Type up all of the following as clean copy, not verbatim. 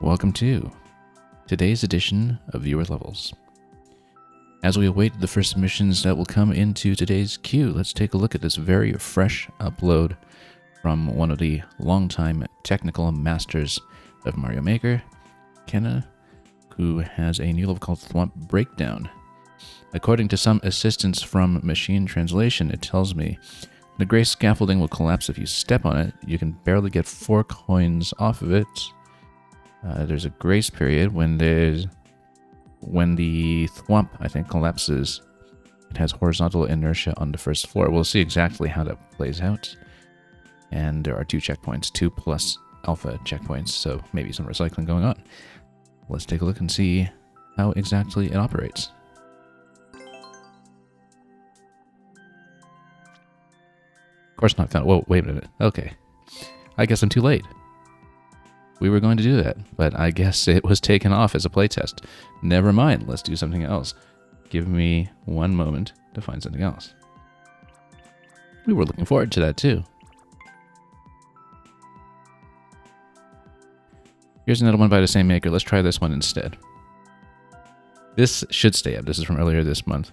Welcome to today's edition of Viewer Levels. As we await the first submissions that will come into today's queue, let's take a look at this very fresh upload from one of the longtime technical masters of Mario Maker, Kenna, who has a new level called Thwomp Breakdown. According to some assistance from machine translation, it tells me the gray scaffolding will collapse if you step on it. You can barely get 4 coins off of it. There's a grace period when the thwomp, I think, collapses. It has horizontal inertia on the first floor. We'll see exactly how that plays out. And there are 2 checkpoints, 2 plus alpha checkpoints, so maybe some recycling going on. Let's take a look and see how exactly it operates. Of course not found. Whoa, wait a minute. Okay. I guess I'm too late. We were going to do that, but I guess it was taken off as a playtest. Never mind, let's do something else. Give me one moment to find something else. We were looking forward to that too. Here's another one by the same maker. Let's try this one instead. This should stay up. This is from earlier this month.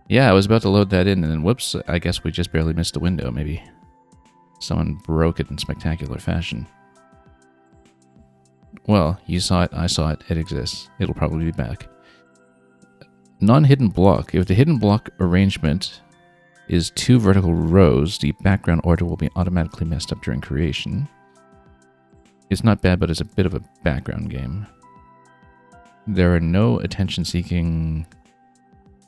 Yeah, I was about to load that in, and then whoops, I guess we just barely missed the window. Maybe someone broke it in spectacular fashion. Well, you saw it, I saw it, it exists. It'll probably be back. Non-hidden block. If the hidden block arrangement is 2 vertical rows, the background order will be automatically messed up during creation. It's not bad, but it's a bit of a background game. There are no attention-seeking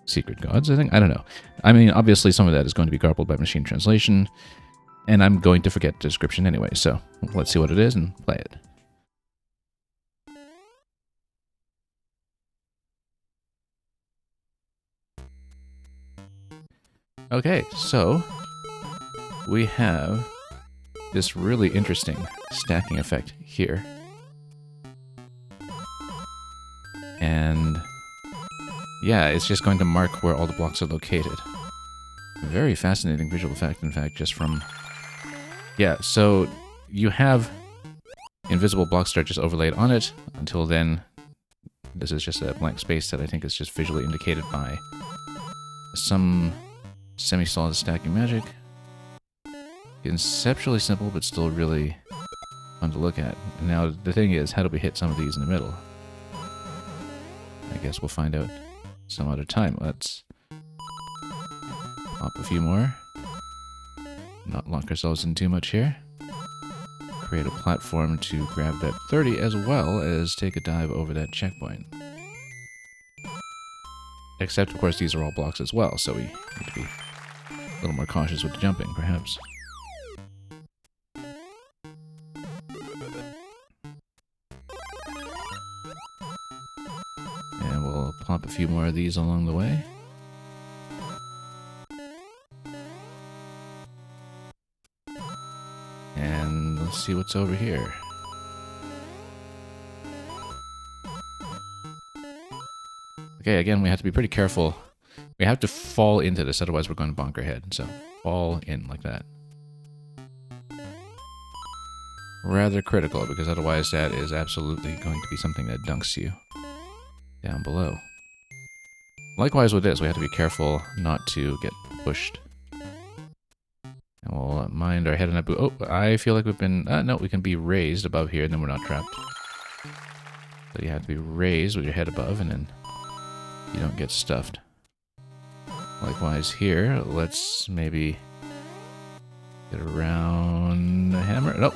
secret gods, I think? I don't know. I mean, obviously some of that is going to be garbled by machine translation, and I'm going to forget the description anyway, so let's see what it is and play it. Okay, so we have this really interesting stacking effect here. And yeah, it's just going to mark where all the blocks are located. Very fascinating visual effect, in fact, just from... Yeah, so you have invisible blocks that are just overlaid on it. Until then, this is just a blank space that I think is just visually indicated by some semi-solid stacking magic. Conceptually simple, but still really fun to look at. Now, the thing is, how do we hit some of these in the middle? I guess we'll find out some other time. Let's pop a few more. Not lock ourselves in too much here. Create a platform to grab that 30 as well as take a dive over that checkpoint. Except, of course, these are all blocks as well, so we need to be a little more cautious with the jumping, perhaps. And we'll plop a few more of these along the way. And let's see what's over here. Okay, again, we have to be pretty careful. We have to fall into this, otherwise we're going to bonk our head. So, fall in like that. Rather critical, because otherwise that is absolutely going to be something that dunks you down below. Likewise with this, we have to be careful not to get pushed. And we'll mind our head on that boot. Oh, I feel like we've been... no, we can be raised above here, and then we're not trapped. So you have to be raised with your head above, and then you don't get stuffed. Likewise here, let's maybe get around the hammer. Nope.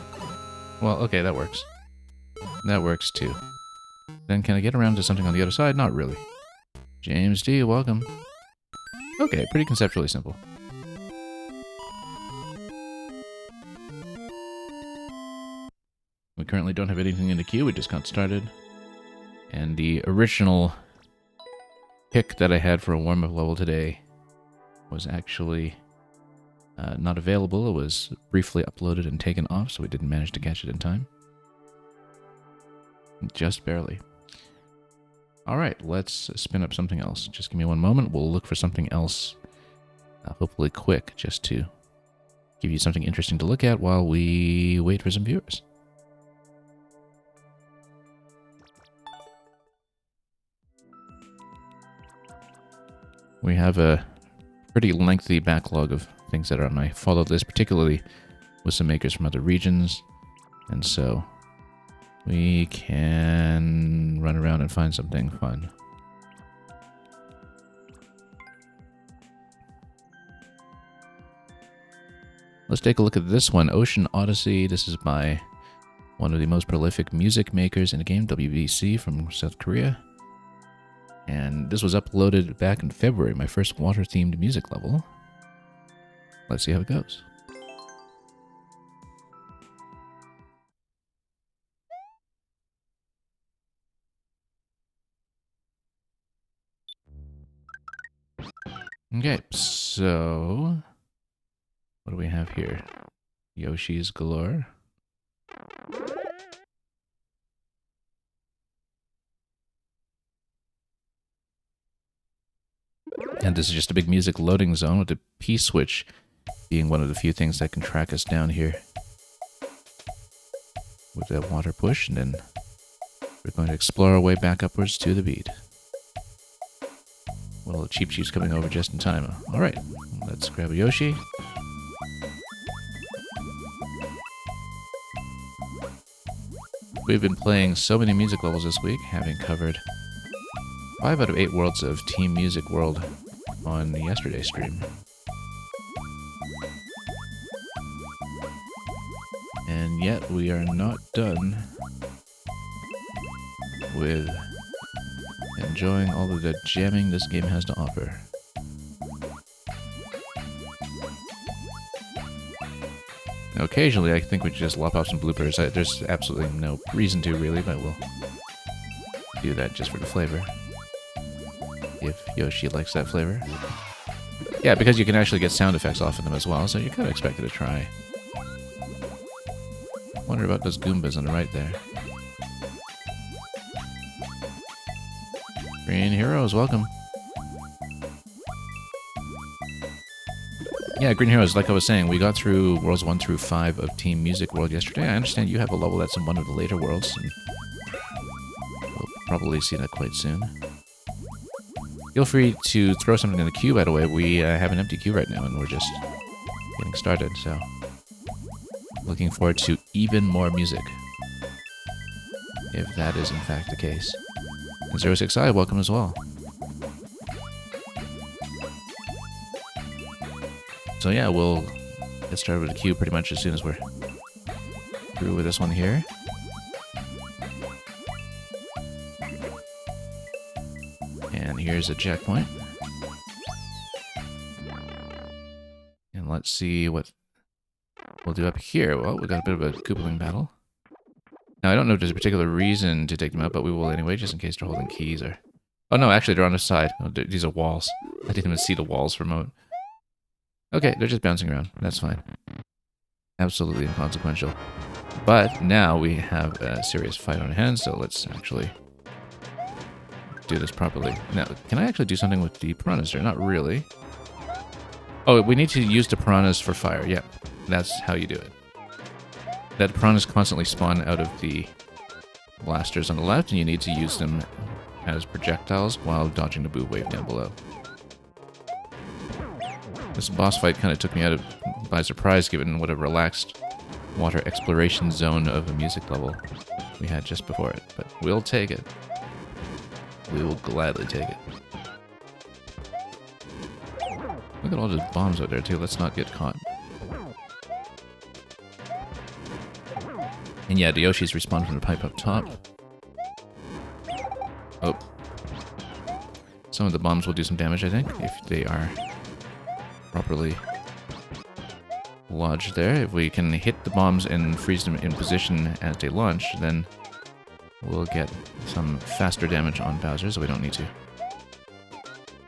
Well, okay, that works. That works too. Then can I get around to something on the other side? Not really. James D, welcome. Okay, pretty conceptually simple. We currently don't have anything in the queue, we just got started. And the original pick that I had for a warm-up level today was actually not available. It was briefly uploaded and taken off, so we didn't manage to catch it in time. Just barely. Alright, let's spin up something else. Just give me one moment. We'll look for something else, hopefully quick, just to give you something interesting to look at while we wait for some viewers. We have a pretty lengthy backlog of things that are on my follow list, particularly with some makers from other regions. And so we can run around and find something fun. Let's take a look at this one, Ocean Odyssey. This is by one of the most prolific music makers in the game, WBC from South Korea. And this was uploaded back in February, my first water-themed music level. Let's see how it goes. Okay, so what do we have here? Yoshi's galore. And this is just a big music loading zone with the P-switch being one of the few things that can track us down here. With that water push, and then we're going to explore our way back upwards to the beat. Well, the Cheep Cheep's coming over just in time. Alright, let's grab a Yoshi. We've been playing so many music levels this week, having covered 5 out of 8 worlds of Team Music World on yesterday's stream. And yet we are not done with enjoying all of the jamming this game has to offer. Now, occasionally I think we just lop off some bloopers. There's absolutely no reason to really, but we'll do that just for the flavor. If Yoshi likes that flavor. Yeah, because you can actually get sound effects off of them as well, so you're kind of expected to try. Wonder about those Goombas on the right there. Green Heroes, welcome. Yeah, Green Heroes, like I was saying, we got through Worlds 1 through 5 of Team Music World yesterday. I understand you have a level that's in one of the later worlds, and we'll probably see that quite soon. Feel free to throw something in the queue, by the way. We have an empty queue right now, and we're just getting started, so looking forward to even more music, if that is in fact the case. And 06i, welcome as well. So yeah, we'll get started with the queue pretty much as soon as we're through with this one here. And here's a checkpoint. And let's see what we'll do up here. Well, we got a bit of a Koopaling battle. Now, I don't know if there's a particular reason to take them out, but we will anyway, just in case they're holding keys or... Oh no, actually they're on the side. Oh, these are walls. I didn't even see the walls remote. Okay, they're just bouncing around. That's fine. Absolutely inconsequential. But now we have a serious fight on hands, so let's actually do this properly. Now, can I actually do something with the piranhas there? Not really. Oh, we need to use the piranhas for fire. Yeah, that's how you do it. That piranhas constantly spawn out of the blasters on the left, and you need to use them as projectiles while dodging the boo wave down below. This boss fight kind of took me by surprise, given what a relaxed water exploration zone of a music level we had just before it. But we'll take it. We will gladly take it. Look at all those bombs out there, too. Let's not get caught. And yeah, the Yoshis respawn from the pipe up top. Oh. Some of the bombs will do some damage, I think, if they are properly lodged there. If we can hit the bombs and freeze them in position as they launch, then we'll get some faster damage on Bowser, so we don't need to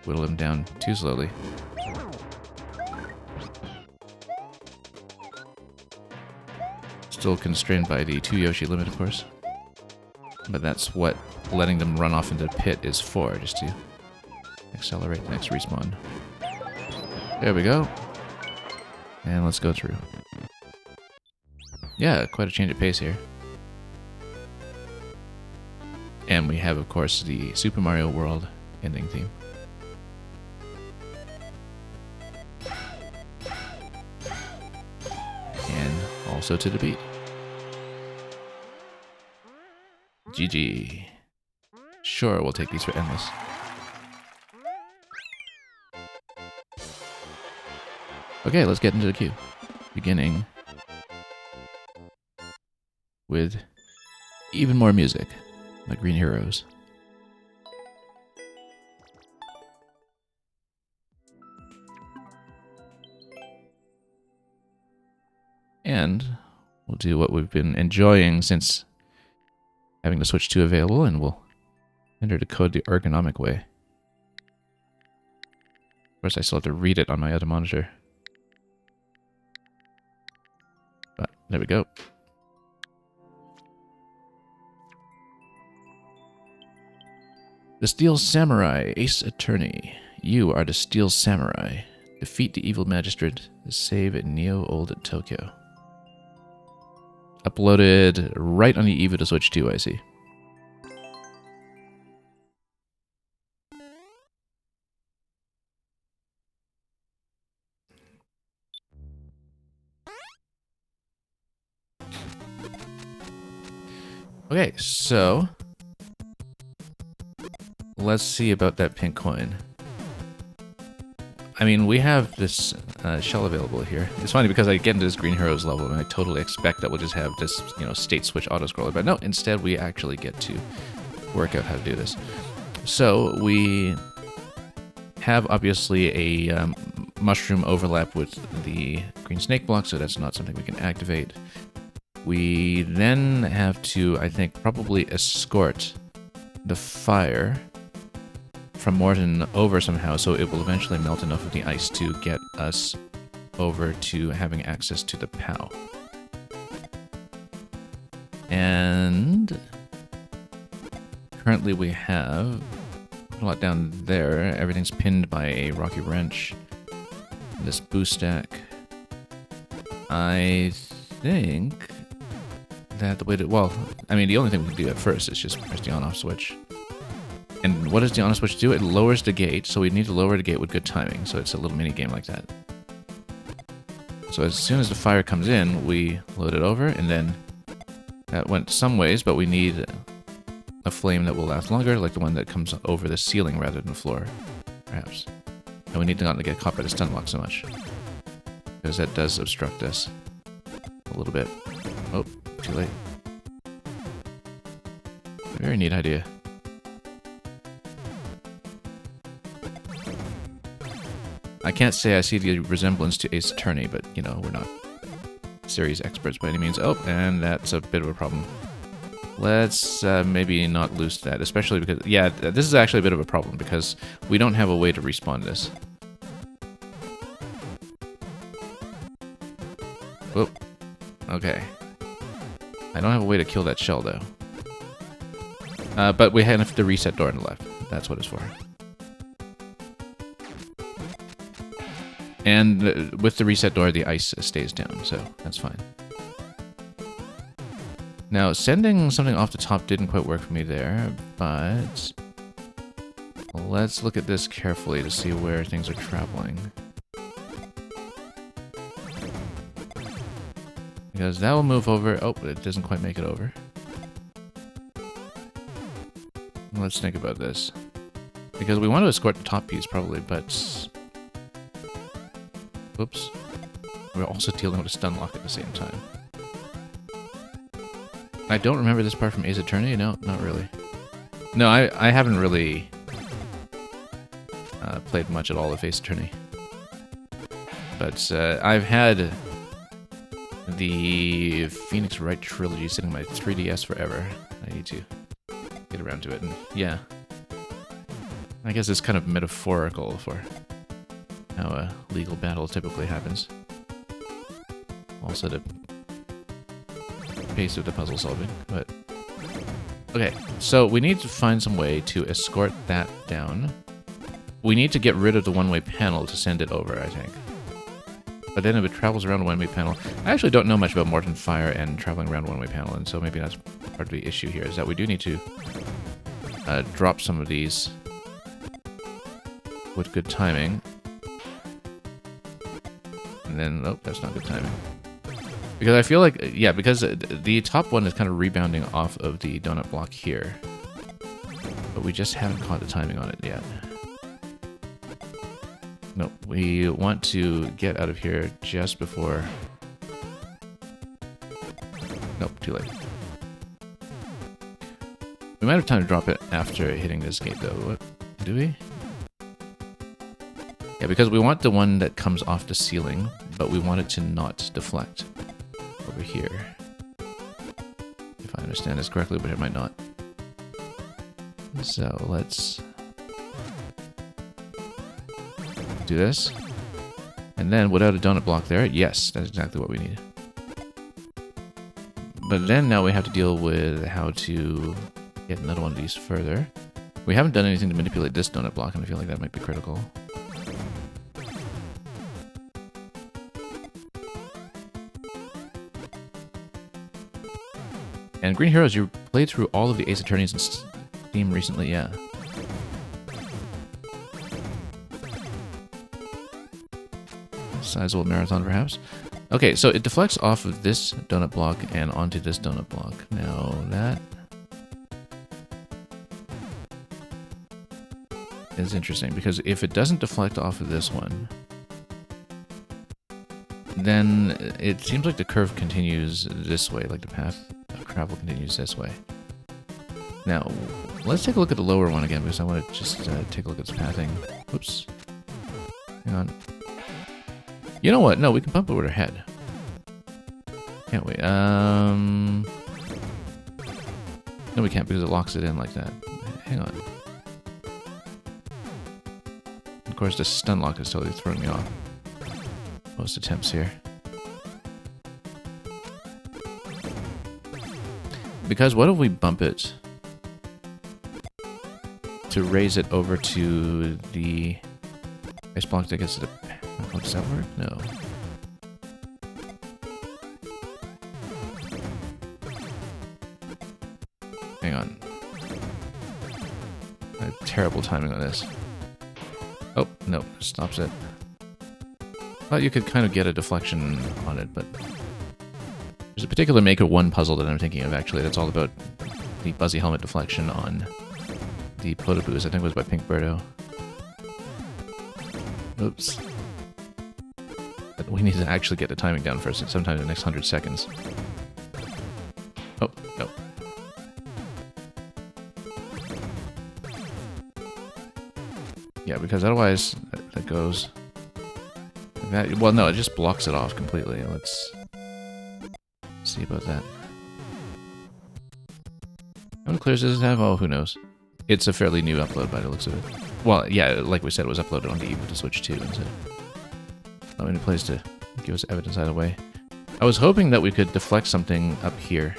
whittle him down too slowly. Still constrained by the 2 Yoshi limit, of course. But that's what letting them run off into the pit is for, just to accelerate the next respawn. There we go. And let's go through. Yeah, quite a change of pace here. And we have, of course, the Super Mario World ending theme. also to the beat. GG. Sure, we'll take these for endless. Okay, let's get into the queue. Beginning with even more music, like Green Heroes. And we'll do what we've been enjoying since having the Switch 2 available, and we'll enter the code the ergonomic way. Of course, I still have to read it on my other monitor. But there we go. The Steel Samurai, Ace Attorney. You are the Steel Samurai. Defeat the evil magistrate to save Neo Old Tokyo. Uploaded right on the eve of the Switch 2, I see. Okay, so let's see about that pink coin. I mean, we have this shell available here. It's funny because I get into this Green Heroes level and I totally expect that we'll just have this, state switch auto-scroller. But no, instead we actually get to work out how to do this. So we have obviously a mushroom overlap with the green snake block, so that's not something we can activate. We then have to, I think, probably escort the fire from Morton over somehow, so it will eventually melt enough of the ice to get us over to having access to the POW. And currently we have a lot down there. Everything's pinned by a rocky wrench. This boost stack. I think that the way to, well, I mean, the only thing we can do at first is just press the on-off switch. And what does the on-off switch do? It lowers the gate, so we need to lower the gate with good timing, so it's a little mini game like that. So as soon as the fire comes in, we load it over, and then that went some ways, but we need a flame that will last longer, like the one that comes over the ceiling rather than the floor, perhaps. And we need to not get caught by the stun lock so much, because that does obstruct us a little bit. Oh, too late. Very neat idea. I can't say I see the resemblance to Ace Attorney, but, we're not series experts by any means. Oh, and that's a bit of a problem. Let's maybe not lose that, especially because, yeah, this is actually a bit of a problem because we don't have a way to respawn this. Whoop. Okay. I don't have a way to kill that shell, though. But we have the reset door on the left. That's what it's for. And with the reset door, the ice stays down, so that's fine. Now, sending something off the top didn't quite work for me there, but let's look at this carefully to see where things are traveling. Because that will move over. Oh, but it doesn't quite make it over. Let's think about this. Because we want to escort the top piece, probably, but... Oops. We're also dealing with a stun lock at the same time. I don't remember this part from Ace Attorney. No, not really. No, I haven't really played much at all of Ace Attorney. But I've had the Phoenix Wright trilogy sitting on my 3DS forever. I need to get around to it. And yeah, I guess it's kind of metaphorical for how a legal battle typically happens. Also the pace of the puzzle solving, but... Okay, so we need to find some way to escort that down. We need to get rid of the one-way panel to send it over, I think. But then if it travels around a one-way panel... I actually don't know much about Morton Fire and traveling around one-way panel, and so maybe that's part of the issue here, is that we do need to drop some of these with good timing. And then, oh, that's not good timing. Because I feel like, yeah, because the top one is kind of rebounding off of the donut block here. But we just haven't caught the timing on it yet. No, we want to get out of here just before... Nope, too late. We might have time to drop it after hitting this gate, though. What? Do we? Yeah, because we want the one that comes off the ceiling, but we want it to not deflect over here. If I understand this correctly, but it might not. So let's do this. And then without a donut block there, yes, that's exactly what we need. But then now we have to deal with how to get another one of these further. We haven't done anything to manipulate this donut block, and I feel like that might be critical. And Green Heroes, you played through all of the Ace Attorneys in Steam recently, yeah. Sizable marathon, perhaps. Okay, so it deflects off of this donut block and onto this donut block. Now, that is interesting, because if it doesn't deflect off of this one, then it seems like the curve continues this way, like the path of travel continues this way. Now, let's take a look at the lower one again, because I want to just take a look at its pathing. Oops. Hang on. You know what? No, we can pump it with our head. Can't we? No, we can't, because it locks it in like that. Hang on. Of course, the stun lock is totally throwing me off. Most attempts here. Because what if we bump it to raise it over to the ice block that gets to the... Oh, does that work? No. Hang on. I have terrible timing on this. Oh, no, stops it. Thought you could kind of get a deflection on it, but... There's a particular Maker 1 puzzle that I'm thinking of, actually, that's all about the Buzzy Helmet deflection on the Podoboos. I think it was by Pink Birdo. Oops. But we need to actually get the timing down first, sometime in the next 100 seconds. Oh, no. Yeah, because otherwise that goes... That, well, no, it just blocks it off completely. Let's see about that. How many clears does it have? Oh, who knows. It's a fairly new upload by the looks of it. Well, yeah, like we said, it was uploaded on the Eve to Switch 2 instead. Not any place to give us evidence either way. I was hoping that we could deflect something up here.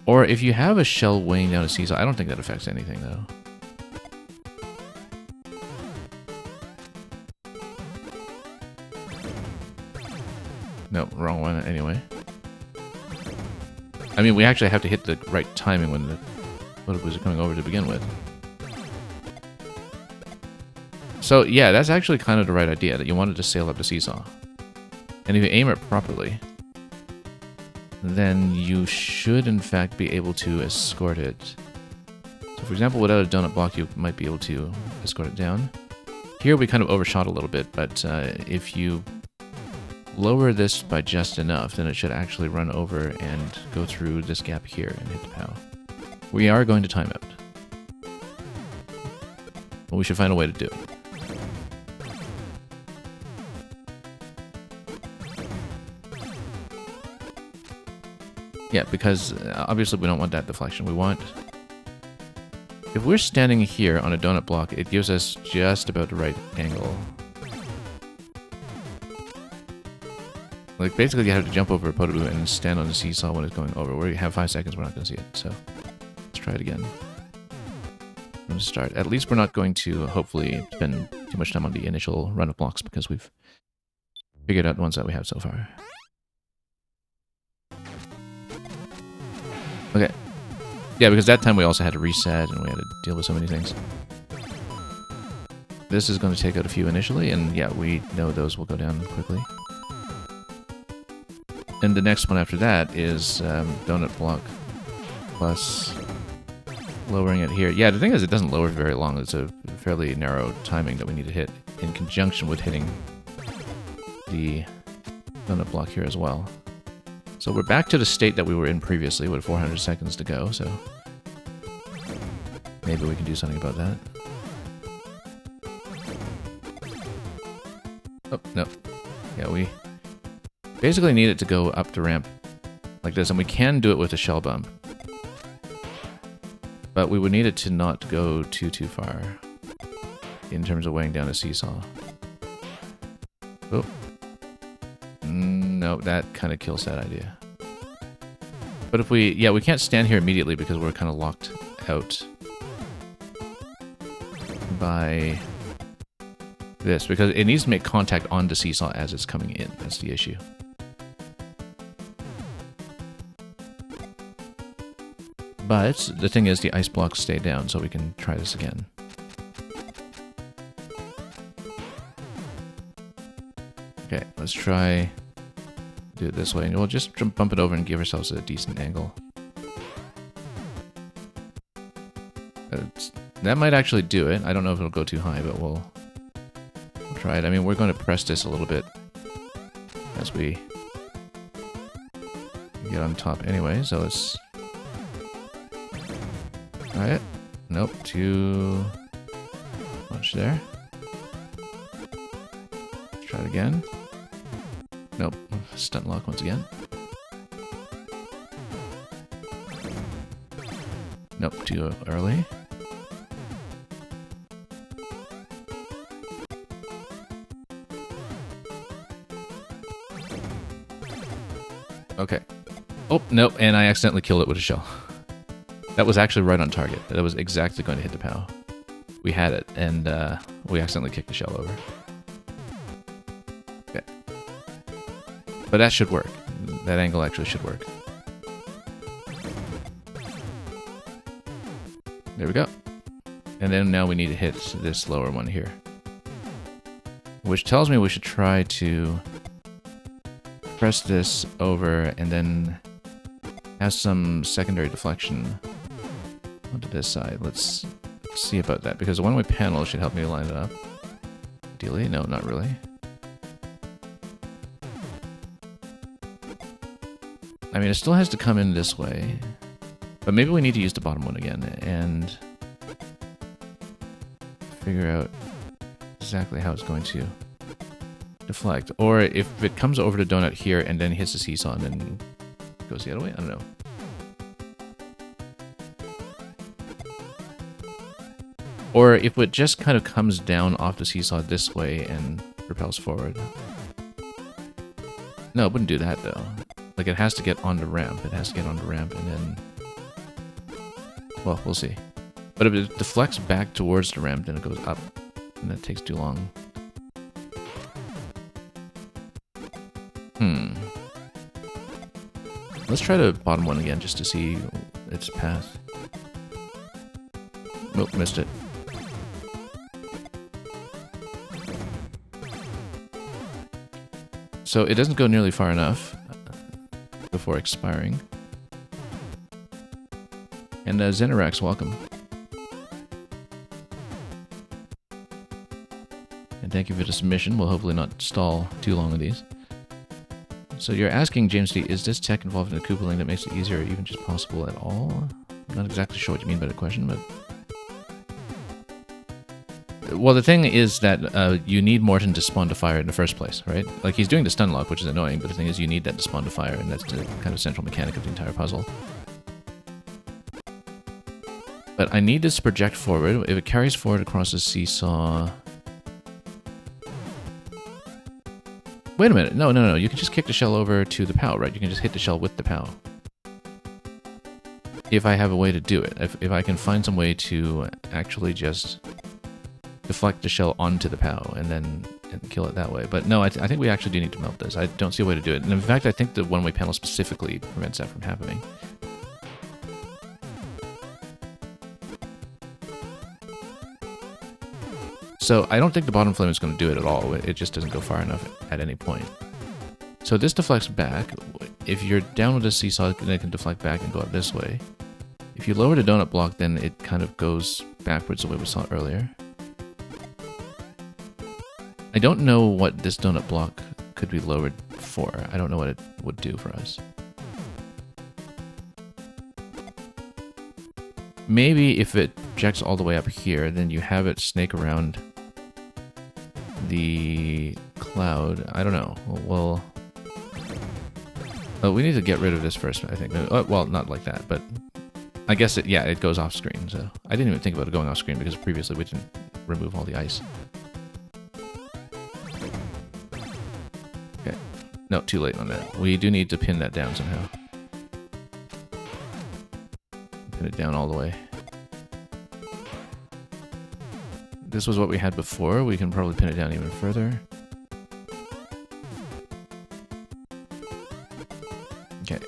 Or if you have a shell weighing down a seesaw, I don't think that affects anything, though. No, wrong one anyway. I mean, we actually have to hit the right timing when the Podoboos are coming over to begin with. So, yeah, that's actually kind of the right idea, that you wanted to sail up the seesaw. And if you aim it properly, then you should, in fact, be able to escort it. So, for example, without a donut block, you might be able to escort it down. Here we kind of overshot a little bit, but if you lower this by just enough, then it should actually run over and go through this gap here and hit the POW. We are going to time out. But we should find a way to do it. Yeah, because obviously we don't want that deflection. We want... If we're standing here on a donut block, it gives us just about the right angle. Like, basically you have to jump over a Podoboo and stand on the seesaw when it's going over. We have 5 seconds, we're not going to see it, so... Let's try it again. I'm going to start. At least we're not going to, hopefully, spend too much time on the initial run of blocks, because we've figured out the ones that we have so far. Okay. Yeah, because that time we also had to reset, and we had to deal with so many things. This is going to take out a few initially, and yeah, we know those will go down quickly. And the next one after that is donut block plus lowering it here. Yeah, the thing is it doesn't lower very long. It's a fairly narrow timing that we need to hit in conjunction with hitting the donut block here as well. So we're back to the state that we were in previously with 400 seconds to go, so maybe we can do something about that. Oh, no. Yeah, we basically need it to go up the ramp like this, and we can do it with a shell bump. But we would need it to not go too far in terms of weighing down a seesaw. Oh. No, that kind of kills that idea. But if we... Yeah, we can't stand here immediately because we're kind of locked out by this. Because it needs to make contact on the seesaw as it's coming in. That's the issue. But the thing is, the ice blocks stay down, so we can try this again. Okay, let's try do it this way, and we'll just bump it over and give ourselves a decent angle. That might actually do it. I don't know if it'll go too high, but we'll try it. I mean, we're going to press this a little bit as we get on top anyway, so let's try it. Nope, too much there. Let's try it again. Nope, stunt lock once again. Nope, too early. Okay. Oh, nope, and I accidentally killed it with a shell. That was actually right on target. That was exactly going to hit the POW. We had it, and we accidentally kicked the shell over. Okay. But that should work. That angle actually should work. There we go. And then now we need to hit this lower one here. Which tells me we should try to press this over and then have some secondary deflection onto this side. Let's see about that, because the one-way panel should help me line it up. Ideally, no, not really. I mean, it still has to come in this way, but maybe we need to use the bottom one again and figure out exactly how it's going to deflect. Or if it comes over the donut here and then hits the seesaw and then goes the other way, I don't know. Or if it just kind of comes down off the seesaw this way and propels forward. No, it wouldn't do that though. Like, it has to get on the ramp. It has to get on the ramp and then... Well, we'll see. But if it deflects back towards the ramp, then it goes up. And that takes too long. Let's try the bottom one again just to see its path. Nope, missed it. So it doesn't go nearly far enough before expiring. And Xenorax, welcome. And thank you for the submission. We'll hopefully not stall too long on these. So you're asking, James D, is this tech involved in the Koopaling that makes it easier or even just possible at all? I'm not exactly sure what you mean by the question, but... Well, the thing is that you need Morton to spawn to fire in the first place, right? Like, he's doing the stun lock, which is annoying, but the thing is you need that to spawn to fire, and that's the kind of central mechanic of the entire puzzle. But I need this to project forward. If it carries forward across the seesaw... Wait a minute. No. You can just kick the shell over to the POW, right? You can just hit the shell with the POW. If I have a way to do it. If I can find some way to actually just deflect the shell onto the POW and then kill it that way. But no, I think we actually do need to melt this. I don't see a way to do it. And in fact, I think the one-way panel specifically prevents that from happening. So I don't think the bottom flame is going to do it at all. It just doesn't go far enough at any point. So this deflects back. if you're down with a seesaw, then it can deflect back and go up this way. If you lower the donut block, then it kind of goes backwards the way we saw earlier. I don't know what this donut block could be lowered for. I don't know what it would do for us. Maybe if it projects all the way up here, then you have it snake around the cloud. I don't know. Well, we need to get rid of this first, I think. Well, not like that, but I guess it goes off screen. So I didn't even think about it going off screen because previously we didn't remove all the ice. Okay. No, too late on that. We do need to pin that down somehow. Pin it down all the way. This was what we had before. We can probably pin it down even further. Okay.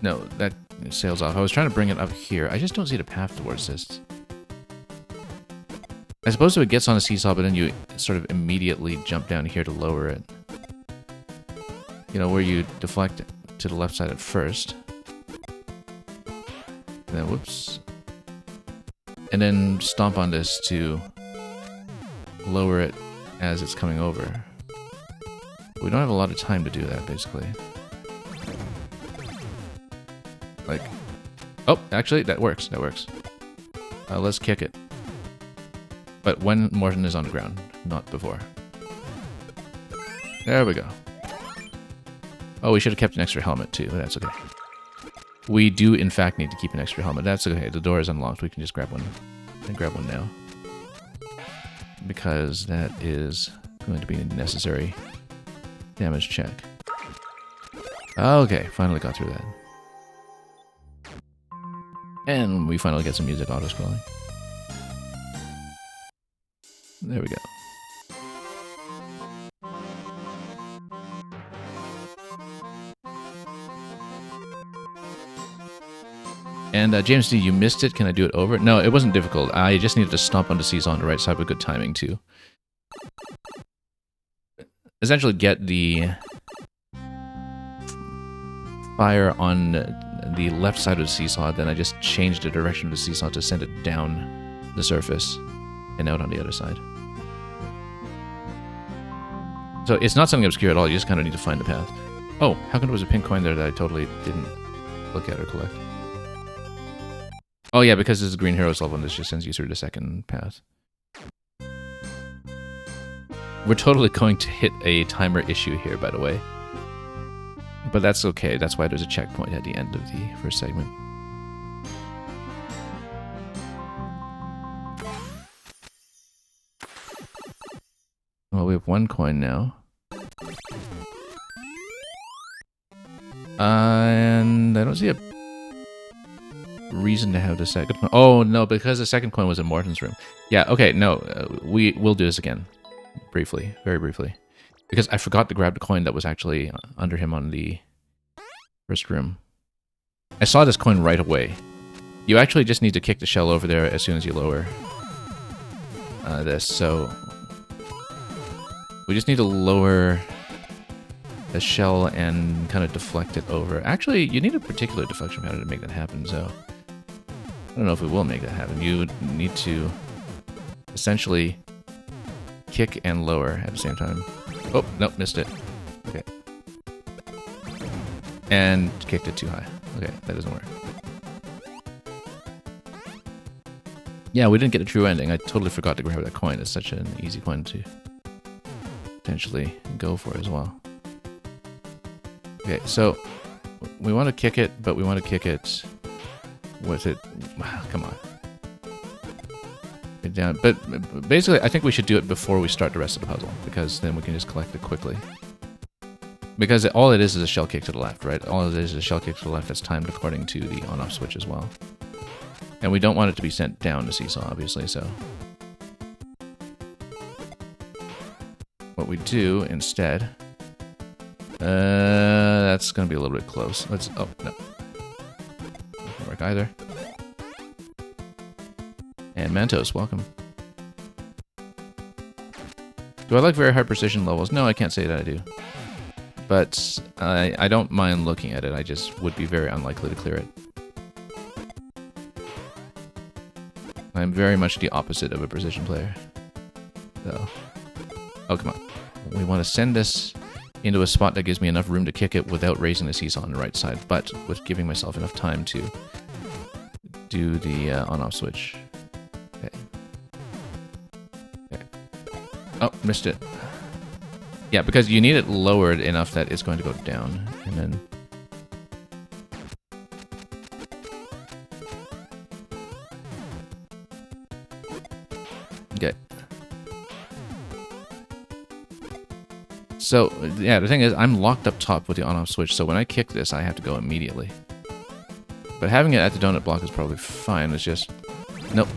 No, that sails off. I was trying to bring it up here. I just don't see the path towards this. I suppose if it gets on a seesaw, but then you sort of immediately jump down here to lower it. You know, where you deflect to the left side at first. And then, whoops. And then stomp on this to lower it as it's coming over. We don't have a lot of time to do that, basically. Like, oh, actually, that works. That works. Let's kick it. But when Morton is on the ground, not before. There we go. Oh, we should have kept an extra helmet too, but that's okay. We do, in fact, need to keep an extra helmet. That's okay. The door is unlocked. We can just grab one. And grab one now. Because that is going to be a necessary damage check. Okay, finally got through that. And we finally get some music auto-scrolling. There we go. And James D, you missed it. Can I do it over? No, it wasn't difficult. I just needed to stomp on the seesaw on the right side with good timing, too. Essentially get the fire on the left side of the seesaw, then I just changed the direction of the seesaw to send it down the surface and out on the other side. So it's not something obscure at all, you just kind of need to find the path. Oh, how come there was a pink coin there that I totally didn't look at or collect? Oh yeah, because this is a Green Heroes level and this just sends you through the second path. We're totally going to hit a timer issue here, by the way. But that's okay, that's why there's a checkpoint at the end of the first segment. Well, we have one coin now. And I don't see a reason to have the second one. Oh, no, because the second coin was in Morton's room. Yeah, okay, no, we will do this again. Briefly, very briefly. Because I forgot to grab the coin that was actually under him on the first room. I saw this coin right away. You actually just need to kick the shell over there as soon as you lower this, so... We just need to lower the shell and kind of deflect it over. Actually, you need a particular deflection pattern to make that happen, so... I don't know if we will make that happen. You need to essentially kick and lower at the same time. Oh, nope, missed it. Okay. And kicked it too high. Okay, that doesn't work. Yeah, we didn't get a true ending. I totally forgot to grab that coin. It's such an easy coin to potentially go for as well. Okay, so we want to kick it, but we want to kick it with it. Come on. Get down. But basically, I think we should do it before we start the rest of the puzzle, because then we can just collect it quickly. Because all it is a shell kick to the left, right? All it is a shell kick to the left that's timed according to the on-off switch as well. And we don't want it to be sent down the seesaw, obviously, so... What we do instead... that's going to be a little bit close. Let's... Oh, no. Doesn't work either. And Mantos, welcome. Do I like very high precision levels? No, I can't say that I do. But I don't mind looking at it. I just would be very unlikely to clear it. I'm very much the opposite of a precision player. So, oh, come on. We want to send this into a spot that gives me enough room to kick it without raising the seesaw on the right side, but with giving myself enough time to do the on-off switch. Okay. Okay. Oh, missed it. Yeah, because you need it lowered enough that it's going to go down, and then... Okay. So, yeah, the thing is, I'm locked up top with the on-off switch, so when I kick this, I have to go immediately. But having it at the donut block is probably fine, it's just... Nope.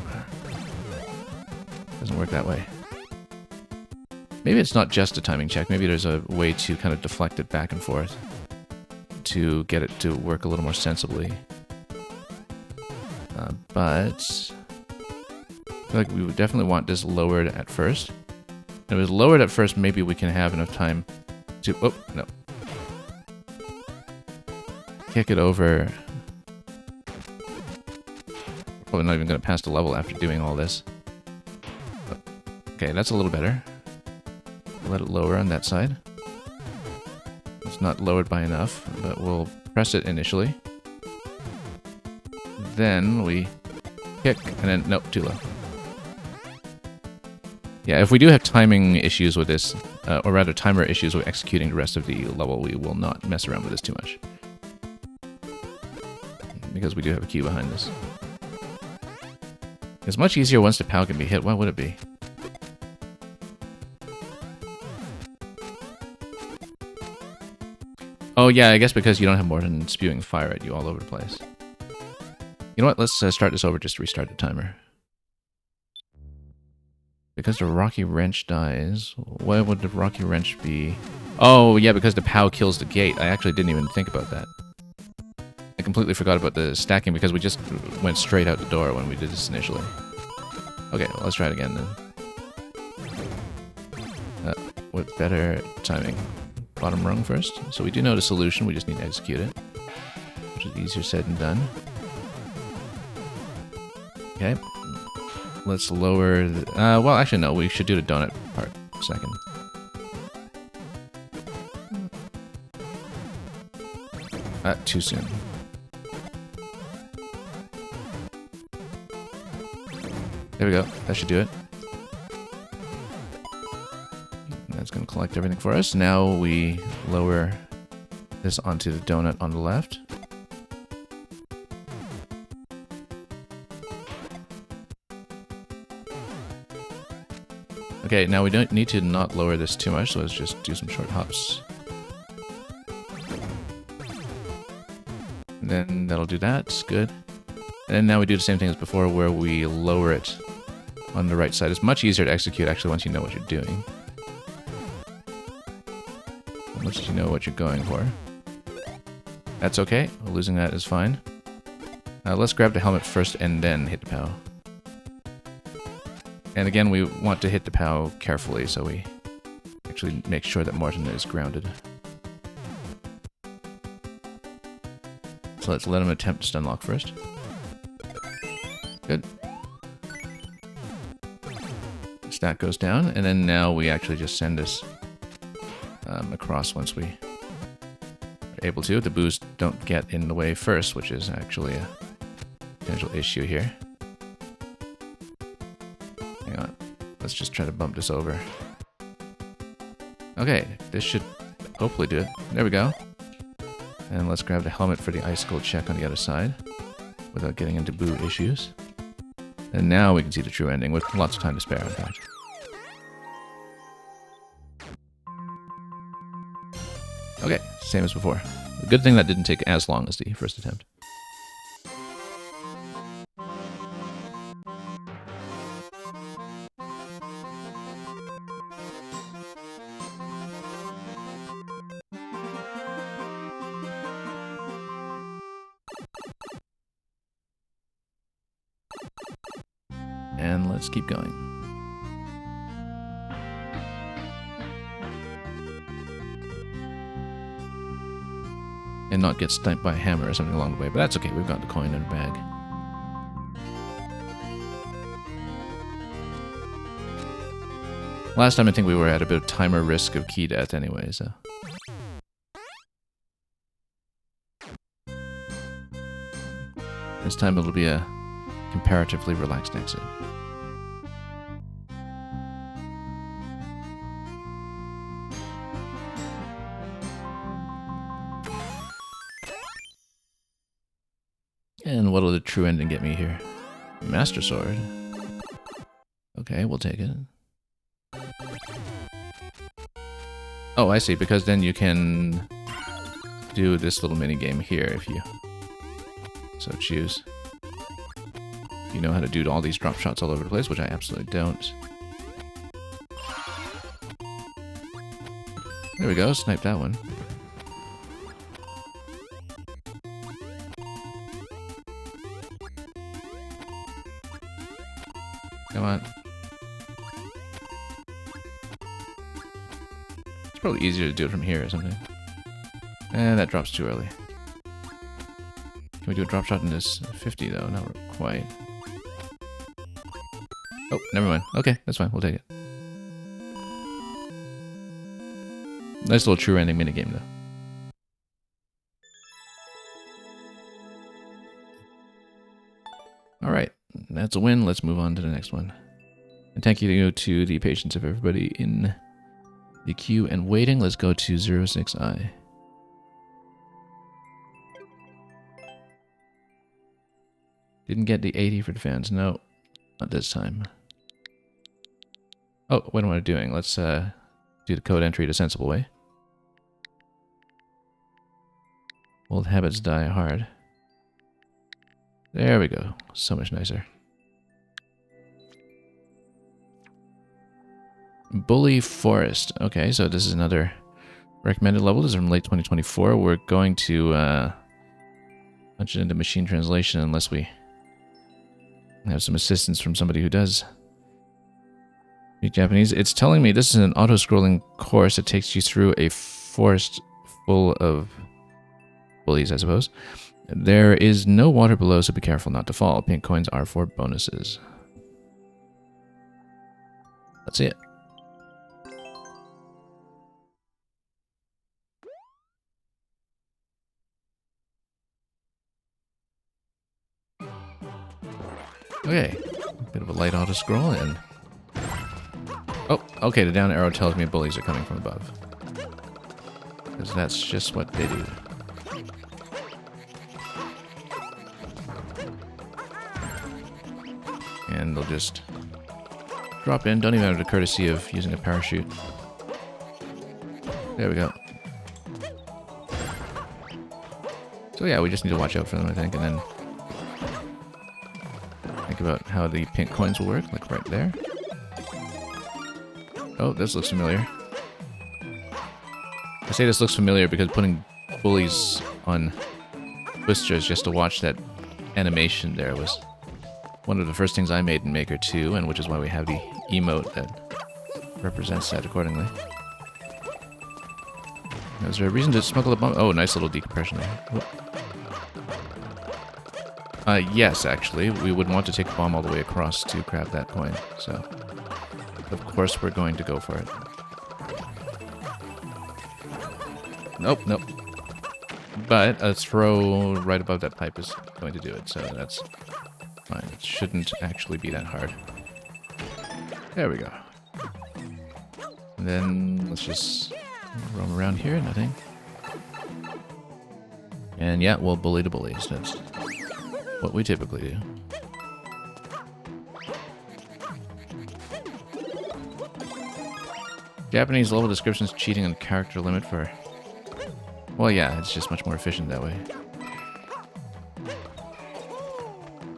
Doesn't work that way. Maybe it's not just a timing check, maybe there's a way to kind of deflect it back and forth to get it to work a little more sensibly. But... I feel like we would definitely want this lowered at first. If it was lowered at first, maybe we can have enough time to... Oh, no. Kick it over. Probably not even going to pass the level after doing all this. But, okay, that's a little better. Let it lower on that side. It's not lowered by enough, but we'll press it initially. Then we kick, and then... Nope, too low. Yeah, if we do have timing issues with this, or rather timer issues with executing the rest of the level, we will not mess around with this too much. Because we do have a cue behind this. It's much easier once the POW can be hit. Why would it be? Oh yeah, I guess because you don't have more than spewing fire at you all over the place. You know what, let's start this over just to restart the timer. Because the Rocky Wrench dies, why would the Rocky Wrench be... Oh, yeah, because the POW kills the gate. I actually didn't even think about that. I completely forgot about the stacking because we just went straight out the door when we did this initially. Okay, well, let's try it again then. With better timing. Bottom rung first. So we do know the solution, we just need to execute it. Which is easier said than done. Okay. Let's lower the... well, actually, no. We should do the donut part second. Too soon. There we go. That should do it. That's going to collect everything for us. Now we lower this onto the donut on the left. Okay, now we don't need to not lower this too much, so let's just do some short hops. And then that'll do that, good. And then now we do the same thing as before where we lower it on the right side. It's much easier to execute actually once you know what you're doing. Once you know what you're going for. That's okay, losing that is fine. Let's grab the helmet first and then hit the POW. And again, we want to hit the POW carefully, so we actually make sure that Martin is grounded. So let's let him attempt to stun lock first. Good. Stack goes down, and then now we actually just send this across once we are able to. The boos don't get in the way first, which is actually a potential issue here. Hang on. Let's just try to bump this over. Okay, this should hopefully do it. There we go. And let's grab the helmet for the icicle check on the other side without getting into boo issues. And now we can see the true ending with lots of time to spare, in fact. Okay, same as before. A good thing that didn't take as long as the first attempt. And let's keep going. and not get sniped by a hammer or something along the way. But that's okay, we've got the coin in our bag. Last time I think we were at a bit of timer risk of key death anyway, so... This time it'll be a comparatively relaxed exit. And what'll the true ending get me here? Master Sword. Okay, we'll take it. Oh, I see, because then you can do this little mini game here if you so choose. You know how to do all these drop shots all over the place, which I absolutely don't. There we go, snipe that one. Come on. It's probably easier to do it from here or something. And that drops too early. Can we do a drop shot in this 50 though? Not quite. Oh, never mind. Okay, that's fine. We'll take it. Nice little true ending minigame though. Alright, that's a win. Let's move on to the next one. And thank you to the patience of everybody in the queue and waiting. Let's go to 06I. Didn't get the 80 for the fans. No, not this time. Oh, what am I doing? Let's do the code entry the sensible way. Old habits die hard. There we go. So much nicer. Bully Forest. Okay, so this is another recommended level. This is from late 2024. We're going to punch it into machine translation unless we have some assistance from somebody who does speak Japanese. It's telling me this is an auto-scrolling course that takes you through a forest full of bullies, I suppose. There is no water below, so be careful not to fall. Pink coins are for bonuses. That's it. Okay, bit of a light auto scroll and... Oh, okay, the down arrow tells me bullies are coming from above. Because that's just what they do. And they'll just drop in, don't even have the courtesy of using a parachute. There we go. So yeah, we just need to watch out for them, I think, and then think about how the pink coins will work, like right there. Oh, this looks familiar. I say this looks familiar because putting bullies on twisters just to watch that animation there was one of the first things I made in Maker 2, and which is why we have the emote that represents that accordingly. Now, is there a reason to smuggle a bomb? Oh, nice little decompression there. Yes, actually. We would want to take the bomb all the way across to grab that coin, so... Of course we're going to go for it. Nope, nope. But a throw right above that pipe is going to do it, so that's fine. It shouldn't actually be that hard. There we go. And then let's just roam around here, nothing. And yeah, we'll bully the bullies. That's what we typically do. Japanese level descriptions cheating on character limit for... Well, yeah, it's just much more efficient that way.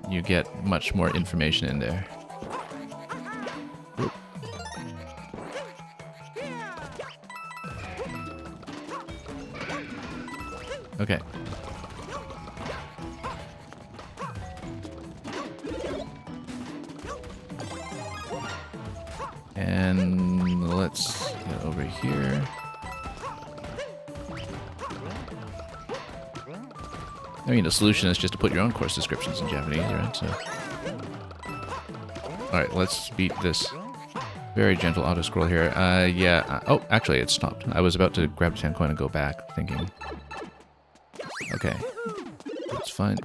You get much more information in there. Oop. Okay. And let's get over here. I mean, the solution is just to put your own course descriptions in Japanese, right? So, all right, let's beat this very gentle auto scroll here. Yeah. Oh, actually, it stopped. I was about to grab 10 coin and go back, thinking, okay, that's fine.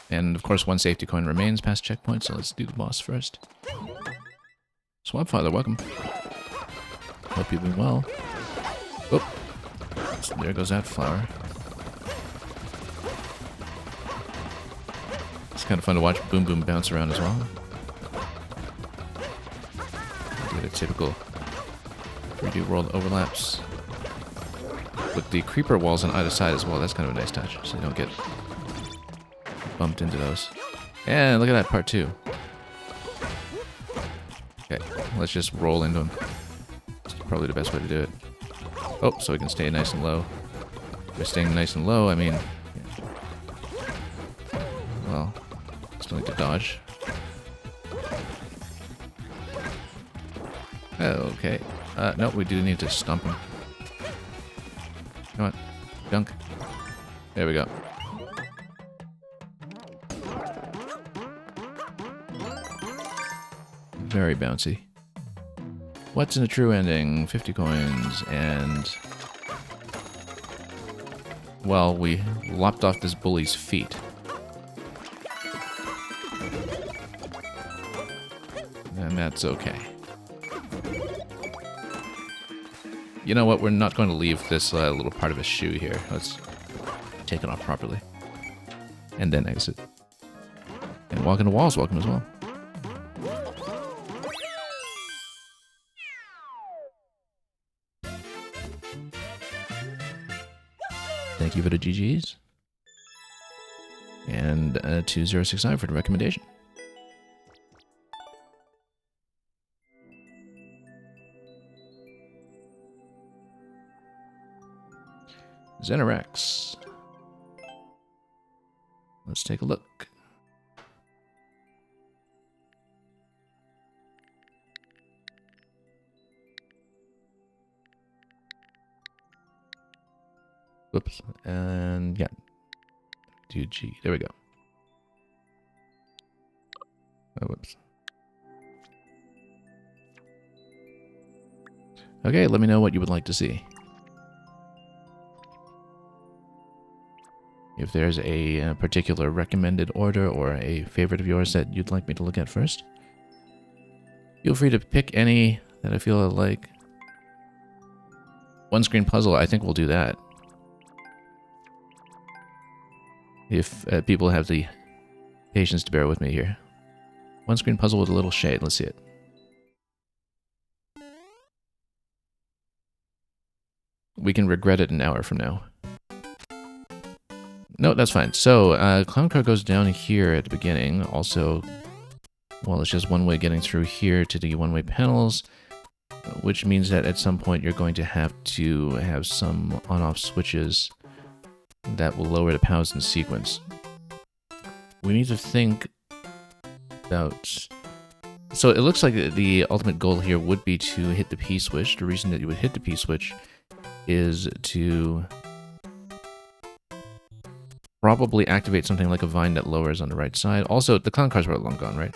And of course, 1 safety coin remains past checkpoint, so let's do the boss first. Swamp Father, welcome. Hope you've been well. Oh, so there goes that flower. It's kind of fun to watch Boom Boom bounce around as well. Do the typical 3D world overlaps. With the creeper walls on either side as well, that's kind of a nice touch, so you don't get bumped into those. And look at that, part 2. Okay, let's just roll into him. It's probably the best way to do it. Oh, so we can stay nice and low. By staying nice and low, I mean... well, still need to dodge. Okay. No, we do need to stomp him. Come on. Dunk. There we go. Very bouncy. What's in a true ending? 50 coins and... well, we lopped off this bully's feet. And that's okay. You know what? We're not going to leave this little part of his shoe here. Let's take it off properly. And then exit. And walk into walls, welcome as well. Thank you for the GGs. And 2069 for the recommendation. Xenorex. Let's take a look. Whoops. And yeah. 2G. There we go. Oh, whoops. Okay, let me know what you would like to see. If there's a particular recommended order or a favorite of yours that you'd like me to look at first, feel free to pick any that I feel like. One screen puzzle, I think we'll do that. If people have the patience to bear with me here. One screen puzzle with a little shade. Let's see it. We can regret it an hour from now. No, that's fine. So, Clown Car goes down here at the beginning. Also, well, it's just one way getting through here to the one-way panels, which means that at some point you're going to have some on-off switches that will lower the POWs in sequence. We need to think about... so it looks like the ultimate goal here would be to hit the P switch. The reason that you would hit the P switch is to probably activate something like a vine that lowers on the right side. Also, the clown cars are long gone, right?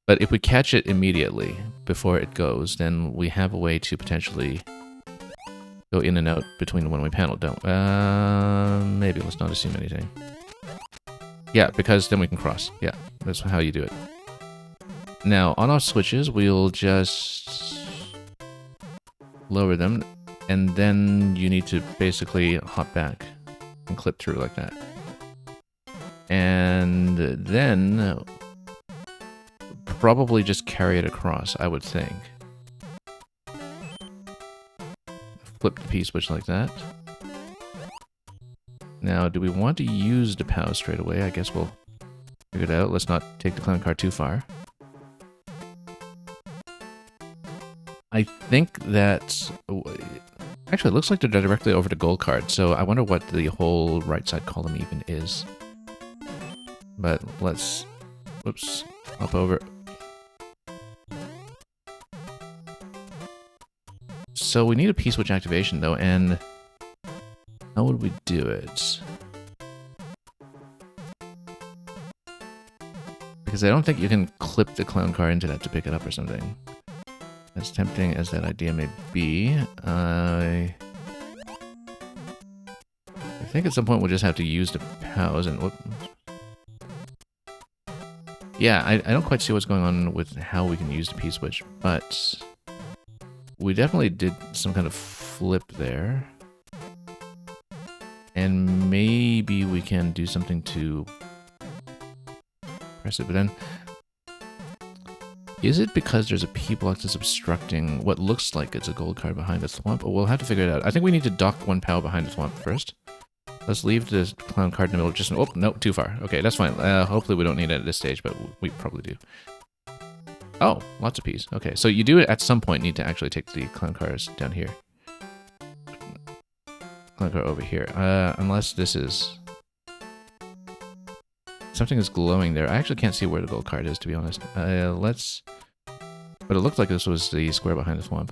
But if we catch it immediately before it goes, then we have a way to potentially go in and out between the one-way panel. Maybe let's not assume anything. Yeah, because then we can cross. Yeah, that's how you do it. Now, on-off switches, we'll just lower them, and then you need to basically hop back and clip through like that. And then probably just carry it across, I would think. Flip the P switch like that. Now, do we want to use the POW straight away? I guess we'll figure it out. Let's not take the clown car too far. I think that... actually, it looks like they're directly over the gold card, so I wonder what the whole right side column even is. But let's... whoops. Hop over. So we need a P-switch activation, though, and how would we do it? Because I don't think you can clip the clown car into that to pick it up or something. As tempting as that idea may be, I think at some point we'll just have to use the POWs and... Whoop. Yeah, I don't quite see what's going on with how we can use the P-switch, but we definitely did some kind of flip there. And maybe we can do something to press it, but then... Is it because there's a P-block that's obstructing what looks like it's a gold card behind the Thwomp? We'll have to figure it out. I think we need to dock one POW behind the Thwomp first. Let's leave the clown card in the middle. Just oh no, too far. Okay, that's fine. Hopefully we don't need it at this stage, but we probably do. Oh, lots of P's. Okay, so you do at some point need to actually take the clown cars down here. Clown car over here. Unless this is something is glowing there. I actually can't see where the gold card is, to be honest. But it looked like this was the square behind the Thwomp.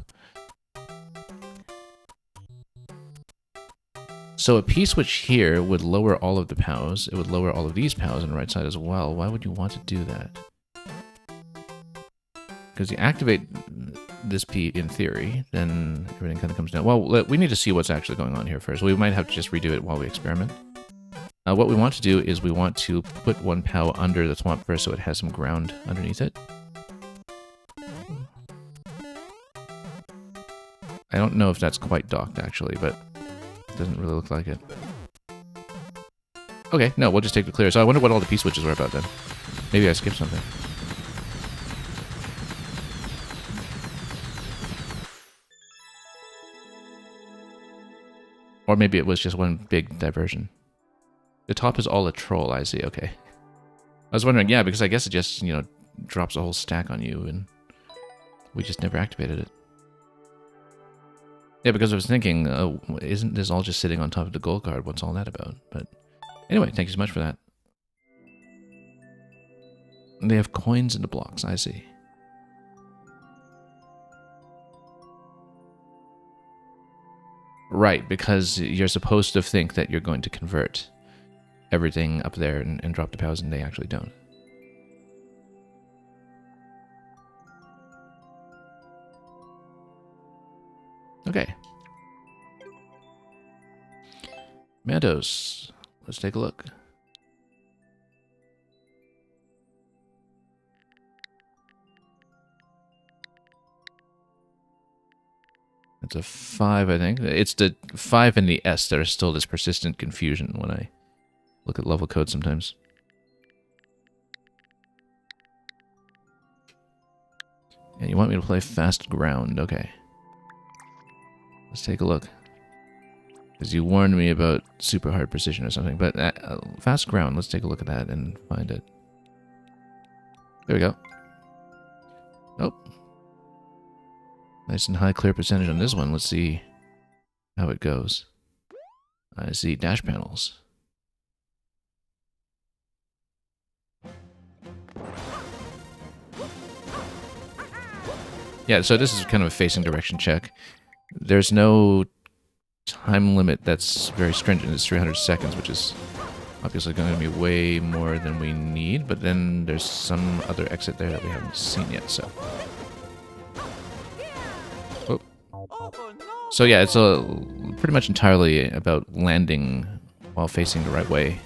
So a P-switch here would lower all of the POWs. It would lower all of these POWs on the right side as well. Why would you want to do that? Because you activate this P in theory, then everything kind of comes down. Well, we need to see what's actually going on here first. We might have to just redo it while we experiment. What we want to do is we want to put one POW under the Thwomp first so it has some ground underneath it. I don't know if that's quite docked actually, but it doesn't really look like it. Okay, no, we'll just take the clear. So I wonder what all the P-switches were about then. Maybe I skipped something. Or maybe it was just one big diversion. The top is all a troll, I see, okay. I was wondering, yeah, because I guess it just, you know, drops a whole stack on you and we just never activated it. Yeah, because I was thinking, isn't this all just sitting on top of the gold card? What's all that about? But anyway, thank you so much for that. They have coins in the blocks, I see. Right, because you're supposed to think that you're going to convert everything up there and drop the POWs, and they actually don't. Okay. Meadows. Let's take a look. It's a 5, I think. It's the 5 and the S that are still this persistent confusion when I look at level code sometimes. And you want me to play fast ground. Okay. Let's take a look. Because you warned me about super hard precision or something. But fast ground, let's take a look at that and find it. There we go. Nope. Nice and high clear percentage on this one. Let's see how it goes. I see dash panels. Yeah, so this is kind of a facing direction check. There's no time limit that's very stringent. It's 300 seconds, which is obviously going to be way more than we need. But then there's some other exit there that we haven't seen yet, so... So yeah, it's pretty much entirely about landing while facing the right way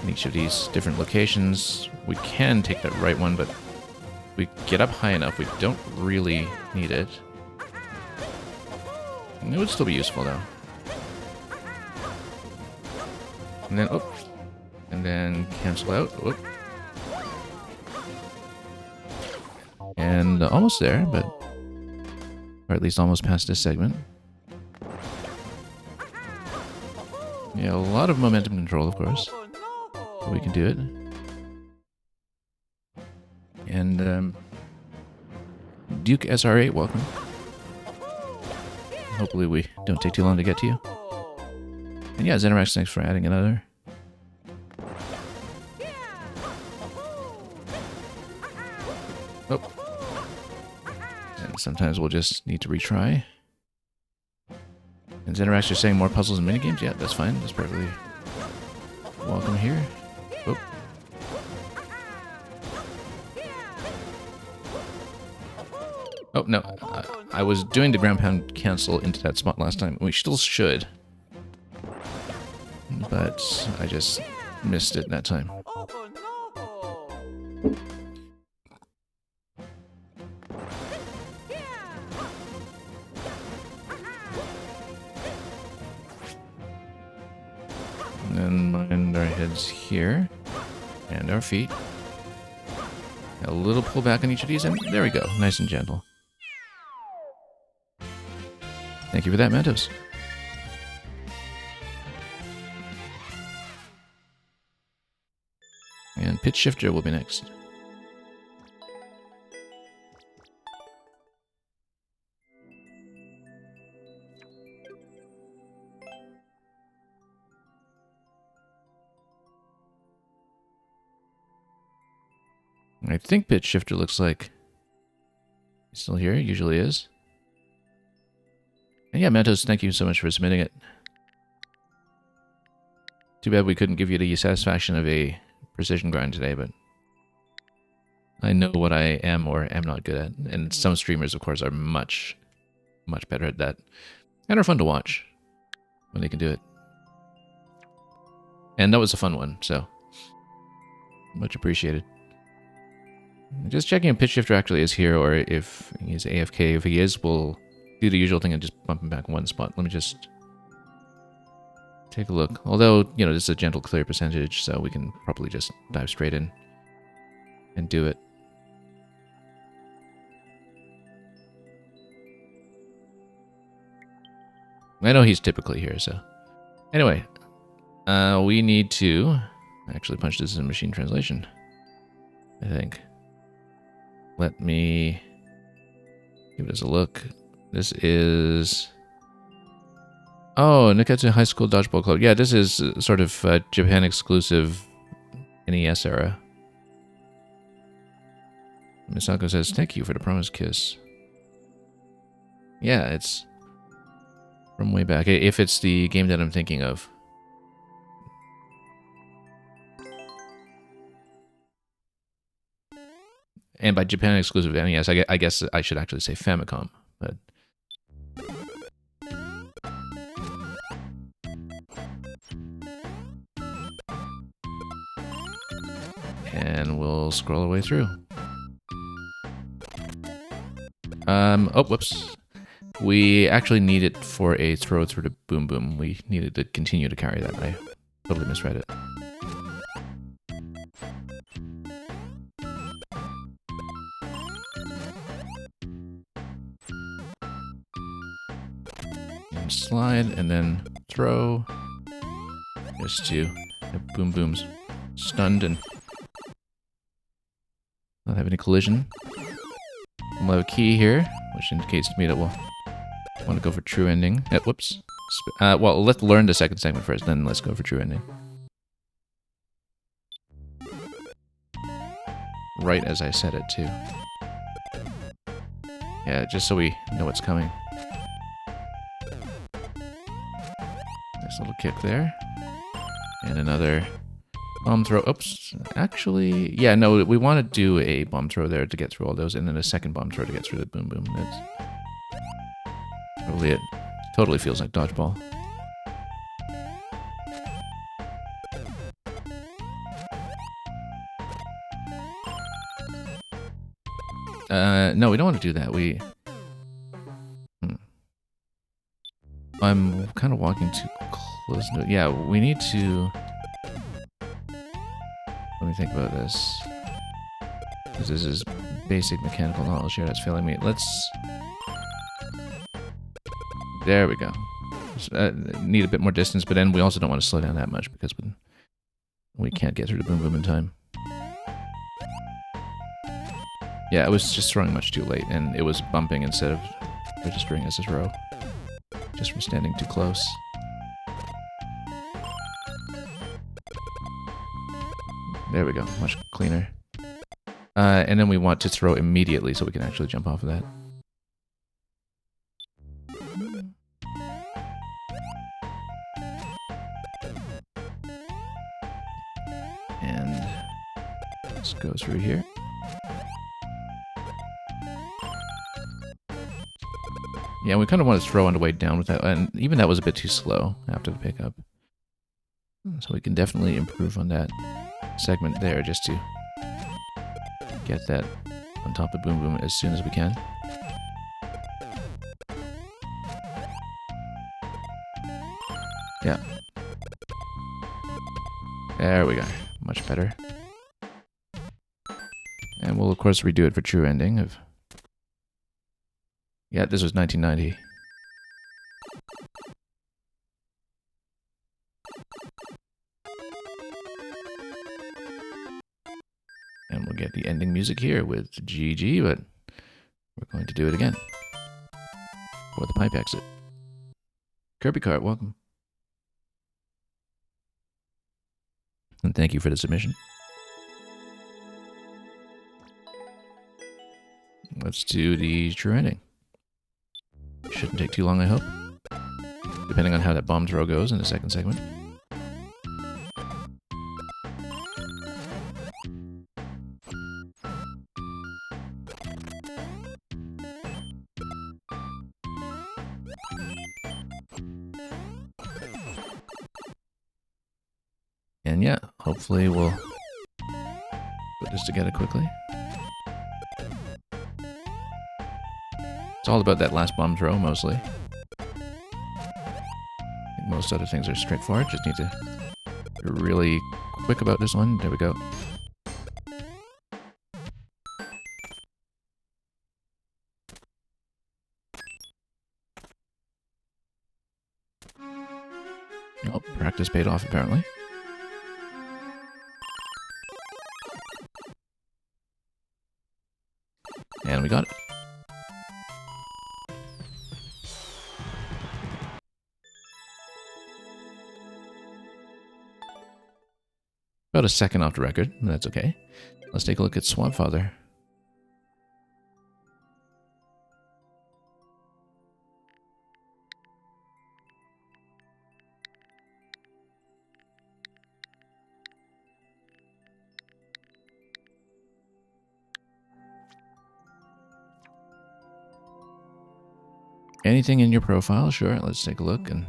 in each of these different locations. We can take that right one, but if we get up high enough, we don't really need it. It would still be useful though. And then, oh, and then cancel out. Oh. And almost there, but... or at least almost past this segment. Yeah, a lot of momentum control, of course. But we can do it. And, Duke SR8, welcome. Hopefully we don't take too long to get to you. And yeah, Xenorax, thanks for adding another. Oh. Sometimes we'll just need to retry. And Xenorax are saying more puzzles and minigames? Yeah, that's fine. That's perfectly welcome here. Oh. Oh, no. I was doing the ground pound cancel into that spot last time. We still should. But I just missed it that time. And then mind our heads here. And our feet. A little pull back on each of these, and there we go. Nice and gentle. Thank you for that, Mentos. And pitch shifter will be next. I think pitch shifter looks like he's still here. Usually is. And yeah, Mentos, thank you so much for submitting it. Too bad we couldn't give you the satisfaction of a precision grind today, but I know what I am or am not good at. And some streamers, of course, are much, much better at that. And are fun to watch when they can do it. And that was a fun one, so much appreciated. Just checking if pitch shifter actually is here or if he's AFK. If he is, we'll do the usual thing and just bump him back one spot. Let me just take a look. Although, you know, this is a gentle clear percentage, so we can probably just dive straight in and do it. I know he's typically here, so. Anyway, we need to actually punch this in machine translation, I think. Let me give this a look. This is... Oh, Niketsu High School Dodgeball Club. Yeah, this is sort of Japan exclusive NES era. Misako says, thank you for the promised kiss. Yeah, it's from way back. If it's the game that I'm thinking of. And by Japan exclusive NES, I guess I should actually say Famicom, but... And we'll scroll our way through. Oh, whoops. We actually need it for a throw through the Boom Boom. We needed to continue to carry that. I totally misread it. And slide, and then throw. Just to have Boom Booms stunned and not have any collision. We'll have a key here, which indicates to me that we'll want to go for true ending. Whoops. Well, let's learn the second segment first, then let's go for true ending. Right as I said it, too. Yeah, just so we know what's coming. Nice little kick there. And another bomb throw. Oops. Actually, yeah, no, we want to do a bomb throw there to get through all those, and then a second bomb throw to get through the Boom Boom. That's probably it. Totally feels like dodgeball. No, we don't want to do that. I'm kind of walking too close to it. Yeah, we need to... Let me think about this. Because this is basic mechanical knowledge here that's failing me. Let's... There we go. Need a bit more distance, but then we also don't want to slow down that much because we can't get through the Boom Boom in time. Yeah, I was just throwing much too late, and it was bumping instead of registering as a throw. Just from standing too close. There we go, much cleaner. And then we want to throw immediately so we can actually jump off of that. And let's go through here. Yeah, we kind of want to throw on the way down with that, and even that was a bit too slow after the pickup. So we can definitely improve on that segment there just to get that on top of Boom Boom as soon as we can. Yeah. There we go. Much better. And we'll, of course, redo it for true ending of... Yeah, this was 1990. And we'll get the ending music here with GG, but we're going to do it again. For the pipe exit. Kirby Cart, welcome. And thank you for the submission. Let's do the true ending. Shouldn't take too long, I hope. Depending on how that bomb throw goes in the second segment. And yeah, hopefully we'll put this together quickly. It's all about that last bomb throw, mostly. I think most other things are straightforward. Just need to be really quick about this one. There we go. Oh, practice paid off, apparently. And we got it. About a second off the record, but that's okay. Let's take a look at Swamp Father. Anything in your profile? Sure, let's take a look. And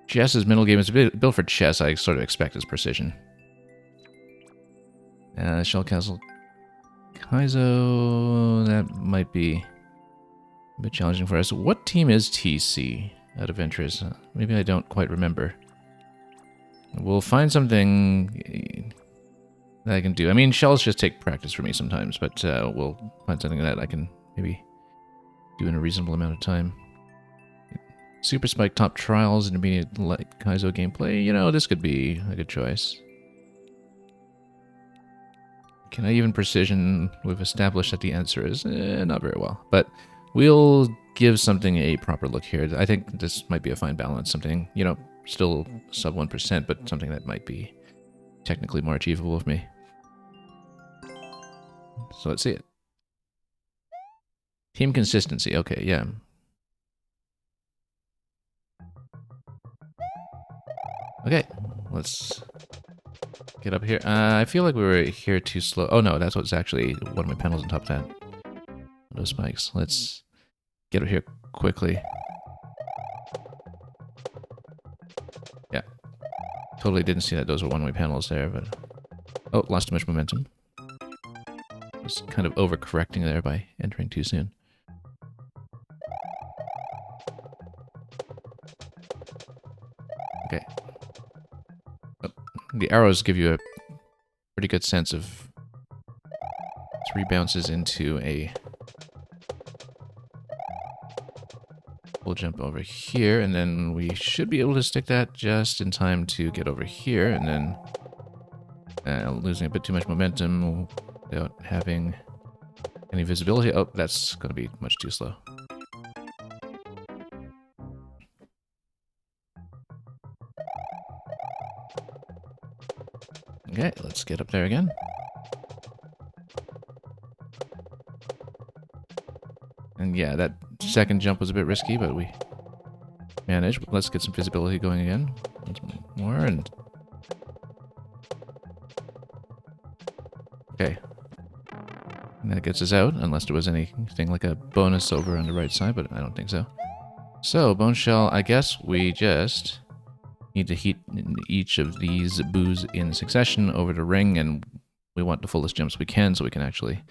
Chess's middle game is built for chess. I sort of expect its precision. Shell Castle Kaizo, that might be a bit challenging for us. What team is TC, out of interest? Maybe I don't quite remember. We'll find something that I can do. I mean, shells just take practice for me sometimes, but we'll find something that I can maybe do in a reasonable amount of time. Super Spike Top Trials, Intermediate Light Kaizo gameplay. You know, this could be a good choice. Can I even precision? We've established that the answer is not very well. But we'll give something a proper look here. I think this might be a fine balance. Something, you know, still sub 1%, but something that might be technically more achievable for me. So let's see it. Team consistency. Okay, yeah. Okay, let's get up here. I feel like we were here too slow. Oh no, that's what's actually one of my panels on top of that. Those spikes. Let's get up here quickly. Yeah. Totally didn't see that those were one-way panels there, but... Oh, lost too much momentum. Was kind of overcorrecting there by entering too soon. Okay. Oh, the arrows give you a pretty good sense of 3 bounces into a full jump over here, and then we should be able to stick that just in time to get over here, and then losing a bit too much momentum without having any visibility. Oh, that's going to be much too slow. Okay, let's get up there again. And yeah, that second jump was a bit risky, but we managed. Let's get some visibility going again. Once more, and... Okay. And That gets us out, unless there was anything like a bonus over on the right side, but I don't think so. So, Bone Shell, I guess we just need to heat each of these boos in succession over the ring, and we want the fullest jumps we can so we can actually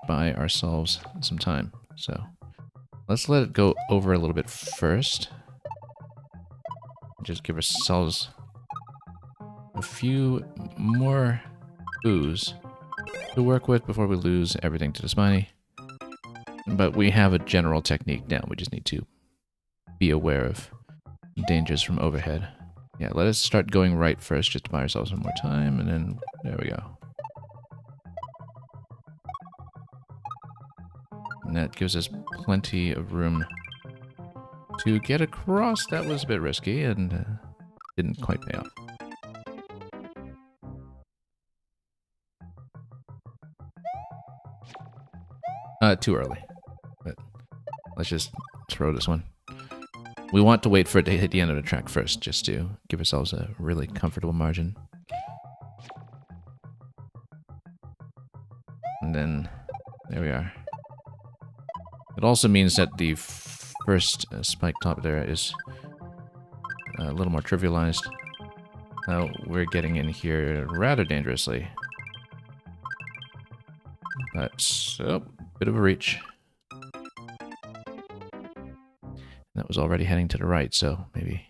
buy ourselves some time. So, let's let it go over a little bit first. Just give ourselves a few more boos to work with before we lose everything to the spiny. But we have a general technique now. We just need to be aware of dangers from overhead. Yeah, let us start going right first just to buy ourselves some more time, and then there we go. And that gives us plenty of room to get across. That was a bit risky and didn't quite pay off. Too early. But let's just throw this one. We want to wait for it to hit the end of the track first, just to give ourselves a really comfortable margin. And then, there we are. It also means that the first spike top there is a little more trivialized. Now we're getting in here rather dangerously. But, oh, bit of a reach. That was already heading to the right, so maybe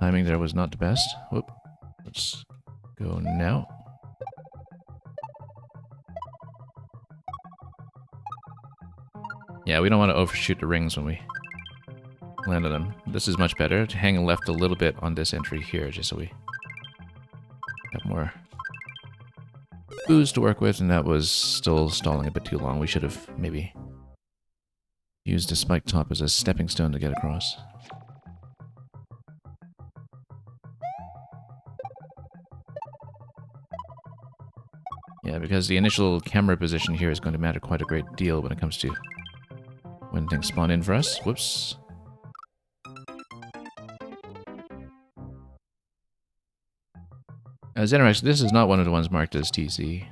timing there was not the best. Whoop. Let's go now. Yeah, we don't want to overshoot the rings when we land on them. This is much better. To hang left a little bit on this entry here, just so we have more boos to work with, and that was still stalling a bit too long. We should have maybe used the spike top as a stepping stone to get across. Yeah, because the initial camera position here is going to matter quite a great deal when it comes to when things spawn in for us. Whoops. Xenorex, this is not one of the ones marked as TC.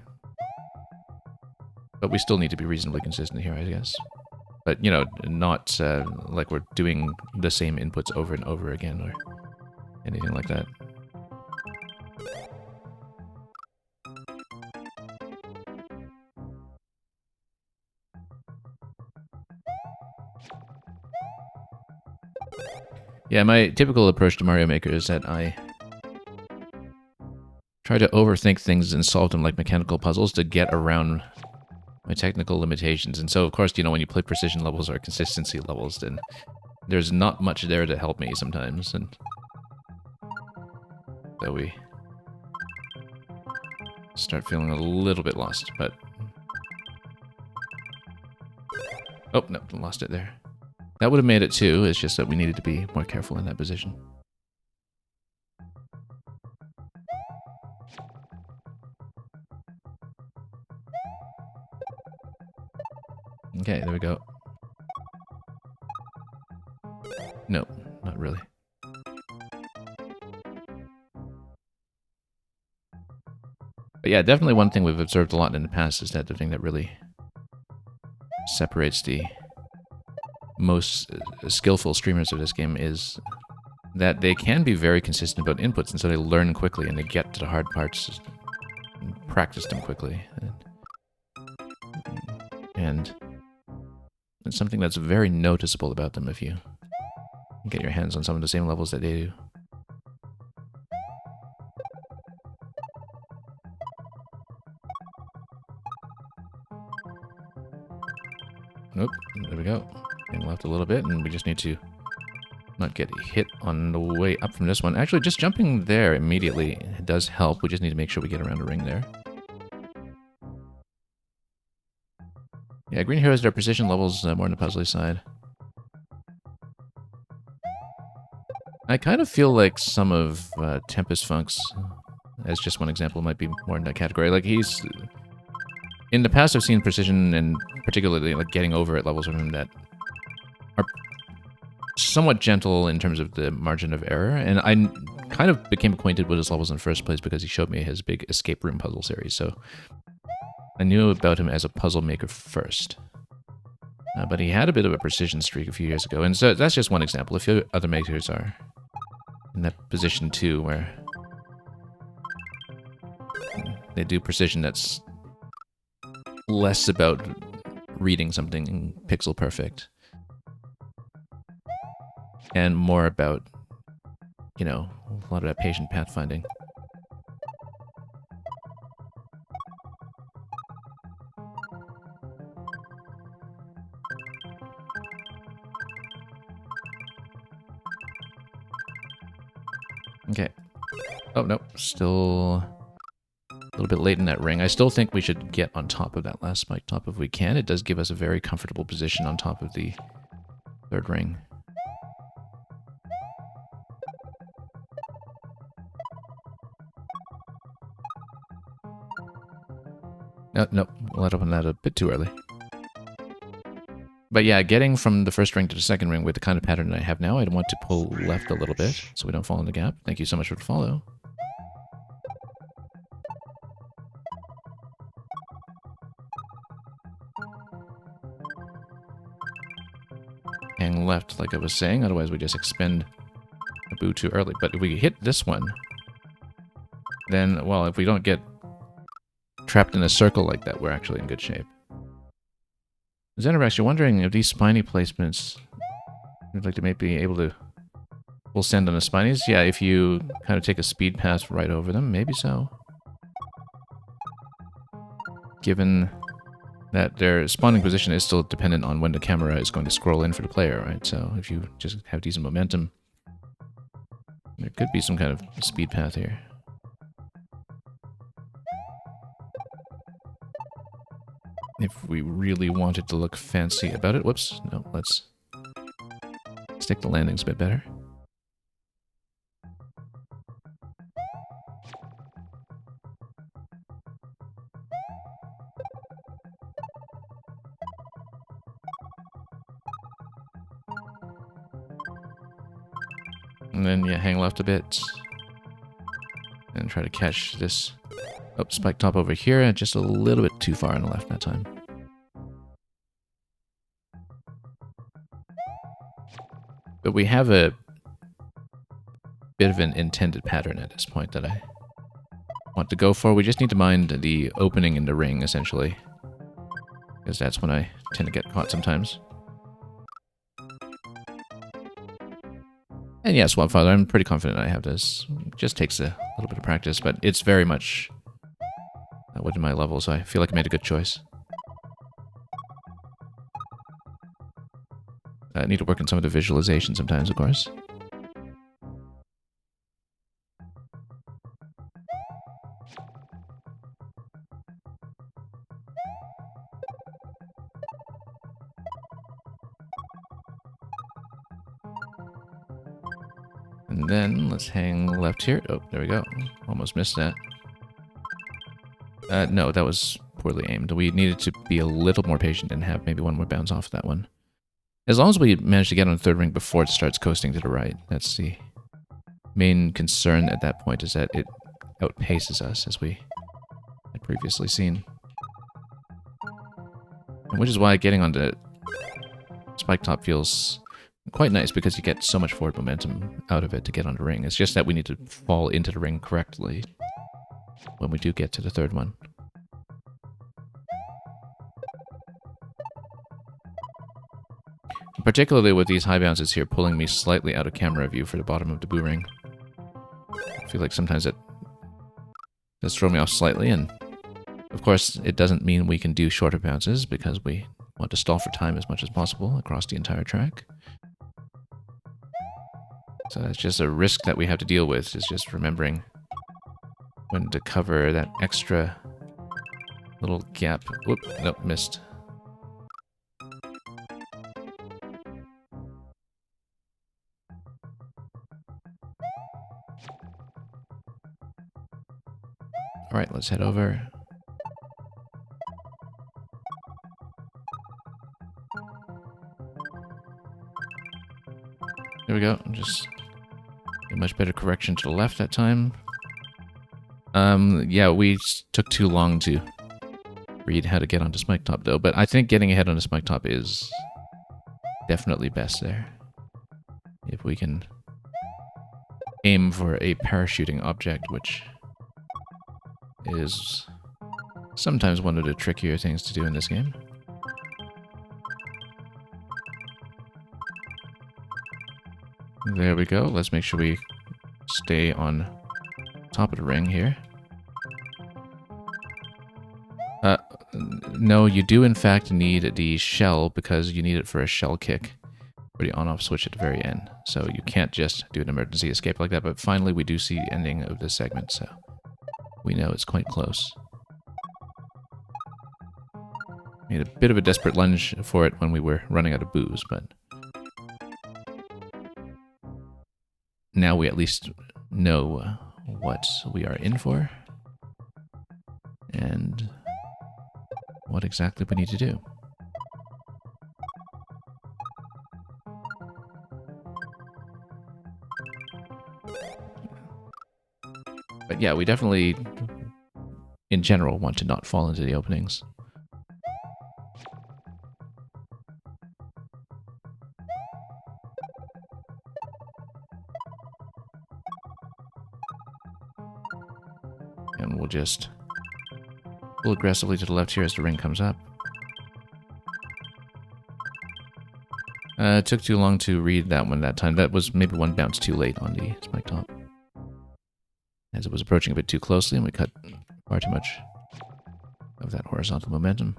But we still need to be reasonably consistent here, I guess. But, you know, not like we're doing the same inputs over and over again or anything like that. Yeah, my typical approach to Mario Maker is that I try to overthink things and solve them like mechanical puzzles to get around my technical limitations. And so, of course, you know, when you play precision levels or consistency levels, then there's not much there to help me sometimes. And so we start feeling a little bit lost, but... Oh, no, lost it there. That would have made it too, it's just that we needed to be more careful in that position. Okay, there we go. No, not really. But yeah, definitely one thing we've observed a lot in the past is that the thing that really separates the most skillful streamers of this game is that they can be very consistent about inputs, and so they learn quickly and they get to the hard parts and practice them quickly. And it's something that's very noticeable about them if you get your hands on some of the same levels that they do. Nope, there we go. Getting left a little bit, and we just need to not get hit on the way up from this one. Actually, just jumping there immediately does help. We just need to make sure we get around the ring there. Yeah, green heroes, their precision levels more on the puzzly side. I kind of feel like some of Tempest Funk's, as just one example, might be more in that category. Like, he's... In the past, I've seen precision and particularly like getting over at levels of him that are somewhat gentle in terms of the margin of error, and I kind of became acquainted with his levels in the first place because he showed me his big escape room puzzle series, so I knew about him as a puzzle maker first. But he had a bit of a precision streak a few years ago, and so that's just one example. A few other makers are in that position too, where they do precision that's less about reading something pixel perfect and more about, you know, a lot of that patient pathfinding. Okay. Oh, no. Still a little bit late in that ring. I still think we should get on top of that last spike top if we can. It does give us a very comfortable position on top of the third ring. No, we'll let open that a bit too early. But yeah, getting from the first ring to the second ring with the kind of pattern I have now, I'd want to pull left a little bit so we don't fall in the gap. Thank you so much for the follow. Hang left, like I was saying, otherwise we just expend a boo too early. But if we hit this one, then, well, if we don't get trapped in a circle like that, we're actually in good shape. Xenorex, you're wondering if these spiny placements, you'd like to maybe be able to full send on the spinies? Yeah, if you kind of take a speed pass right over them, maybe so. Given that their spawning position is still dependent on when the camera is going to scroll in for the player, right? So if you just have decent momentum, there could be some kind of speed path here. If we really wanted to look fancy about it. Whoops. No, let's stick the landings a bit better. And then, yeah, hang left a bit. And try to catch this spike top over here. Just a little bit too far on the left that time. But we have a bit of an intended pattern at this point that I want to go for. We just need to mind the opening in the ring, essentially. Because that's when I tend to get caught sometimes. And yeah, Swap Father, I'm pretty confident I have this. It just takes a little bit of practice, but it's very much within my level, so I feel like I made a good choice. I need to work on some of the visualization sometimes, of course. And then let's hang left here. Oh, there we go. Almost missed that. No, that was poorly aimed. We needed to be a little more patient and have maybe one more bounce off of that one. As long as we manage to get on the third ring before it starts coasting to the right. That's the main concern at that point, is that it outpaces us, as we had previously seen. And which is why getting onto Spike Top feels quite nice, because you get so much forward momentum out of it to get on the ring. It's just that we need to fall into the ring correctly when we do get to the third one. Particularly with these high bounces here pulling me slightly out of camera view for the bottom of the boo ring. I feel like sometimes it does throw me off slightly, and of course it doesn't mean we can do shorter bounces because we want to stall for time as much as possible across the entire track. So that's just a risk that we have to deal with, is just remembering when to cover that extra little gap. Whoop, nope, missed. Alright, let's head over. There we go. Just a much better correction to the left that time. Yeah, we took too long to read how to get onto Spike Top though, but I think getting ahead on a Spike Top is definitely best there. If we can aim for a parachuting object, which is sometimes one of the trickier things to do in this game. There we go. Let's make sure we stay on top of the ring here. No, you do in fact need the shell because you need it for a shell kick for the on-off switch at the very end. So you can't just do an emergency escape like that, but finally we do see the ending of this segment, so we know it's quite close. Made a bit of a desperate lunge for it when we were running out of booze, but now we at least know what we are in for and what exactly we need to do. But yeah, we definitely, in general, want to not fall into the openings. And we'll just pull aggressively to the left here as the ring comes up. It took too long to read that one that time. That was maybe one bounce too late on the Spike Top, as it was approaching a bit too closely and we cut far too much of that horizontal momentum.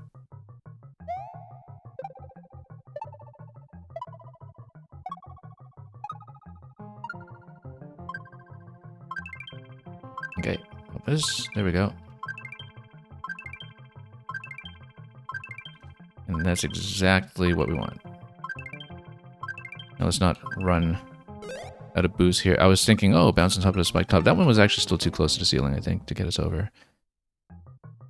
Okay, there we go. And that's exactly what we want. Now let's not run out of boost here. I was thinking, oh, bounce on top of the Spike Top. That one was actually still too close to the ceiling, I think, to get us over.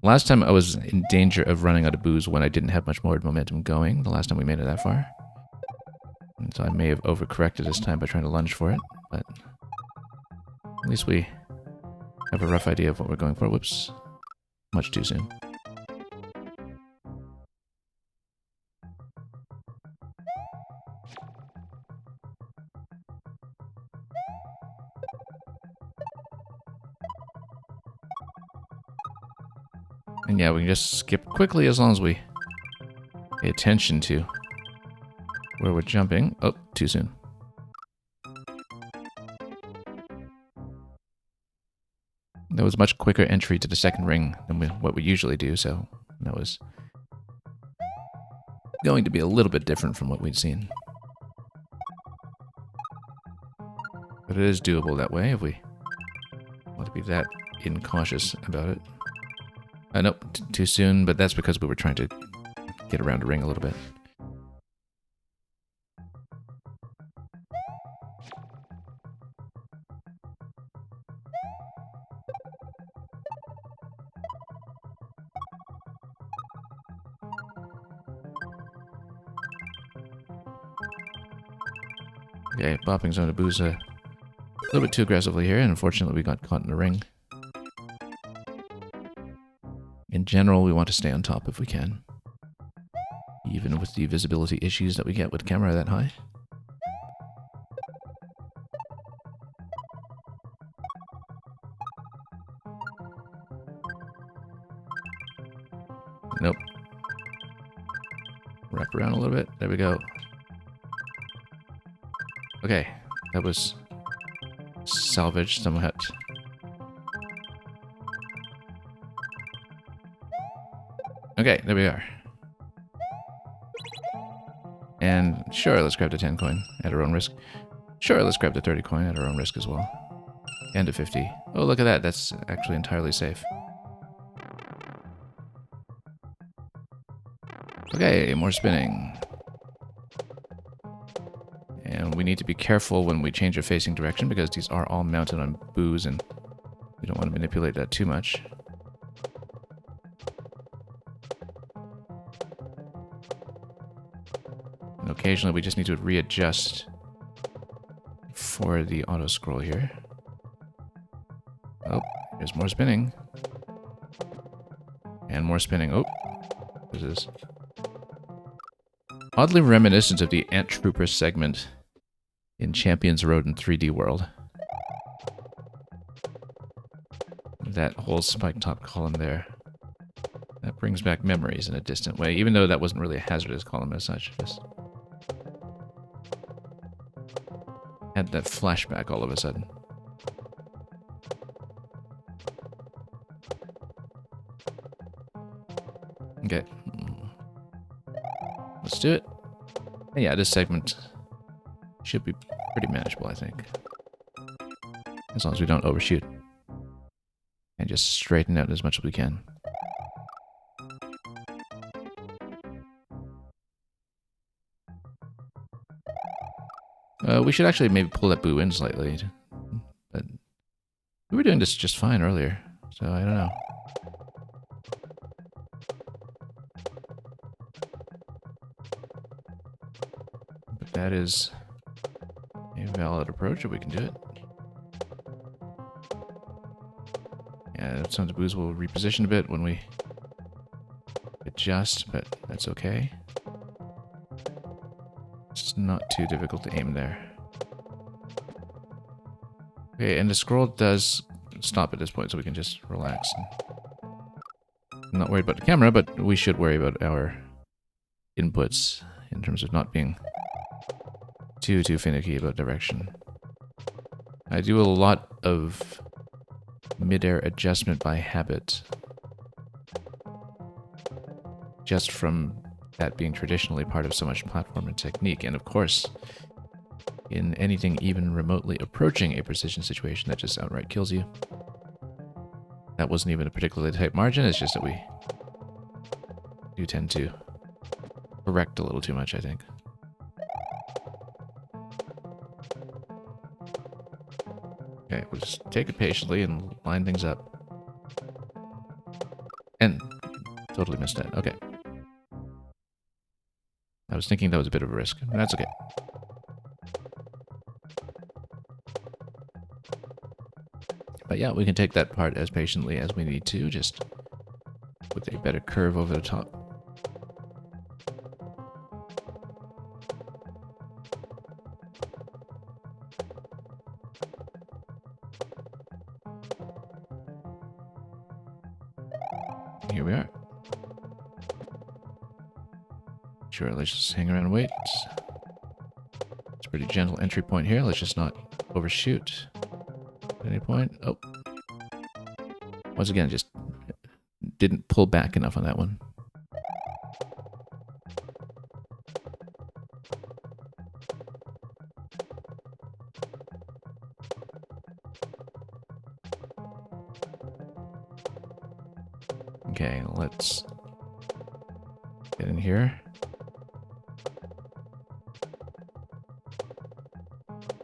Last time I was in danger of running out of booze when I didn't have much more momentum going, the last time we made it that far. And so I may have overcorrected this time by trying to lunge for it, but at least we have a rough idea of what we're going for. Whoops. Much too soon. And yeah, we can just skip quickly as long as we pay attention to where we're jumping. Oh, too soon. That was much quicker entry to the second ring than what we usually do, so that was going to be a little bit different from what we'd seen. But it is doable that way if we want to be that incautious about it. Nope, too soon, but that's because we were trying to get around the ring a little bit. Okay, bopping Zone of Booze a little bit too aggressively here, and unfortunately we got caught in the ring. In general, we want to stay on top if we can, even with the visibility issues that we get with camera that high. Nope. Wrap around a little bit. There we go. Okay, that was salvaged somewhat. Okay, there we are. And sure, let's grab the 10 coin at our own risk. Sure, let's grab the 30 coin at our own risk as well. And a 50. Oh, look at that. That's actually entirely safe. Okay, more spinning. And we need to be careful when we change our facing direction because these are all mounted on booze and we don't want to manipulate that too much. And occasionally we just need to readjust for the auto scroll here. Oh, here's more spinning. And more spinning. Oh, What is this? Oddly reminiscent of the Ant Trooper segment in Champions Road in 3D World. That whole spike top column there. That brings back memories in a distant way, even though that wasn't really a hazardous column as such. Just had that flashback all of a sudden. Okay. Let's do it. And yeah, this segment should be pretty manageable, I think. As long as we don't overshoot. And just straighten out as much as we can. We should actually maybe pull that boo in slightly. But we were doing this just fine earlier, so I don't know. But that is a valid approach if we can do it. Yeah, some of the boos will reposition a bit when we adjust, but that's okay. It's not too difficult to aim there. Okay, and the scroll does stop at this point, so we can just relax. I'm not worried about the camera, but we should worry about our inputs in terms of not being too finicky about direction. I do a lot of mid-air adjustment by habit. Just from that being traditionally part of so much platform and technique. And of course, in anything even remotely approaching a precision situation, that just outright kills you. That wasn't even a particularly tight margin, it's just that we do tend to correct a little too much, I think. Okay, we'll just take it patiently and line things up. And totally missed that. Okay. I was thinking that was a bit of a risk. That's okay. But yeah, we can take that part as patiently as we need to, just with a better curve over the top. Here we are. Sure, let's just hang around and wait. It's a pretty gentle entry point here. Let's just not overshoot at any point. Oh. Once again, just didn't pull back enough on that one. Okay, let's get in here.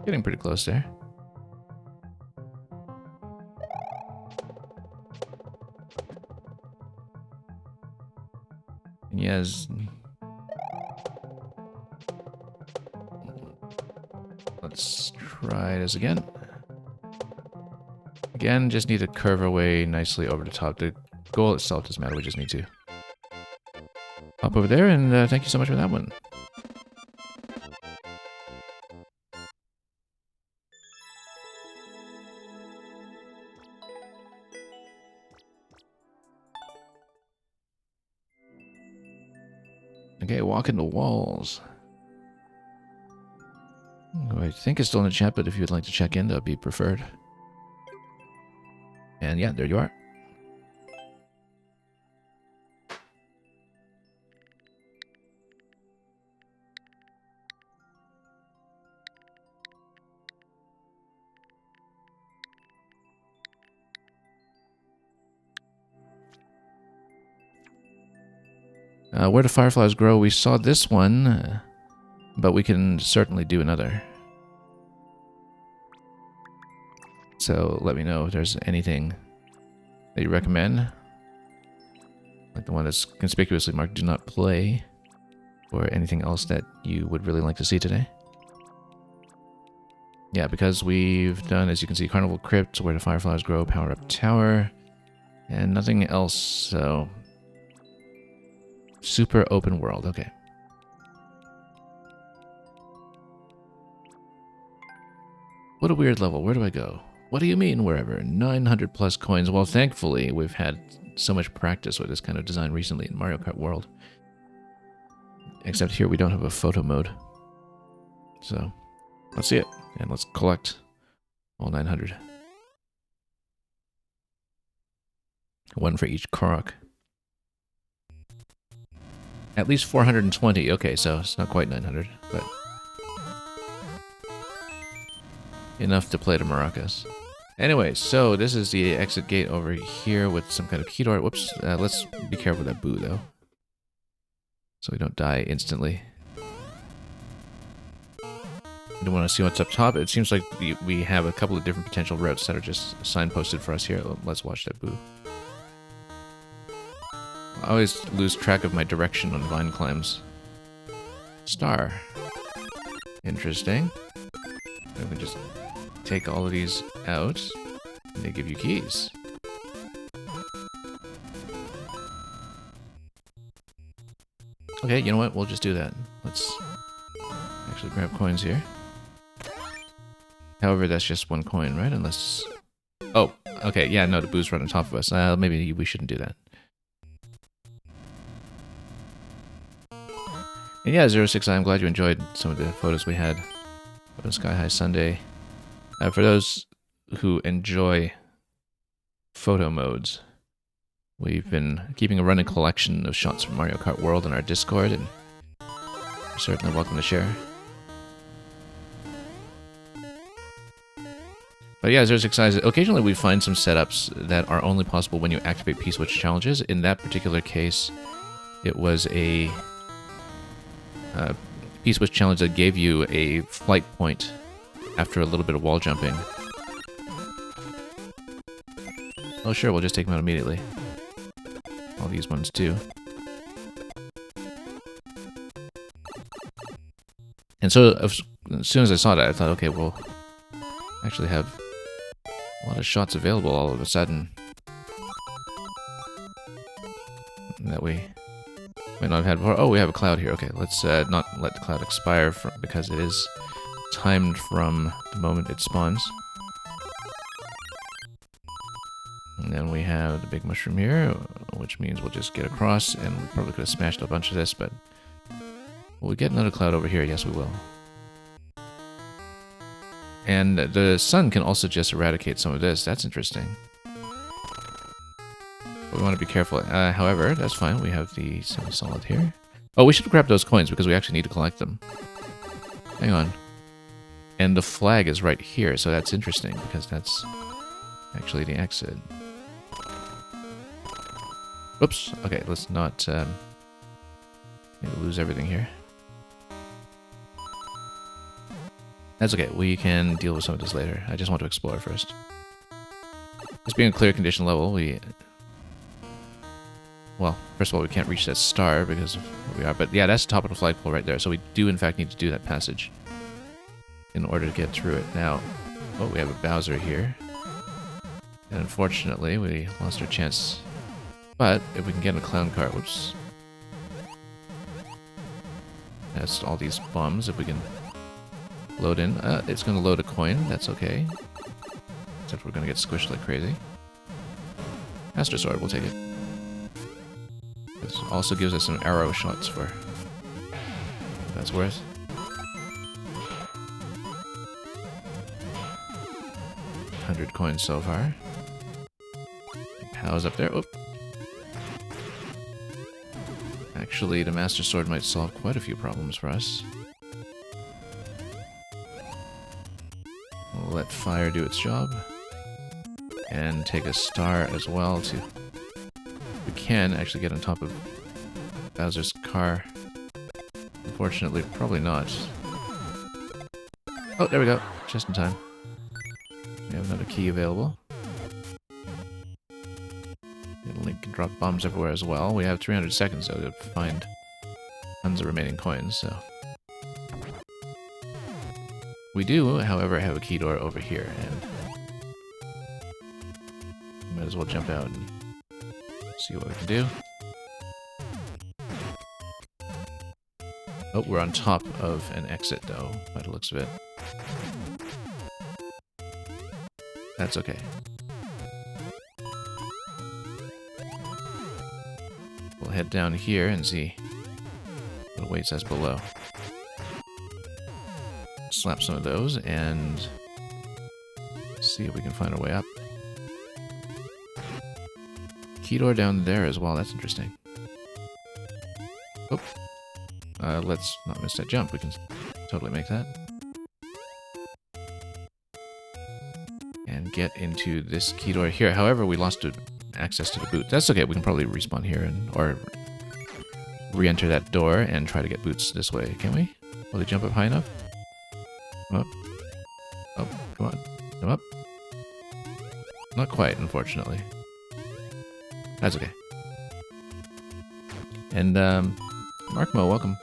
Getting pretty close there. And yes. Let's try this again. Again, just need to curve our way nicely over the top. The goal itself doesn't matter, we just need to hop over there, and thank you so much for that one. Okay, walk into walls. I think it's still in the chat, but if you'd like to check in, that would be preferred. And yeah, there you are. Where do fireflies grow? We saw this one, but we can certainly do another. So let me know if there's anything that you recommend. Like the one that's conspicuously marked do not play, or anything else that you would really like to see today. Yeah, because we've done, as you can see, Carnival Crypt, Where do Fireflies Grow, Power Up Tower, and nothing else, so Super open world, okay. What a weird level. Where do I go? What do you mean wherever? 900 plus coins. Well, thankfully, we've had so much practice with this kind of design recently in Mario Kart World. Except here we don't have a photo mode. So, let's see it. And let's collect all 900. One for each Korok. At least 420. Okay, so it's not quite 900, but enough to play the maracas. Anyway, so this is the exit gate over here with some kind of key door. Whoops. Let's be careful with that boo, though, so we don't die instantly. I don't want to see what's up top. It seems like we have a couple of different potential routes that are just signposted for us here. Let's watch that boo. I always lose track of my direction on vine climbs. Star. Interesting. We can just take all of these out, and they give you keys. Okay, you know what? We'll just do that. Let's actually grab coins here. However, that's just one coin, right? Unless... Oh, okay, yeah, no, the boo's right on top of us. Maybe we shouldn't do that. And yeah, 06, I'm glad you enjoyed some of the photos we had of Sky High Sunday. For those who enjoy photo modes, we've been keeping a running collection of shots from Mario Kart World in our Discord, and you're certainly welcome to share. But yeah, 06 Eyes, occasionally we find some setups that are only possible when you activate P-Switch challenges. In that particular case, it was a P-Switch challenge that gave you a flight point after a little bit of wall jumping. Oh sure, we'll just take them out immediately. All these ones too. And so as soon as I saw that, I thought, okay, we'll actually have a lot of shots available all of a sudden that we might not have had before. Oh, we have a cloud here. Okay, let's not let the cloud expire because it is timed from the moment it spawns. And then we have the big mushroom here, which means we'll just get across, and we probably could have smashed a bunch of this, but will we get another cloud over here? Yes, we will. And the sun can also just eradicate some of this. That's interesting. But we want to be careful. However, that's fine. We have the semi-solid here. Oh, we should grab those coins because we actually need to collect them. Hang on. And the flag is right here, so that's interesting because that's actually the exit. Whoops. Okay, let's not maybe lose everything here. That's okay. We can deal with some of this later. I just want to explore first. This being a clear condition level, well, first of all, we can't reach that star because of where we are. But yeah, that's the top of the flagpole right there. So we do, in fact, need to do that passage in order to get through it. Now, oh, we have a Bowser here. And unfortunately, we lost our chance. But if we can get in a clown cart, whoops. That's all these bombs. If we can load in. It's going to load a coin. That's okay. Except we're going to get squished like crazy. Master Sword, we'll take it. This also gives us some arrow shots for what that's worth. $100 coins so far. Pow's up there. Oop. Actually, the Master Sword might solve quite a few problems for us. We'll let fire do its job. And take a star as well to... We can actually get on top of Bowser's car. Unfortunately, probably not. Oh, there we go. Just in time. We have another key available. Link can drop bombs everywhere as well. We have 300 seconds, though, to find tons of remaining coins, so... We do, however, have a key door over here, and... might as well jump out and see what we can do. Oh, we're on top of an exit, though, by the looks of it. That's okay. We'll head down here and see what awaits us below. Slap some of those and see if we can find our way up. Key door down there as well. That's interesting. Oh. Let's not miss that jump. We can totally make that. And get into this key door here. However, we lost access to the boot. That's okay. We can probably respawn here or re-enter that door and try to get boots this way. Can we? Will they jump up high enough? Come up. Oh, come on. Come up. Not quite, unfortunately. That's okay. And, Markmo, welcome.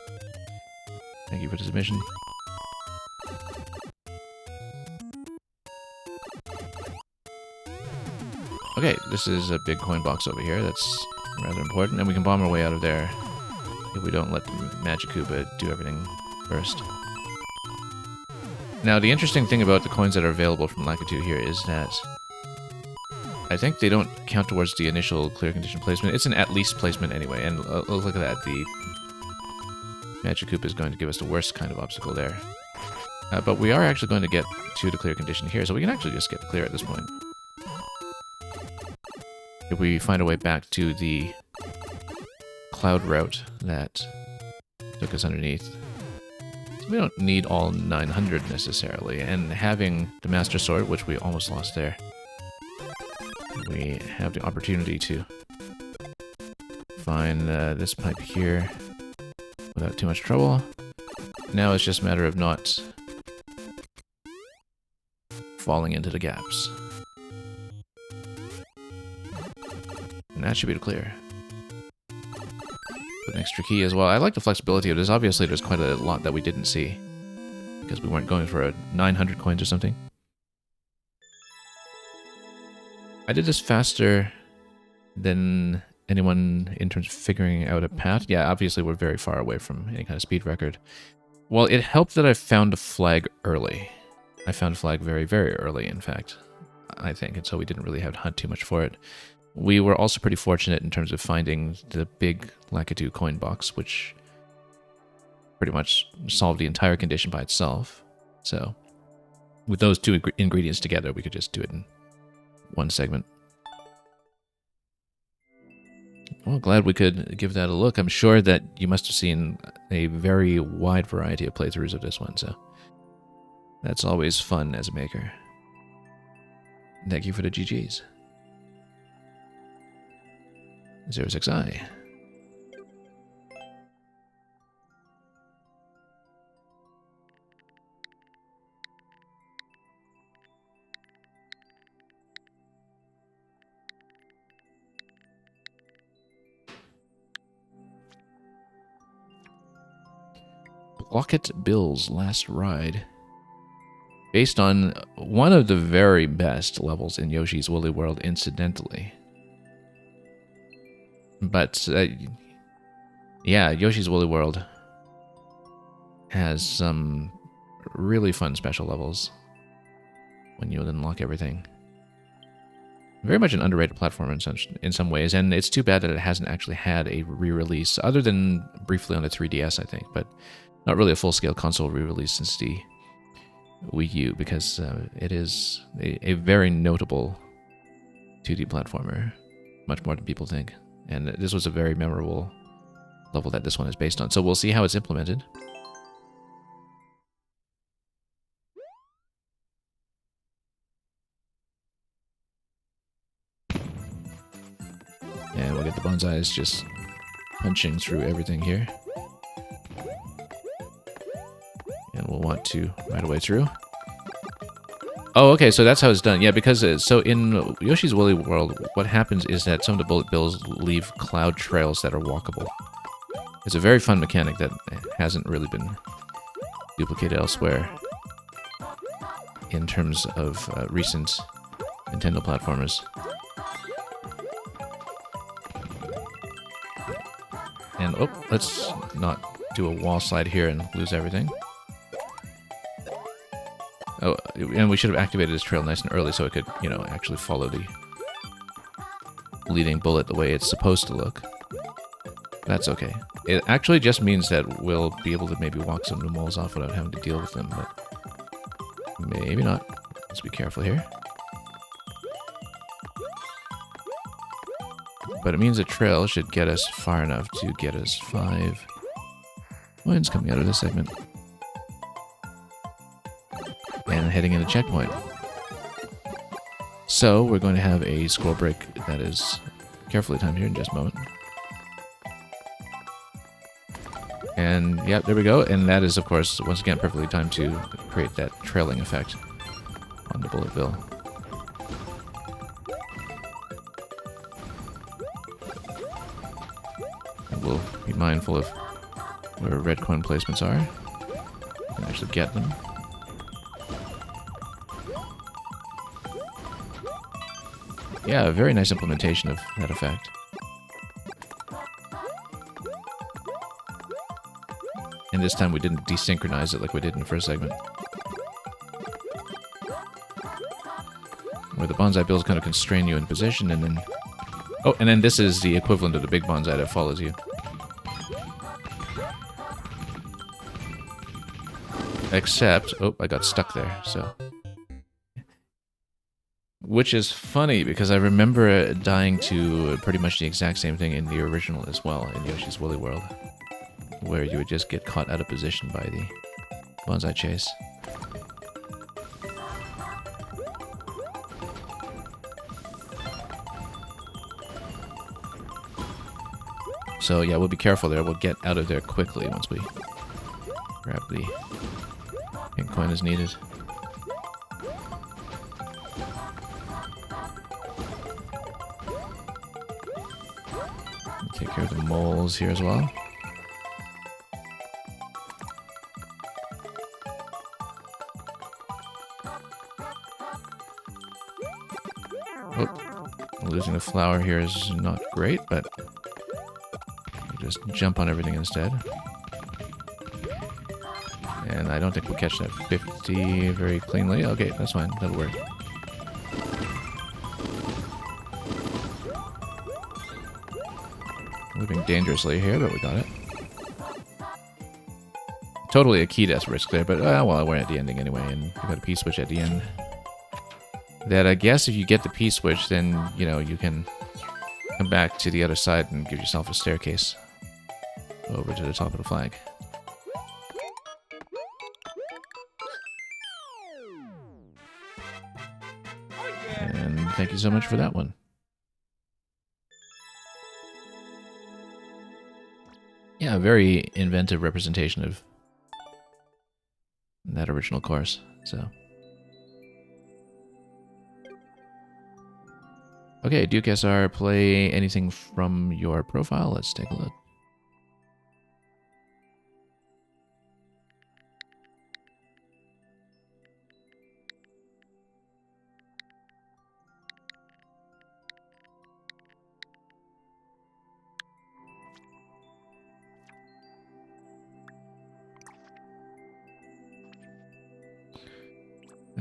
Thank you for the submission. Okay, this is a big coin box over here. That's rather important. And we can bomb our way out of there if we don't let the Magikoopa do everything first. Now, the interesting thing about the coins that are available from Lakitu here is that I think they don't count towards the initial clear condition placement. It's an at-least placement anyway, and look at that. The Magikoopa is going to give us the worst kind of obstacle there. But we are actually going to get to the clear condition here, so we can actually just get clear at this point. If we find a way back to the cloud route that took us underneath. So we don't need all 900 necessarily, and having the Master Sword, which we almost lost there, we have the opportunity to find this pipe here without too much trouble. Now it's just a matter of not falling into the gaps. And that should be clear. Put an extra key as well. I like the flexibility of this. Obviously, there's quite a lot that we didn't see because we weren't going for a 900 coins or something. I did this faster than anyone in terms of figuring out a path. Yeah, obviously we're very far away from any kind of speed record. Well, it helped that I found a flag early. I found a flag very, very early, in fact, I think, and so we didn't really have to hunt too much for it. We were also pretty fortunate in terms of finding the big Lakitu coin box, which pretty much solved the entire condition by itself. So, with those two ingredients together, we could just do it in one segment. Well, glad we could give that a look. I'm sure that you must have seen a very wide variety of playthroughs of this one, so that's always fun as a maker. Thank you for the GGs. 06i. Blocket Bill's Last Ride. Based on one of the very best levels in Yoshi's Woolly World, incidentally. But, yeah, Yoshi's Woolly World has some really fun special levels when you unlock everything. Very much an underrated platform in some ways, and it's too bad that it hasn't actually had a re-release, other than briefly on the 3DS, I think, but not really a full-scale console re-release since the Wii U, because it is a very notable 2D platformer, much more than people think. And this was a very memorable level that this one is based on. So we'll see how it's implemented. And we'll get the bonsais just punching through everything here. And we'll want to right away through. Oh, okay, so that's how it's done. Yeah, because so in Yoshi's Woolly World, what happens is that some of the bullet bills leave cloud trails that are walkable. It's a very fun mechanic that hasn't really been duplicated elsewhere in terms of recent Nintendo platformers. And, oh, let's not do a wall slide here and lose everything. Oh, and we should have activated this trail nice and early so it could, you know, actually follow the leading bullet the way it's supposed to look. That's okay. It actually just means that we'll be able to maybe walk some new moles off without having to deal with them, but maybe not. Let's be careful here. But it means a trail should get us far enough to get us 5 coins coming out of this segment. And heading in a checkpoint. So we're going to have a scroll break that is carefully timed here in just a moment. And yeah, there we go. And that is, of course, once again, perfectly timed to create that trailing effect on the bullet bill. And we'll be mindful of where red coin placements are. We can actually get them. Yeah, a very nice implementation of that effect. And this time we didn't desynchronize it like we did in the first segment. Where the bonsai bills kind of constrain you in position and then... Oh, and then this is the equivalent of the big bonsai that follows you. Except... Oh, I got stuck there, so... Which is funny, because I remember dying to pretty much the exact same thing in the original as well, in Yoshi's Woolly World. Where you would just get caught out of position by the bonsai chase. So yeah, we'll be careful there. We'll get out of there quickly once we grab the pink coin as needed. Take care of the moles here as well. Oh, losing the flower here is not great, but we'll just jump on everything instead. And I don't think we'll catch that 50 very cleanly. Okay, that's fine. That'll work. Moving dangerously here, but we got it. Totally a key death risk there, but well, we're at the ending anyway, and we got a P-switch at the end. That I guess if you get the P-switch, then, you know, you can come back to the other side and give yourself a staircase over to the top of the flag. And thank you so much for that one. Yeah, a very inventive representation of that original course, so. Okay, Duke SR, play anything from your profile. Let's take a look.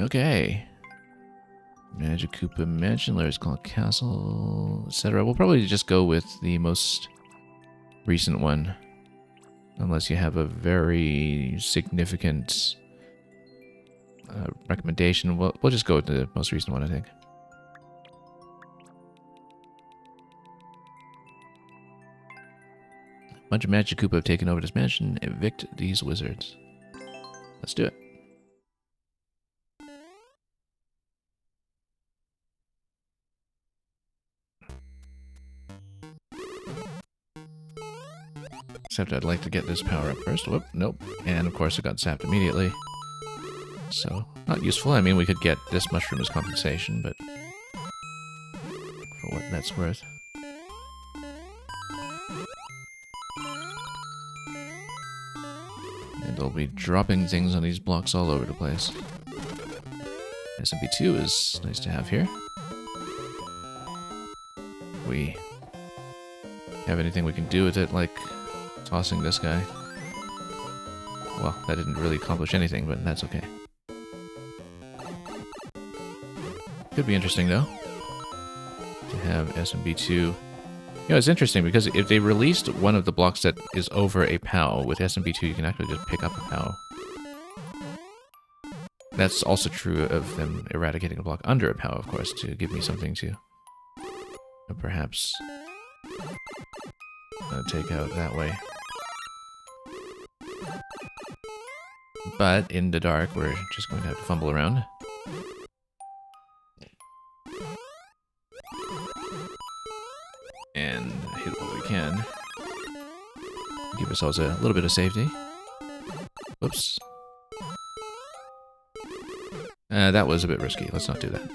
Okay. Magic Koopa Mansion, Larry's Claw Castle, etc. We'll probably just go with the most recent one. Unless you have a very significant recommendation. We'll just go with the most recent one, I think. A bunch of Magic Koopa have taken over this mansion. Evict these wizards. Let's do it. Except I'd like to get this power up first. Whoop, nope. And of course it got zapped immediately. So, not useful. I mean, we could get this mushroom as compensation, but for what that's worth. And they'll be dropping things on these blocks all over the place. SMP2 is nice to have here. We have anything we can do with it, like tossing this guy. Well, that didn't really accomplish anything, but that's okay. Could be interesting, though, to have SMB2. You know, it's interesting because if they released one of the blocks that is over a POW, with SMB2 you can actually just pick up a POW. That's also true of them eradicating a block under a POW, of course, to give me something to perhaps take out that way. But in the dark, we're just going to have to fumble around. And hit what we can. Give ourselves a little bit of safety. Whoops. That was a bit risky. Let's not do that.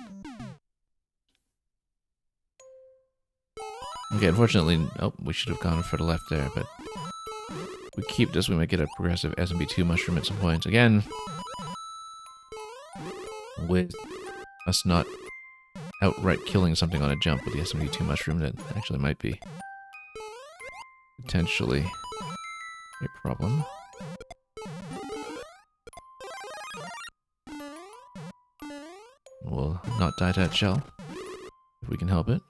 Okay, unfortunately, oh, we should have gone for the left there, but if we keep this, we might get a progressive SMB2 mushroom at some point. Again, with us not outright killing something on a jump with the SMB2 mushroom, that actually might be potentially a problem. We'll not die to that shell, if we can help it.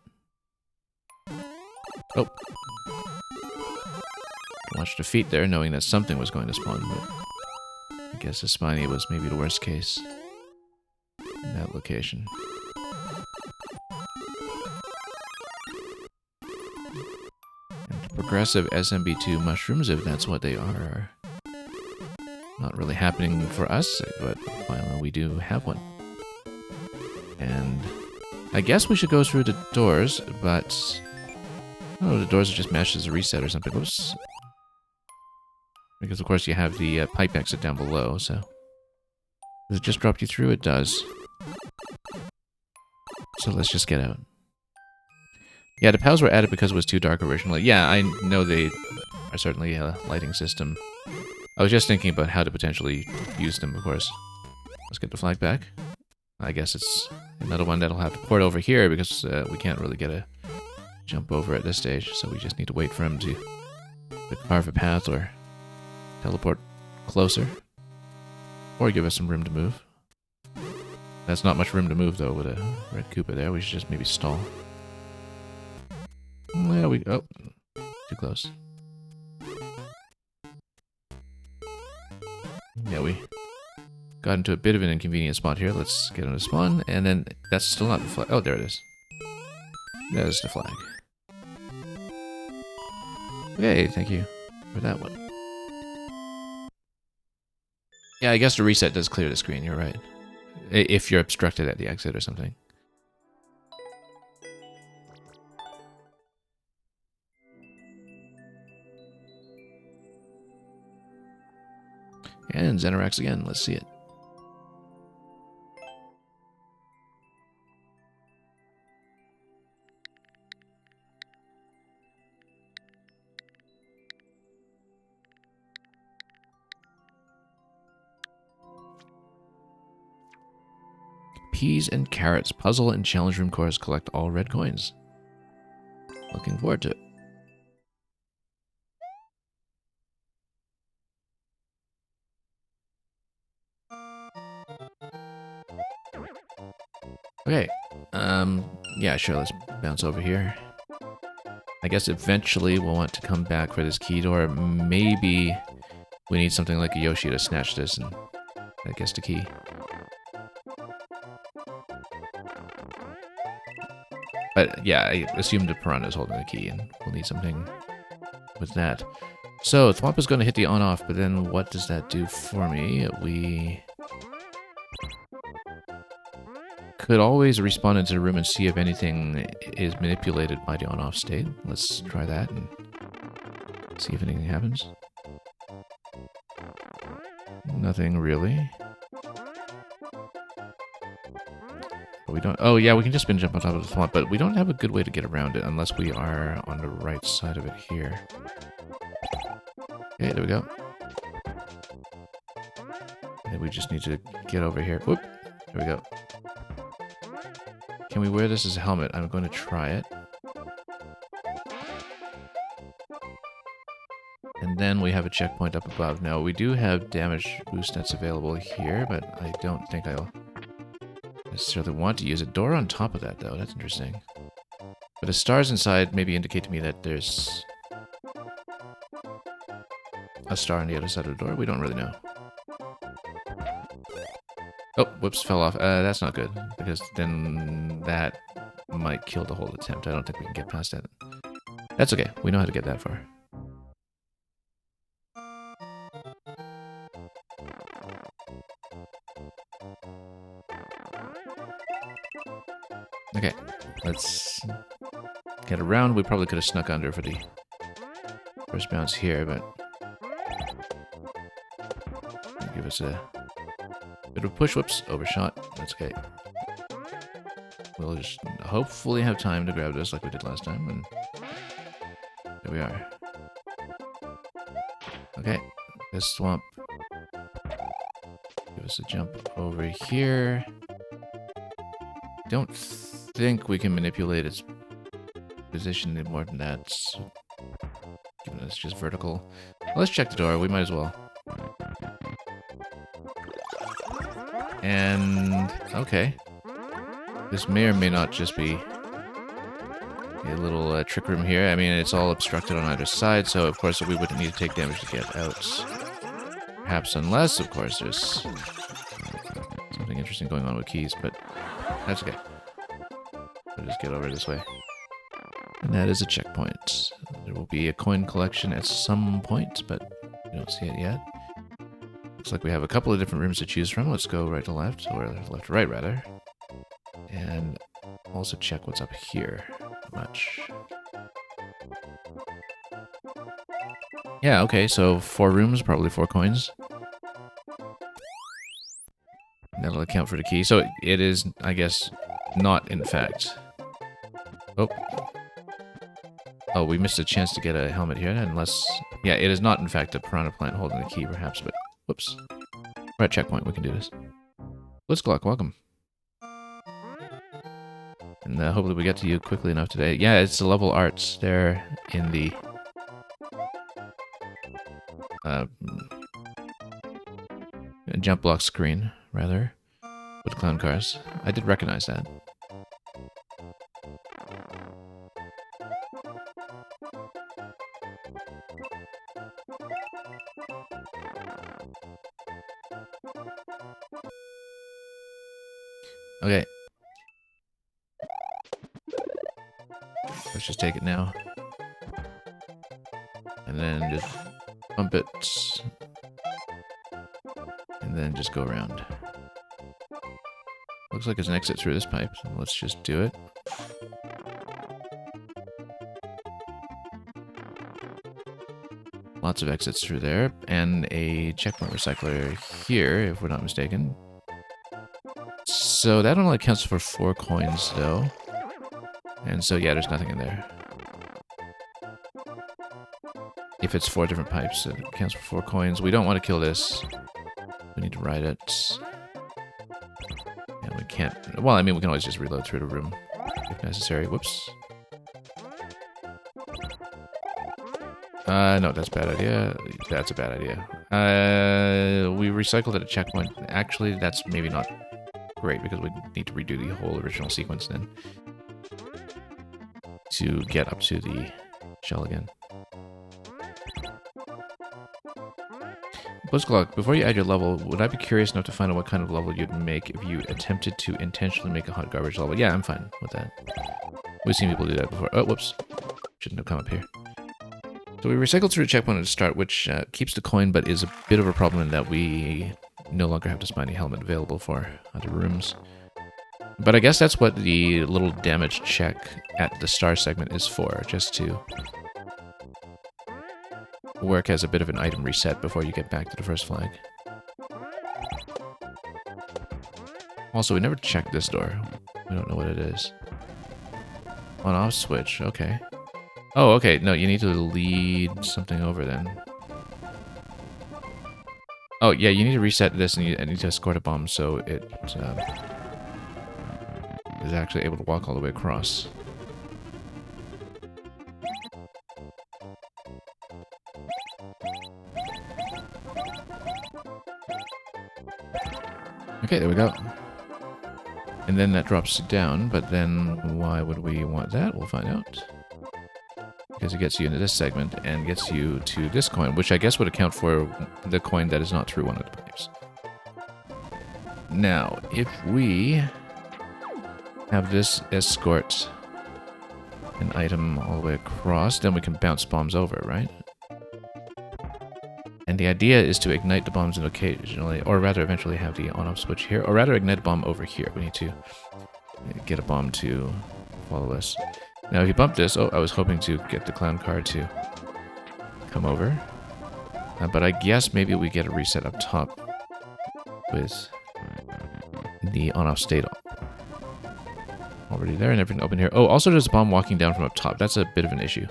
Oh. Watched a feet there, knowing that something was going to spawn, but I guess a Spiny was maybe the worst case in that location. And progressive SMB2 mushrooms, if that's what they are not really happening for us, but finally we do have one. And I guess we should go through the doors, but oh, the doors are just meshed as a reset or something. Whoops. Because of course you have the pipe exit down below, so does it just drop you through? It does. So let's just get out. Yeah, the POWs were added because it was too dark originally. Yeah, I know they are certainly a lighting system. I was just thinking about how to potentially use them, of course. Let's get the flag back. I guess it's another one that'll have to port over here because we can't really get a jump over at this stage, so we just need to wait for him to carve a path or teleport closer. Or give us some room to move. That's not much room to move, though, with a red Koopa there. We should just maybe stall. There we go. Oh, too close. Yeah, we got into a bit of an inconvenient spot here. Let's get on the spawn, and then that's still not the flag. Oh, there it is. There's the flag. Okay, thank you for that one. Yeah, I guess the reset does clear the screen, you're right. If you're obstructed at the exit or something. And Xenorax again, let's see it. Peas and carrots. Puzzle and challenge room cores collect all red coins. Looking forward to it. Okay. Yeah, sure, let's bounce over here. I guess eventually we'll want to come back for this key door. Maybe we need something like a Yoshi to snatch this and I guess the key. But yeah, I assume the Piranha is holding the key, and we'll need something with that. So, Thwomp is going to hit the on-off, but then what does that do for me? We could always respawn into the room and see if anything is manipulated by the on-off state. Let's try that and see if anything happens. Nothing really. We don't. Oh yeah, we can just spin jump on top of the Thwomp, but we don't have a good way to get around it unless we are on the right side of it here. Okay, there we go. And we just need to get over here. Whoop. There we go. Can we wear this as a helmet? I'm going to try it. And And then we have a checkpoint up above. Now, we do have damage boost nets available here, but I don't think I'll necessarily want to use a door on top of that, though. That's interesting. But the stars inside maybe indicate to me that there's a star on the other side of the door. We don't really know. Oh, whoops, fell off. That's not good, because then that might kill the whole attempt. I don't think we can get past that. That's okay. We know how to get that far. Okay, let's get around. We probably could have snuck under for the first bounce here, but give us a bit of a push. Whoops, overshot. That's okay. We'll just hopefully have time to grab this like we did last time, and there we are. Okay, this swamp. Give us a jump over here. Don't think we can manipulate its position any more than that. So, given it's just vertical. Let's check the door. We might as well. And okay. This may or may not just be a little trick room here. I mean, it's all obstructed on either side, so of course we wouldn't need to take damage to get out. Perhaps unless, of course, there's something interesting going on with keys, but that's okay. We'll just get over this way. And that is a checkpoint. There will be a coin collection at some point, but we don't see it yet. Looks like we have a couple of different rooms to choose from. Let's go right to left, or left to right, rather. And also check what's up here. Not much. Yeah, okay, so 4 rooms, probably 4 coins. That'll account for the key. So it is, I guess, not in fact. Oh. Oh, we missed a chance to get a helmet here, unless... Yeah, it is not in fact a piranha plant holding the key, perhaps, but... Whoops. We're at checkpoint, we can do this. Blitzclock, welcome. And hopefully we get to you quickly enough today. Yeah, it's the level arts there in the... jump block screen, rather, with clown cars. I did recognize that. Okay. Let's just take it now. And then just bump it. And then just go around. Looks like there's an exit through this pipe, so let's just do it. Lots of exits through there, and a checkpoint recycler here, if we're not mistaken. So that only counts for 4 coins, though. And so, yeah, there's nothing in there. If it's 4 different pipes, it counts for 4 coins. We don't want to kill this. We need to ride it. And we can't... Well, I mean, we can always just reload through the room if necessary. Whoops. No, that's a bad idea. That's a bad idea. We recycled at a checkpoint. Actually, that's maybe not great, because we need to redo the whole original sequence then to get up to the shell again. Blitzclock, before you add your level, would I be curious enough to find out what kind of level you'd make if you attempted to intentionally make a hot garbage level? Yeah, I'm fine with that. We've seen people do that before. Oh, whoops. Shouldn't have come up here. So we recycled through a checkpoint at the start, which keeps the coin, but is a bit of a problem in that we no longer have to spy any helmet available for other rooms. But I guess that's what the little damage check at the star segment is for, just to work as a bit of an item reset before you get back to the first flag. Also, we never checked this door. We don't know what it is. On-off switch, okay. Oh, okay, no, you need to lead something over then. Oh, yeah, you need to reset this and you need to escort a bomb so it is actually able to walk all the way across. Okay, there we go. And then that drops down, but then why would we want that? We'll find out. Because it gets you into this segment and gets you to this coin, which I guess would account for the coin that is not through one of the pipes. Now, if we have this escort an item all the way across, then we can bounce bombs over, right? And the idea is to ignite the bombs and occasionally, or rather eventually have the on-off switch here, or rather ignite a bomb over here. We need to get a bomb to follow us. Now if you bump this, oh, I was hoping to get the clown car to come over. But I guess maybe we get a reset up top with the on-off state already there and everything open here. Oh, also there's a bomb walking down from up top. That's a bit of an issue.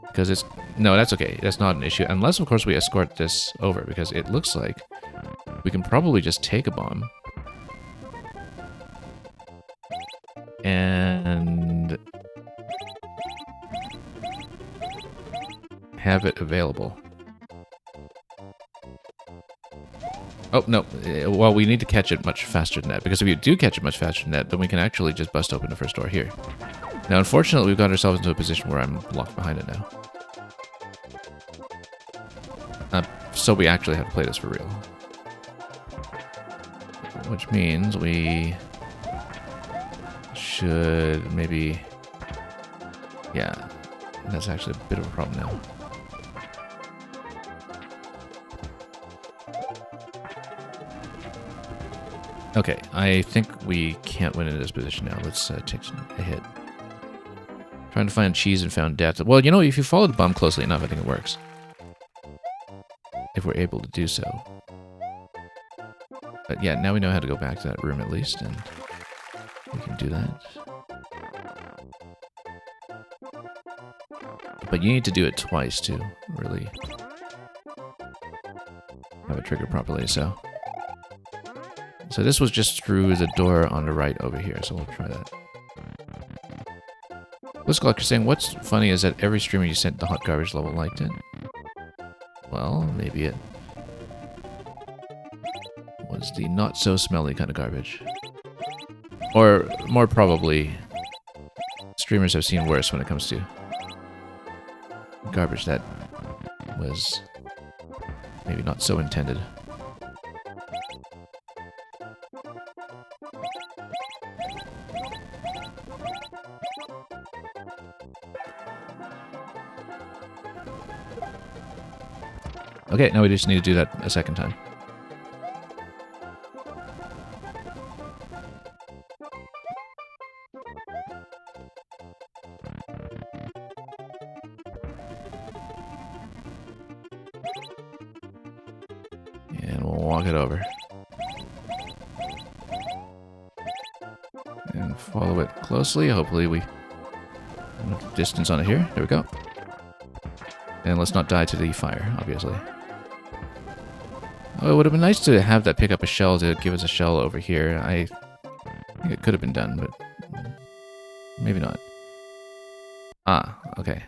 Because it's... No, that's okay. That's not an issue. Unless, of course, we escort this over. Because it looks like we can probably just take a bomb. And... have it available. Oh, no. Well, we need to catch it much faster than that. Because if you do catch it much faster than that, then we can actually just bust open the first door here. Now, unfortunately, we've got ourselves into a position where I'm locked behind it now. So we actually have to play this for real. Which means we should maybe... Yeah, that's actually a bit of a problem now. Okay, I think we can't win in this position now. Let's take a hit. Trying to find cheese and found death. Well, you know, if you follow the bomb closely enough, I think it works. If we're able to do so. But yeah, now we know how to go back to that room at least, and we can do that. But you need to do it twice to really have it triggered properly, so... So this was just through the door on the right over here, so we'll try that. Looks like you're saying, what's funny is that every streamer you sent the hot garbage level liked it. Well, maybe it was the not so smelly kind of garbage. Or, more probably, streamers have seen worse when it comes to garbage that was maybe not so intended. Okay, now we just need to do that a second time. And we'll walk it over. And follow it closely. Hopefully we have enough distance on it here. There we go. And let's not die to the fire, obviously. Oh, it would have been nice to have that pick up a shell to give us a shell over here. I think it could have been done, but maybe not. Ah, okay.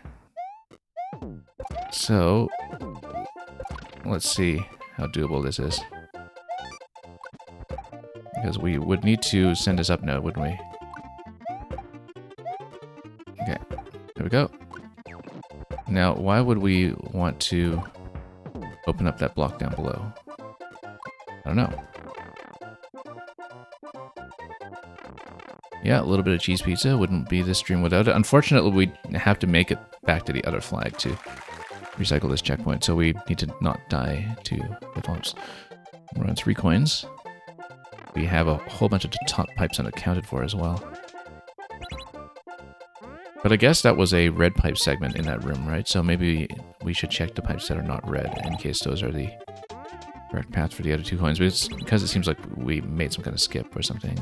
So, let's see how doable this is. Because we would need to send this up now, wouldn't we? Okay, there we go. Now, why would we want to open up that block down below? I don't know. Yeah, a little bit of cheese pizza wouldn't be this stream without it. Unfortunately, we have to make it back to the other flag to recycle this checkpoint, so we need to not die to the bombs. We're on 3 coins. We have a whole bunch of top pipes unaccounted for as well. But I guess that was a red pipe segment in that room, right? So maybe we should check the pipes that are not red in case those are the correct path for the other 2 coins. But it's because it seems like we made some kind of skip or something.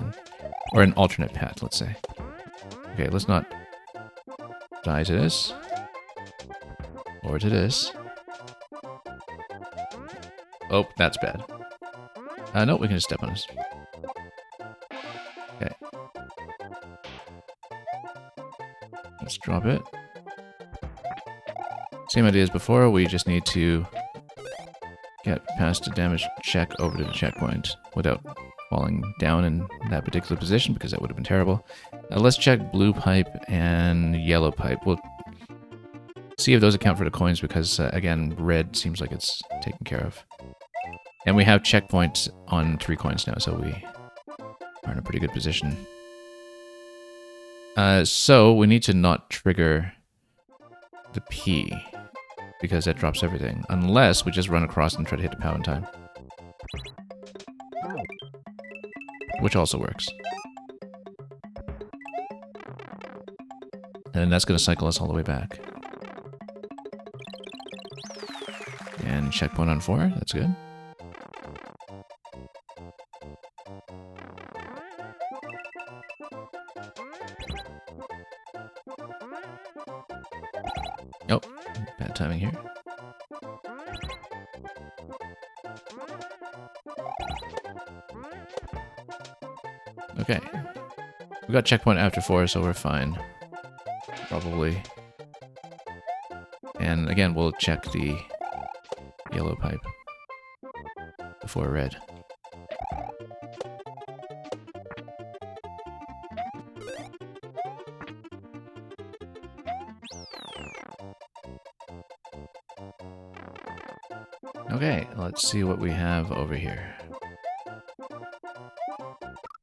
Or an alternate path, let's say. Okay, let's not die to this. Or to this. Oh, that's bad. No, we can just step on this. Okay. Let's drop it. Same idea as before, we just need to get past the damage check over to the checkpoint without falling down in that particular position, because that would have been terrible. Let's check blue pipe and yellow pipe. We'll see if those account for the coins, because, again, red seems like it's taken care of. And we have checkpoints on 3 coins now, so we are in a pretty good position. So we need to not trigger the P, because that drops everything. Unless we just run across and try to hit the POW in time. Which also works. And then that's going to cycle us all the way back. And checkpoint on 4, that's good. Oh, bad timing here. Okay. We got checkpoint after 4, so we're fine. Probably. And again, we'll check the yellow pipe before red. Okay, let's see what we have over here.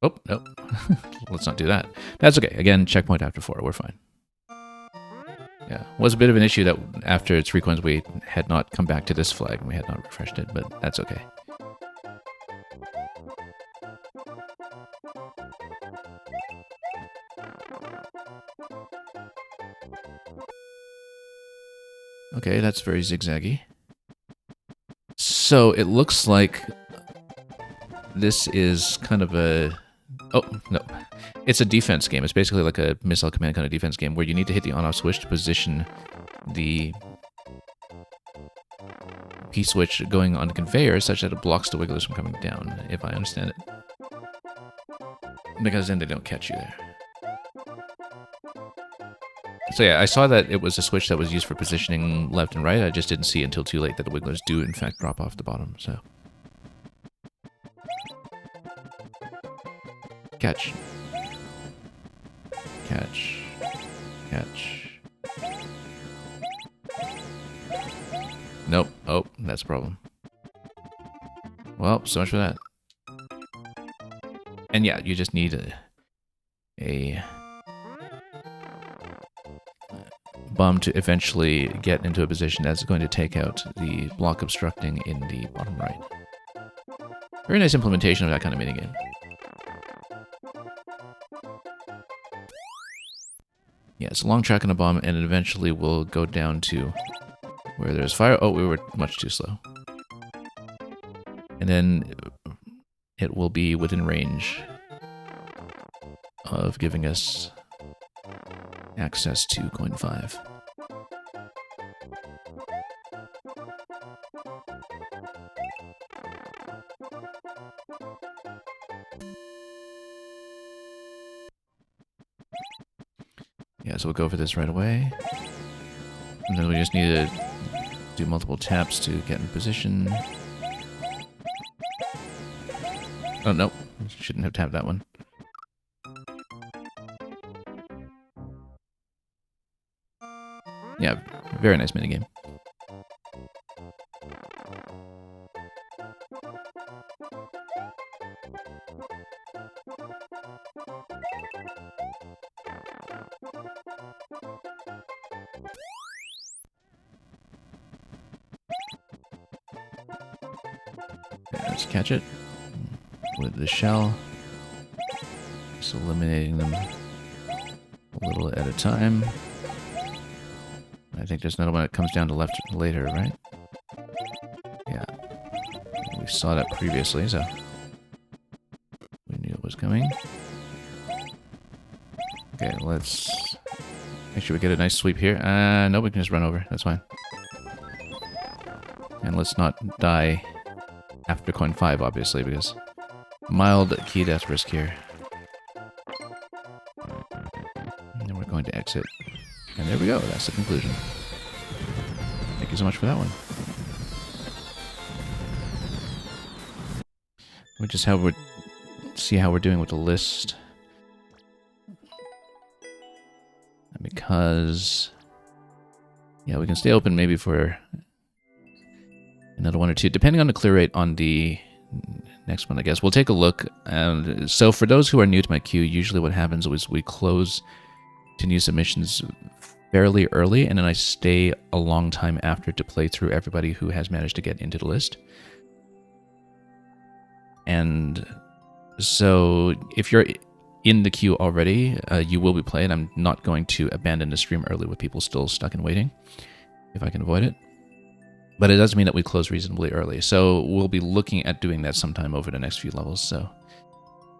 Oh, nope. Let's not do that. That's okay. Again, checkpoint after 4. We're fine. Yeah, was a bit of an issue that after 3 coins we had not come back to this flag and we had not refreshed it, but that's okay. Okay, that's very zigzaggy. So it looks like this is kind of a... Oh, no. It's a defense game. It's basically like a Missile Command kind of defense game where you need to hit the on-off switch to position the P-switch going on the conveyor such that it blocks the wigglers from coming down, if I understand it. Because then they don't catch you there. So yeah, I saw that it was a switch that was used for positioning left and right. I just didn't see until too late that the wigglers do in fact drop off the bottom, so... Catch. Catch. Catch. Nope. Oh, that's a problem. Well, so much for that. And yeah, you just need a bomb to eventually get into a position that's going to take out the block obstructing in the bottom right. Very nice implementation of that kind of minigame. Yeah, it's a long track on a bomb, and it eventually will go down to where there's fire. Oh, we were much too slow. And then it will be within range of giving us access to coin 5. Yeah, so we'll go for this right away. And then we just need to do multiple taps to get in position. Oh, no. Shouldn't have tapped that one. Yeah, very nice minigame. Let's catch it with the shell. Just eliminating them a little at a time. I think there's another one that comes down to left later, right? Yeah. We saw that previously, so we knew it was coming. Okay, let's make sure we get a nice sweep here. No, we can just run over. That's fine. And let's not die after coin 5, obviously, because mild key death risk here. And then we're going to exit. And there we go. That's the conclusion. Thank you so much for that one. We just have see how we're doing with the list. Because, yeah, we can stay open maybe for another 1 or 2, depending on the clear rate on the next one, I guess. We'll take a look. So for those who are new to my queue, usually what happens is we close to new submissions fairly early, and then I stay a long time after to play through everybody who has managed to get into the list. And so if you're in the queue already, you will be played. I'm not going to abandon the stream early with people still stuck and waiting, if I can avoid it. But it does mean that we close reasonably early. So we'll be looking at doing that sometime over the next few levels. So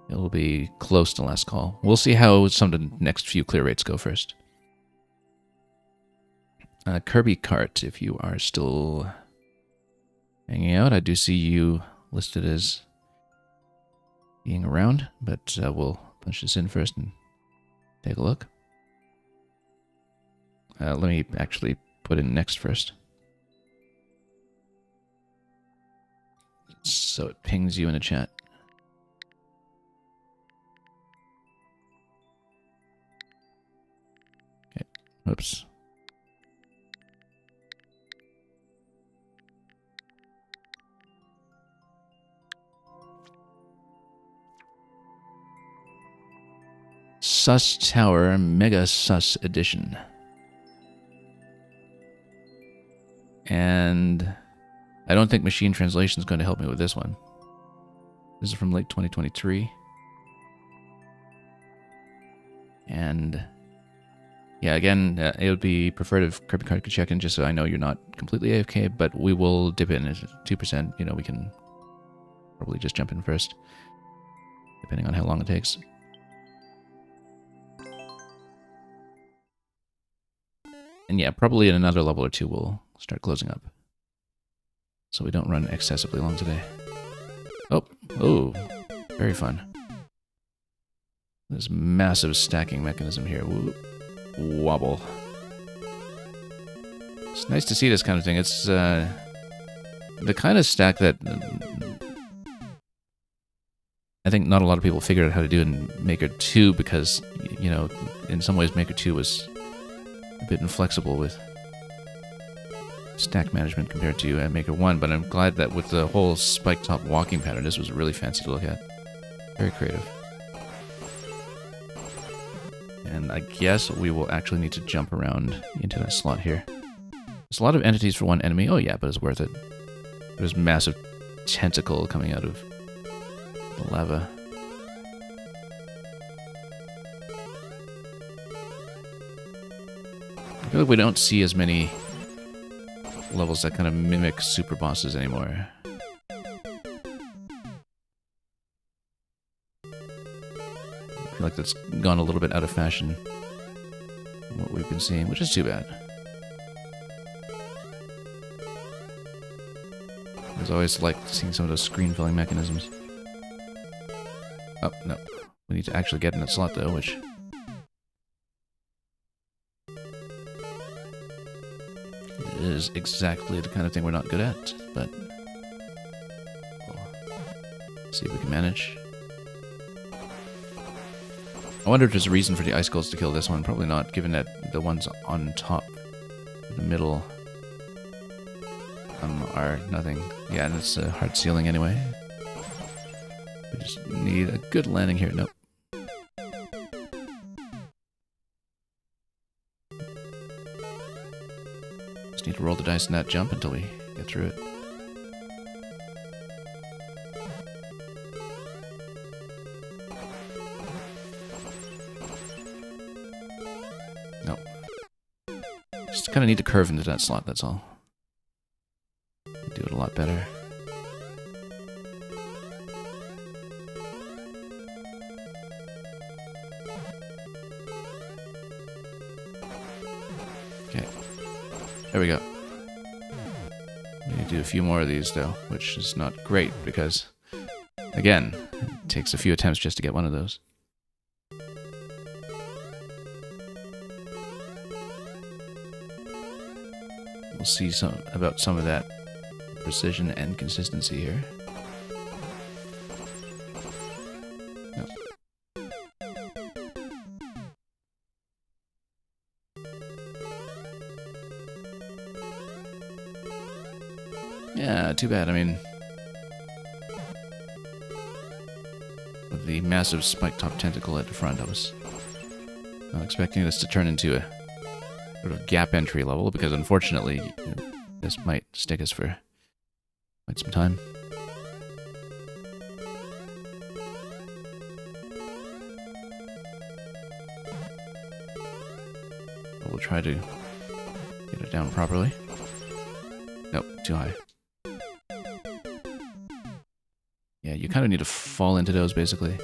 it will be close to last call. We'll see how some of the next few clear rates go first. Kirby Cart, if you are still hanging out, I do see you listed as being around, but we'll punch this in first and take a look. Let me actually put in next first. So it pings you in the chat. Okay, whoops. Sus Tower Mega Sus Edition. And I don't think machine translation is going to help me with this one. This is from late 2023. And yeah, again, it would be preferred if Kirby Card could check in just so I know you're not completely AFK, but we will dip in at 2%. You know, we can probably just jump in first, depending on how long it takes. And yeah, probably in another level or two we'll start closing up, so we don't run excessively long today. Oh, very fun. This massive stacking mechanism here. Wobble. It's nice to see this kind of thing. It's the kind of stack that I think not a lot of people figured out how to do in Maker 2 because, you know, in some ways Maker 2 was a bit inflexible with stack management compared to Maker 1, but I'm glad that with the whole spike top walking pattern, this was really fancy to look at. Very creative. And I guess we will actually need to jump around into that slot here. There's a lot of entities for one enemy. Oh yeah, but it's worth it. There's a massive tentacle coming out of the lava. I feel like we don't see as many levels that kind of mimic super bosses anymore. I feel like that's gone a little bit out of fashion from what we've been seeing, which is too bad. I've always liked seeing some of those screen filling mechanisms. Oh, no. We need to actually get in that slot though, which is exactly the kind of thing we're not good at, but we'll see if we can manage. I wonder if there's a reason for the icicles to kill this one. Probably not, given that the ones on top, the middle, are nothing. Yeah, and it's a hard ceiling anyway. We just need a good landing here. Nope. Need to roll the dice in that jump until we get through it. Nope. Just kind of need to curve into that slot, that's all. Do it a lot better. Okay. There we go. We need to do a few more of these, though, which is not great because, again, it takes a few attempts just to get one of those. We'll see about some of that precision and consistency here. Yeah, too bad. I mean, with the massive spike-top tentacle at the front, I was not expecting this to turn into a sort of gap entry level, because unfortunately, this might stick us for quite some time. But we'll try to get it down properly. Nope, too high. Yeah, you kind of need to fall into those, basically.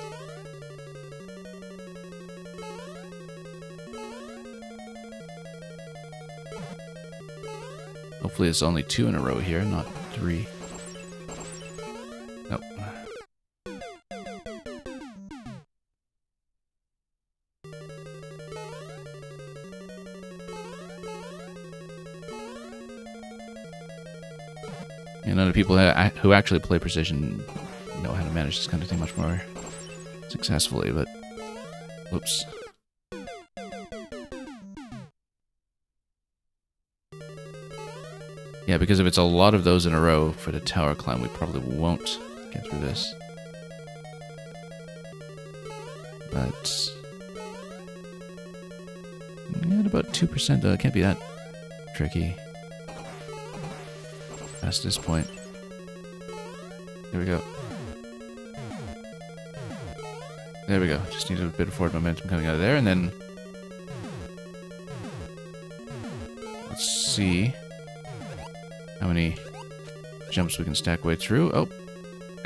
Hopefully it's only 2 in a row here, not 3. Nope. And other people who actually play Precision know how to manage this kind of thing much more successfully, but... Whoops. Yeah, because if it's a lot of those in a row for the tower climb, we probably won't get through this. But... yeah, at about 2% though, it can't be that tricky. Past this point. Here we go. There we go. Just needed a bit of forward momentum coming out of there, and then... let's see how many jumps we can stack way through. Oh,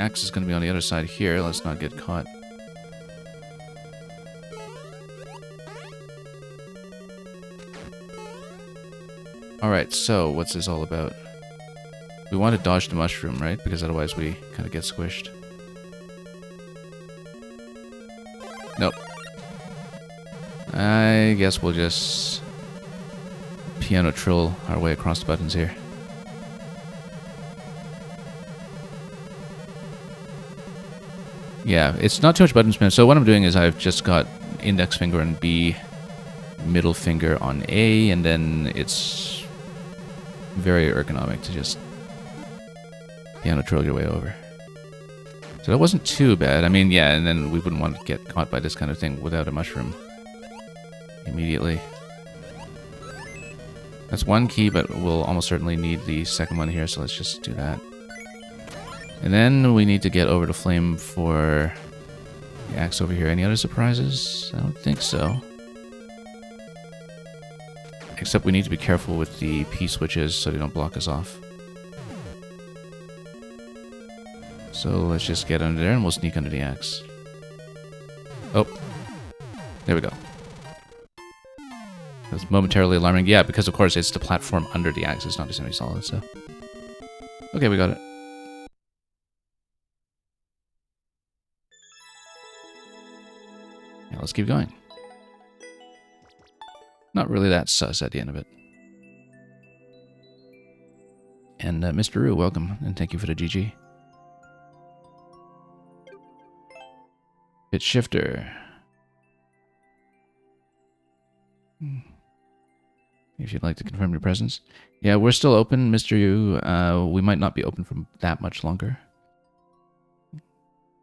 axe is going to be on the other side here. Let's not get caught. Alright, so what's this all about? We want to dodge the mushroom, right? Because otherwise we kind of get squished. Nope. I guess we'll just piano trill our way across the buttons here. Yeah, it's not too much button spam. So what I'm doing is I've just got index finger on B, middle finger on A, and then it's very ergonomic to just piano trill your way over. So that wasn't too bad. I mean, yeah, and then we wouldn't want to get caught by this kind of thing without a mushroom immediately. That's one key, but we'll almost certainly need the second one here, so let's just do that. And then we need to get over to flame for the axe over here. Any other surprises? I don't think so. Except we need to be careful with the P switches so they don't block us off. So let's just get under there and we'll sneak under the axe. Oh, there we go. That's momentarily alarming. Yeah, because of course it's the platform under the axe. It's not a semi-solid, so... okay, we got it. Yeah, let's keep going. Not really that sus at the end of it. And Mr. Roo, welcome, and thank you for the GG. Pitch shifter. If you'd like to confirm your presence. Yeah, we're still open, Mr. Yu. We might not be open for that much longer.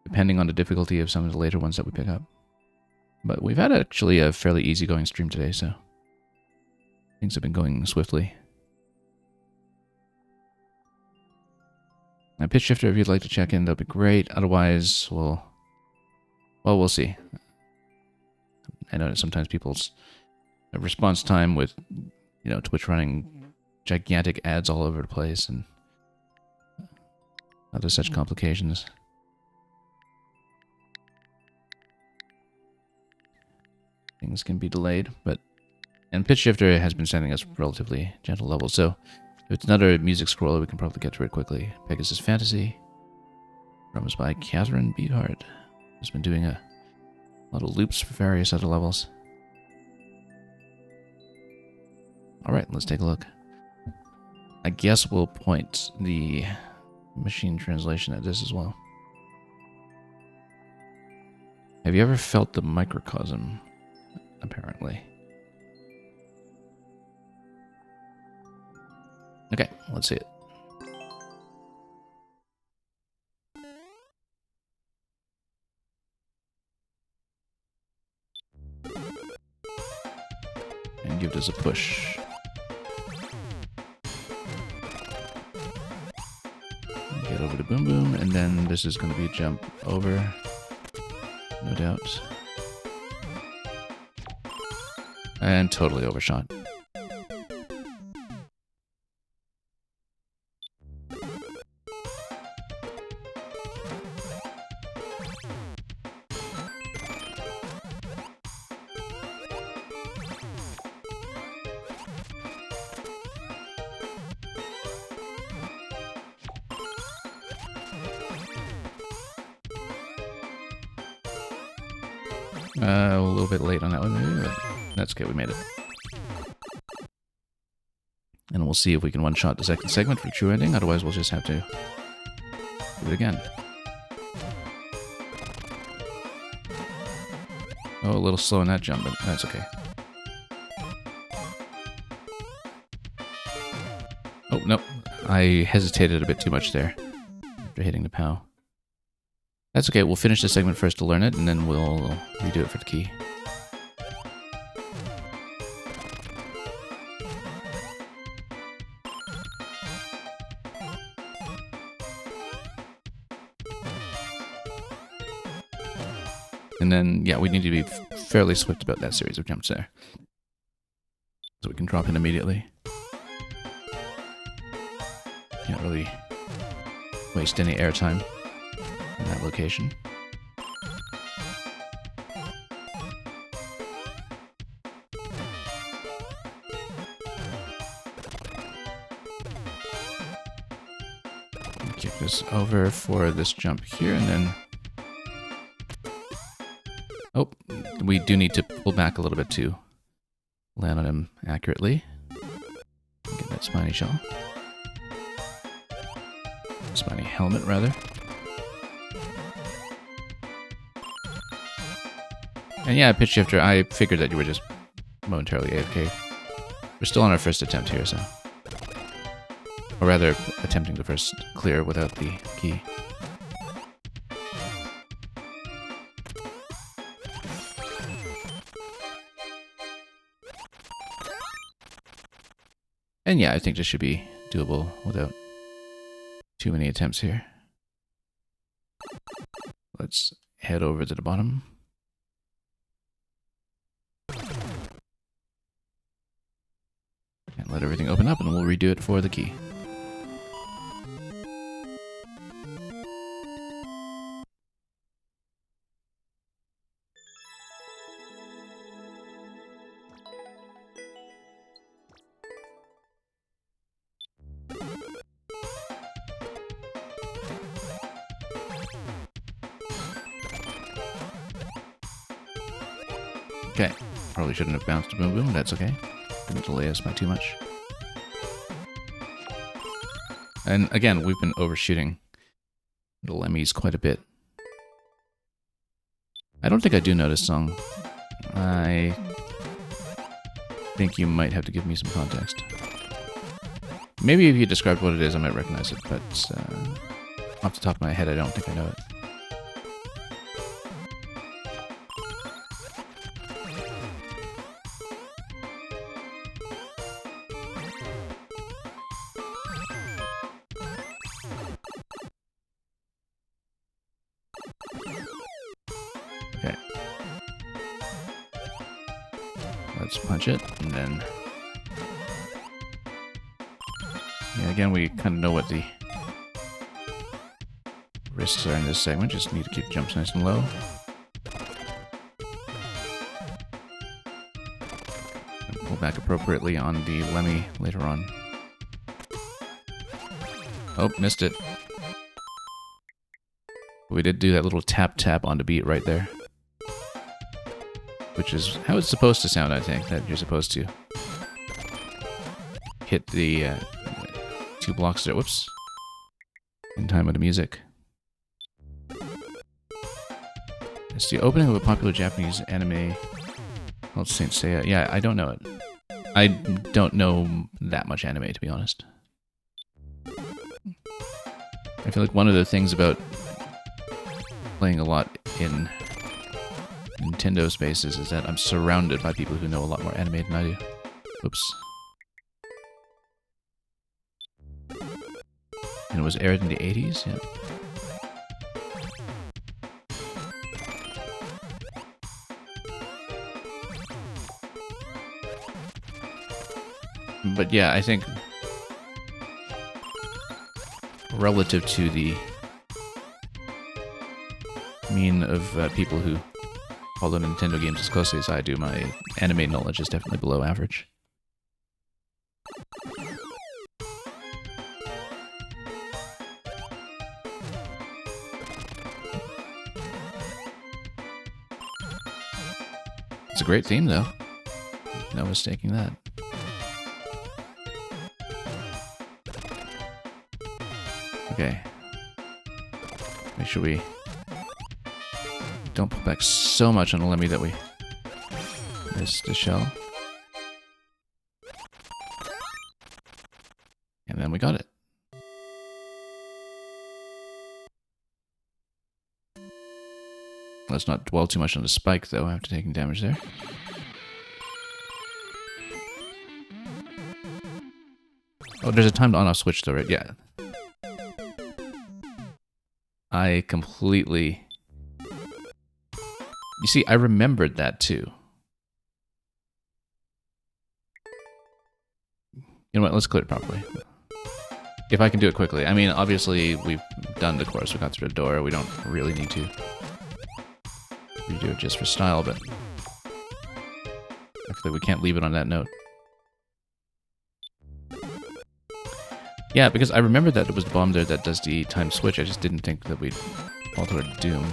Depending on the difficulty of some of the later ones that we pick up. But we've had actually a fairly easygoing stream today, so things have been going swiftly. Now, pitch shifter, if you'd like to check in, that'd be great. Otherwise, well, we'll see. I know that sometimes people's response time with, you know, Twitch running gigantic ads all over the place and other such complications. Things can be delayed, and pitch shifter has been sending us relatively gentle levels, so if it's another music scroller, we can probably get through it quickly. Pegasus Fantasy, drums by Catherine Beathard, who's been doing a lot of loops for various other levels. Alright, let's take a look. I guess we'll point the machine translation at this as well. Have you ever felt the microcosm? Apparently. Okay, let's see it. and give this a push. Get over to Boom Boom, and then this is going to be a jump over, no doubt. And totally overshot. A little bit late on that one, maybe, but that's okay, we made it. And we'll see if we can one-shot the second segment for the true ending, otherwise we'll just have to do it again. Oh, a little slow in that jump, but that's okay. Oh, nope. I hesitated a bit too much there after hitting the POW. That's okay, we'll finish this segment first to learn it, and then we'll redo it for the key. And then, yeah, we need to be fairly swift about that series of jumps there. So we can drop in immediately. Can't really waste any airtime in that location. Kick this over for this jump here, and then... Oh, we do need to pull back a little bit to land on him accurately. Get that spiny shell. Spiny helmet, rather. And yeah, pitch shifter, I figured that you were just momentarily AFK. We're still on our first attempt here, so... Or rather, attempting the first clear without the key. And yeah, I think this should be doable without too many attempts here. Let's head over to the bottom. And let everything open up, and we'll redo it for the key. Okay, probably shouldn't have bounced to Boom Boom, that's okay. Didn't delay us by too much. And again, we've been overshooting the Lemmys quite a bit. I don't think I do know this song. I think you might have to give me some context. Maybe if you described what it is, I might recognize it, but off the top of my head, I don't think I know it. Okay. Let's punch it, and then... Yeah, again, we kind of know what the risks are in this segment. Just need to keep jumps nice and low. And pull back appropriately on the Lemmy later on. Oh, missed it. We did do that little tap-tap on the beat right there. Which is how it's supposed to sound, I think. That you're supposed to hit the 2 blocks there. Whoops. In time with the music. It's the opening of a popular Japanese anime called Saint Seiya. Yeah, I don't know it. I don't know that much anime, to be honest. I feel like one of the things about playing a lot in Nintendo spaces is that I'm surrounded by people who know a lot more anime than I do. Oops. And it was aired in the 80s? Yeah. But yeah, I think relative to the mean of people who follow Nintendo games as closely as I do, my anime knowledge is definitely below average. It's a great theme, though. No mistaking that. Okay. Make sure we don't pull back so much on the Lemmy that we miss the shell. And then we got it. Let's not dwell too much on the spike, though, after taking damage there. Oh, there's a timed on-off switch, though, right? Yeah. I completely... You see, I remembered that, too. You know what? Let's clear it properly. If I can do it quickly. I mean, obviously, we've done the course. We got through the door. We don't really need to redo it just for style, but I feel like we can't leave it on that note. Yeah, because I remember that it was the bomb there that does the time switch. I just didn't think that we'd fall to our doom.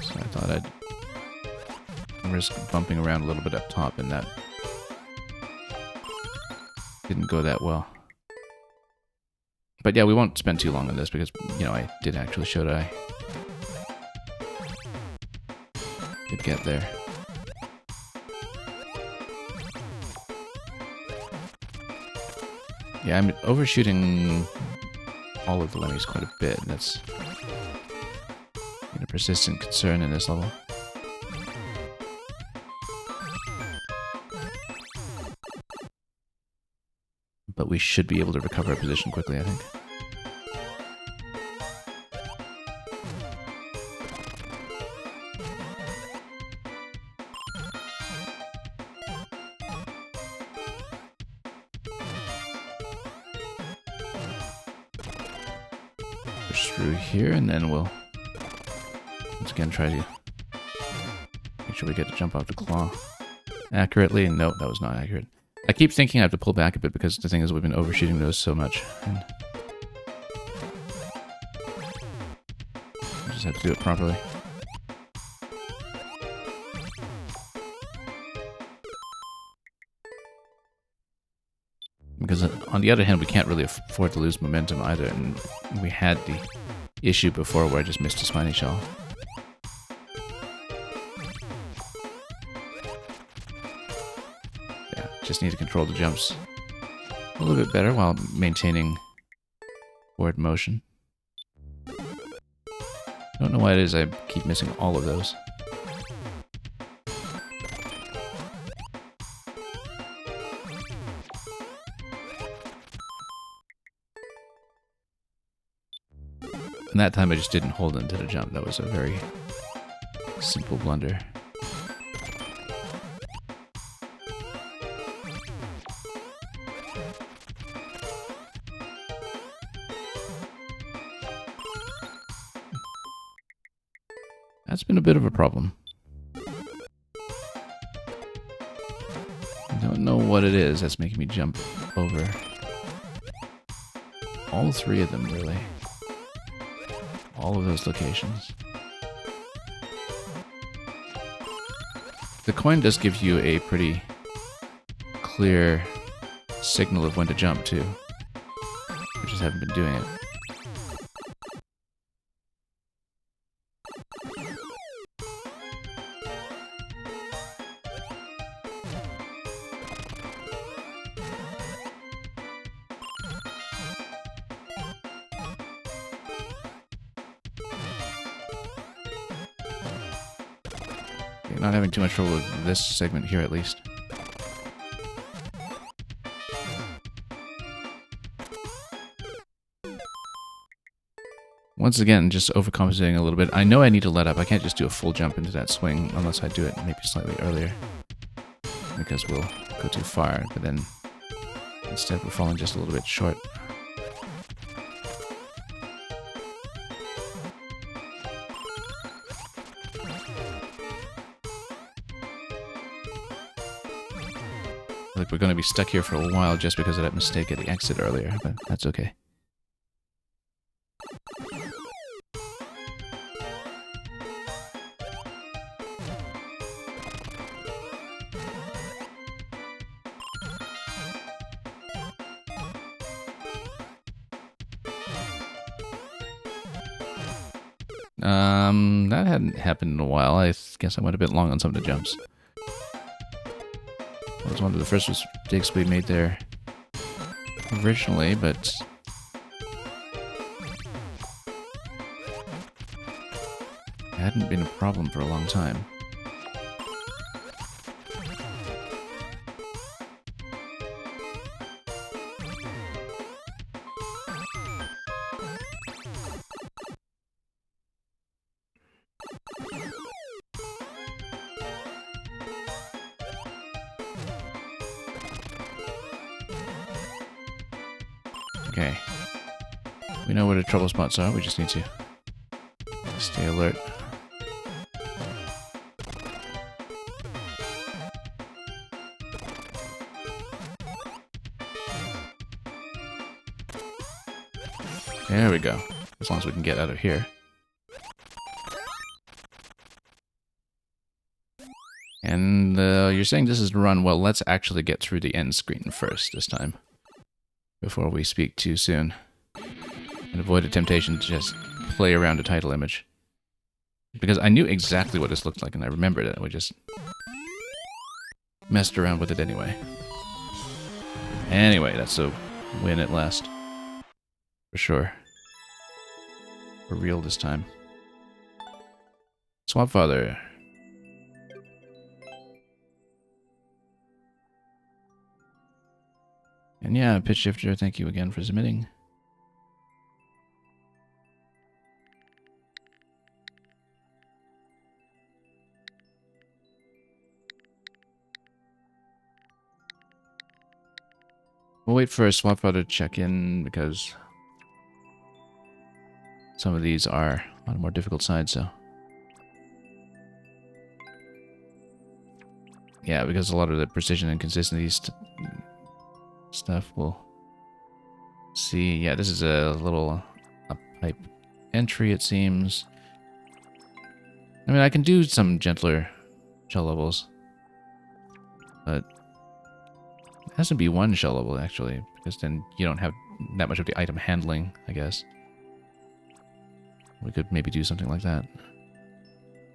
So I thought I'd risk bumping around a little bit up top, and that didn't go that well. But yeah, we won't spend too long on this because, you know, I did actually show that I could get there. Yeah, I'm overshooting all of the Lemmys quite a bit, and that's a persistent concern in this level. But we should be able to recover our position quickly, I think. Push through here, and then we'll once again try to make sure we get to jump off the claw accurately. Nope, that was not accurate. I keep thinking I have to pull back a bit because the thing is we've been overshooting those so much. And I just have to do it properly. Because on the other hand, we can't really afford to lose momentum either, and we had the issue before where I just missed a spiny shell. Yeah, just need to control the jumps a little bit better while maintaining forward motion. Don't know why it is I keep missing all of those. And that time I just didn't hold into the jump. That was a very simple blunder. That's been a bit of a problem. I don't know what it is that's making me jump over all three of them, really. All of those locations. The coin does give you a pretty clear signal of when to jump, too. We just haven't been doing it. Not having too much trouble with this segment here, at least. Once again, just overcompensating a little bit. I know I need to let up. I can't just do a full jump into that swing unless I do it maybe slightly earlier. Because we'll go too far, but then instead we're falling just a little bit short. Like we're going to be stuck here for a while just because of that mistake at the exit earlier, but that's okay. That hadn't happened in a while. I guess I went a bit long on some of the jumps. That was one of the first mistakes we made there originally, but it hadn't been a problem for a long time. Okay. We know where the trouble spots are, we just need to stay alert. There we go. As long as we can get out of here. And you're saying this is the run. Well, let's actually get through the end screen first this time, before we speak too soon, and avoid the temptation to just play around the title image. Because I knew exactly what this looked like, and I remembered it. We just messed around with it anyway. Anyway, that's a win at last. For sure. For real this time. Swamp Father. And yeah, Pitch Shifter, thank you again for submitting. We'll wait for Swamp Father to check in because some of these are on a more difficult side, so. Yeah, because a lot of the precision and consistency stuff we'll see. Yeah, this is a little pipe entry, it seems. I mean, I can do some gentler shell levels, but it has to be one shell level, actually, because then you don't have that much of the item handling, I guess. We could maybe do something like that.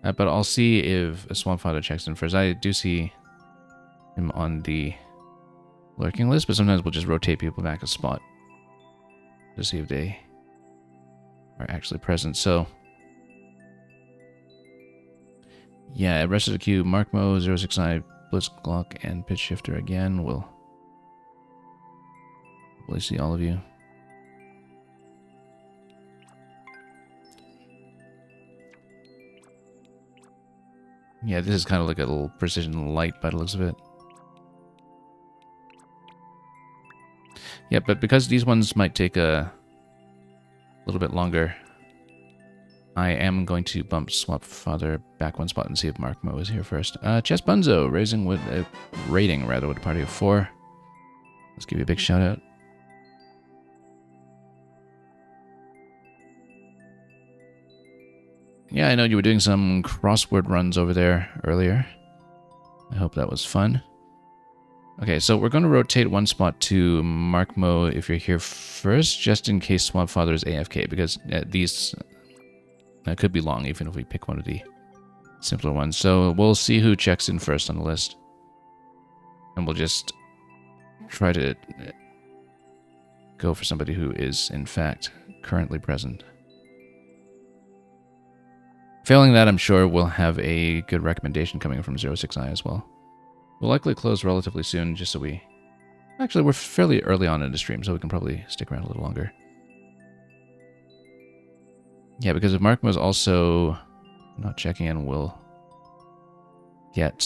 But I'll see if a Swamp Father checks in first. I do see him on the lurking list, but sometimes we'll just rotate people back a spot to see if they are actually present. So, yeah, rest of the queue, Markmo, 069, Blitzglock, and Pitch Shifter again. We'll hopefully see all of you. Yeah, this is kind of like a little precision light by the looks of it. Yeah, but because these ones might take a little bit longer, I am going to bump Swamp Father back one spot and see if Markmo is here first. Chess Bunzo, rating with a party of 4. Let's give you a big shout out. Yeah, I know you were doing some crossword runs over there earlier. I hope that was fun. Okay, so we're going to rotate one spot to Markmo if you're here first, just in case Swamp Father is AFK, because these could be long, even if we pick one of the simpler ones. So we'll see who checks in first on the list. And we'll just try to go for somebody who is, in fact, currently present. Failing that, I'm sure we'll have a good recommendation coming from 06i as well. We'll likely close relatively soon, just so we... Actually, we're fairly early on in the stream, so we can probably stick around a little longer. Yeah, because if Markmo's also not checking in, we'll get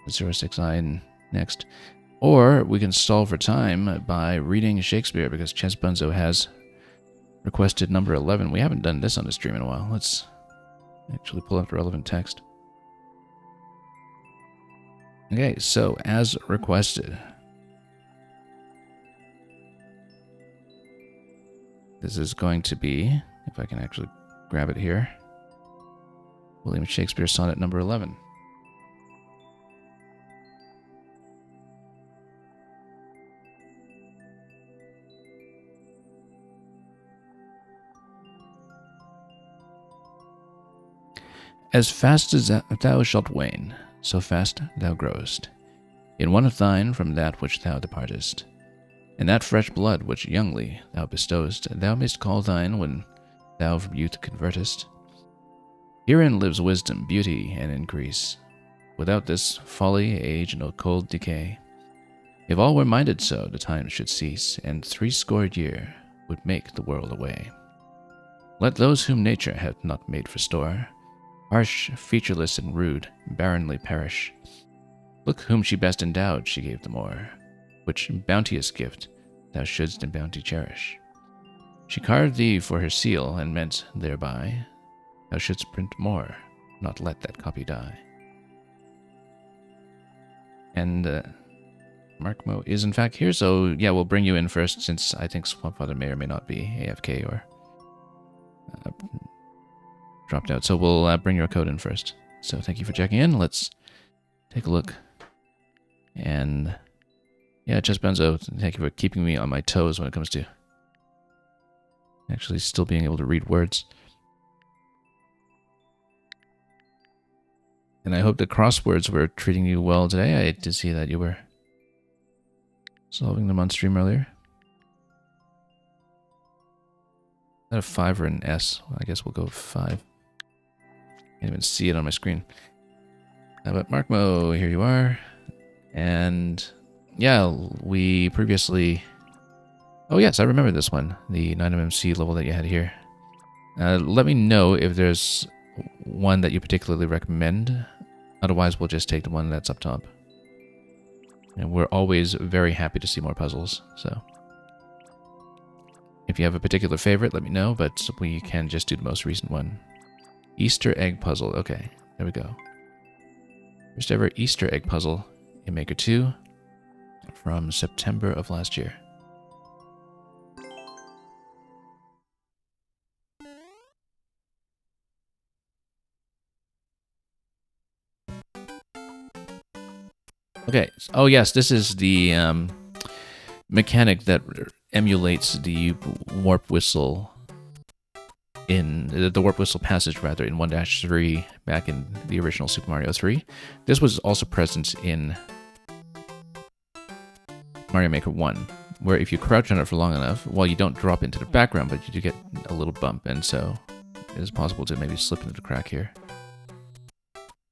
the 06i next. Or we can stall for time by reading Shakespeare, because Chess Bunzo has requested number 11. We haven't done this on the stream in a while. Let's actually pull up the relevant text. Okay, so as requested, this is going to be, if I can actually grab it here, William Shakespeare sonnet number 11. As fast as thou shalt wane, so fast thou growest. In one of thine from that which thou departest. In that fresh blood which youngly thou bestowest, thou mayst call thine when thou from youth convertest. Herein lives wisdom, beauty, and increase. Without this, folly, age, no cold decay. If all were minded so, the time should cease, and threescore year would make the world away. Let those whom nature hath not made for store, harsh, featureless, and rude, barrenly perish. Look whom she best endowed, she gave the more, which bounteous gift thou shouldst in bounty cherish. She carved thee for her seal, and meant thereby thou shouldst print more, not let that copy die. And Markmo is in fact here, so yeah, we'll bring you in first, since I think Swampfather may or may not be AFK or dropped out. So we'll bring your code in first. So thank you for checking in. Let's take a look. And yeah, Chess Benzo, thank you for keeping me on my toes when it comes to actually still being able to read words. And I hope the crosswords were treating you well today. I did see that you were solving them on stream earlier. Is that a 5 or an S? Well, I guess we'll go with 5. Can't even see it on my screen. But Markmo, here you are. And yeah, we previously... Oh yes, I remember this one. The 9MMC level that you had here. Let me know if there's one that you particularly recommend. Otherwise, we'll just take the one that's up top. And we're always very happy to see more puzzles, so... If you have a particular favorite, let me know, but we can just do the most recent one. Easter egg puzzle. Okay, there we go. First ever Easter egg puzzle in Maker 2 from September of last year. Okay. Oh yes, this is the mechanic that emulates the warp whistle in the warp whistle passage, rather, in 1-3 back in the original Super Mario 3. This was also present in Mario Maker 1, where if you crouch on it for long enough, well, you don't drop into the background, but you do get a little bump, and so it is possible to maybe slip into the crack here.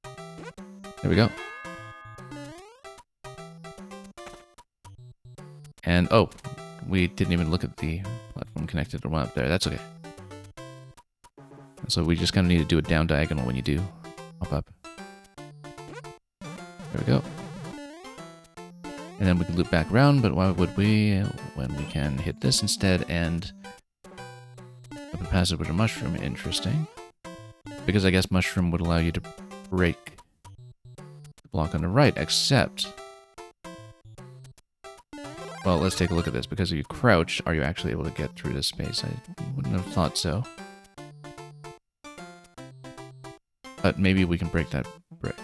There we go. And, oh, we didn't even look at the platform connected or one up there. That's okay. So we just kind of need to do it down diagonal when you do hop up. There we go. And then we can loop back around, but why would we when we can hit this instead and open passage with a mushroom? Interesting. Because I guess mushroom would allow you to break the block on the right, except... Well, let's take a look at this, because if you crouch, are you actually able to get through this space? I wouldn't have thought so. But maybe we can break that brick.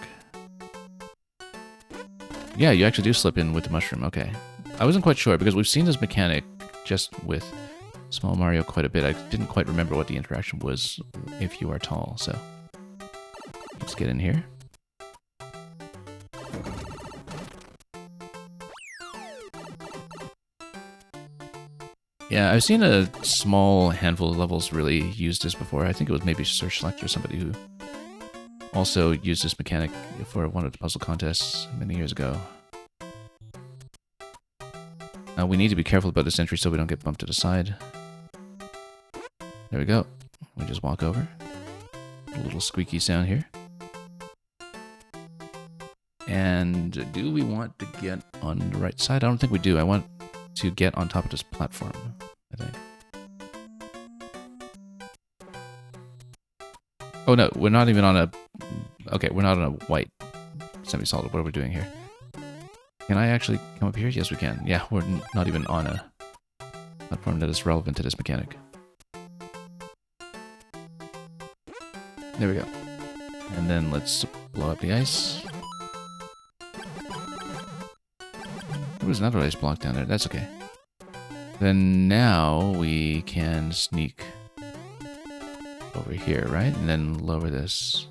Yeah, you actually do slip in with the mushroom, okay. I wasn't quite sure, because we've seen this mechanic just with Small Mario quite a bit. I didn't quite remember what the interaction was if you are tall, so... Let's get in here. Yeah, I've seen a small handful of levels really use this before. I think it was maybe Sir Schlecht or somebody who also used this mechanic for one of the puzzle contests many years ago. We need to be careful about this entry so we don't get bumped to the side. There we go. We just walk over. A little squeaky sound here. And do we want to get on the right side? I don't think we do. I want to get on top of this platform, I think. Oh no, we're not even on a... Okay, we're not on a white semi-solid. What are we doing here? Can I actually come up here? Yes, we can. Yeah, we're not even on a platform that is relevant to this mechanic. There we go. And then let's blow up the ice. There was another ice block down there. That's okay. Then now we can sneak over here, right? And then lower this.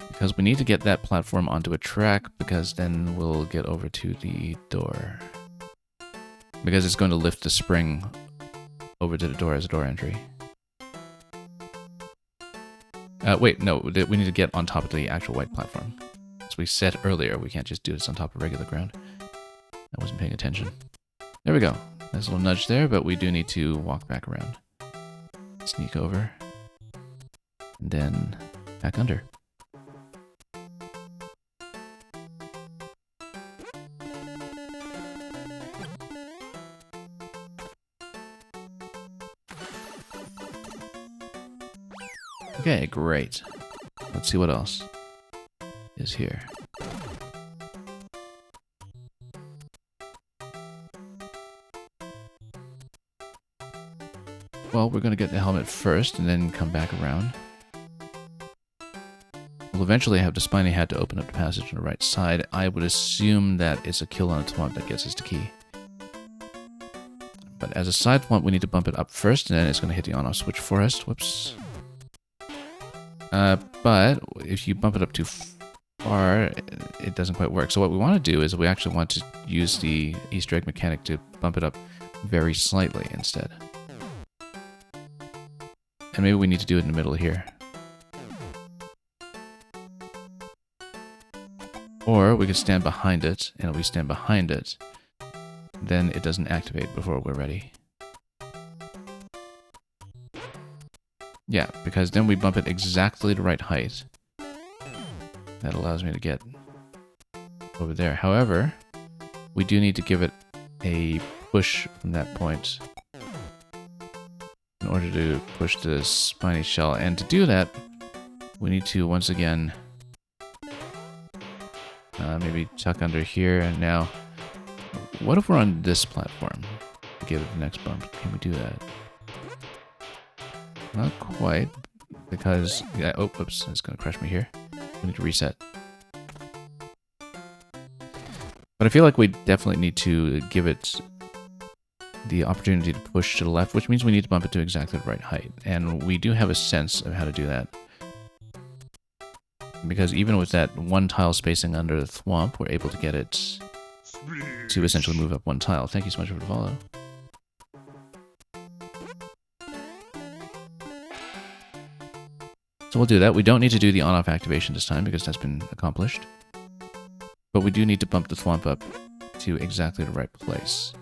Because we need to get that platform onto a track, because then we'll get over to the door. Because it's going to lift the spring over to the door as a door entry. Wait, no, we need to get on top of the actual white platform. As we said earlier, we can't just do this on top of regular ground. I wasn't paying attention. There we go. Nice little nudge there, but we do need to walk back around. Sneak over. And then back under. Okay, great. Let's see what else is here. Well, we're going to get the helmet first and then come back around. We'll eventually have the spiny hat to open up the passage on the right side. I would assume that it's a kill on a thwomp that gets us the key. But as a side thwomp, we need to bump it up first, and then it's going to hit the on-off switch for us. Whoops. But if you bump it up too far, it doesn't quite work. So what we want to do is we actually want to use the Easter egg mechanic to bump it up very slightly instead. And maybe we need to do it in the middle here. Or we could stand behind it, and if we stand behind it, then it doesn't activate before we're ready. Yeah, because then we bump it exactly the right height. That allows me to get over there. However, we do need to give it a push from that point in order to push the spiny shell. And to do that, we need to once again maybe tuck under here. And now, what if we're on this platform to give it the next bump? Can we do that? Not quite, because... Yeah, oh, whoops, it's going to crush me here. We need to reset. But I feel like we definitely need to give it the opportunity to push to the left, which means we need to bump it to exactly the right height. And we do have a sense of how to do that. Because even with that one tile spacing under the thwomp, we're able to get it to essentially move up one tile. Thank you so much for the follow. So we'll do that. We don't need to do the on-off activation this time because that's been accomplished. But we do need to bump the thwomp up to exactly the right place.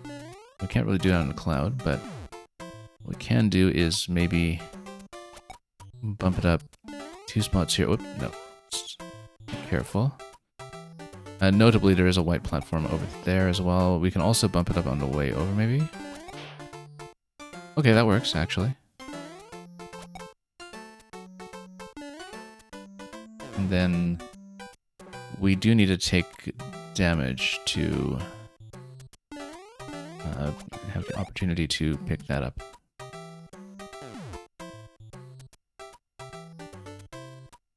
We can't really do that on the cloud, but what we can do is maybe bump it up 2 spots here. Oop, no. Be careful. Notably, there is a white platform over there as well. We can also bump it up on the way over, maybe? Okay, that works, actually. And then we do need to take damage to have the opportunity to pick that up.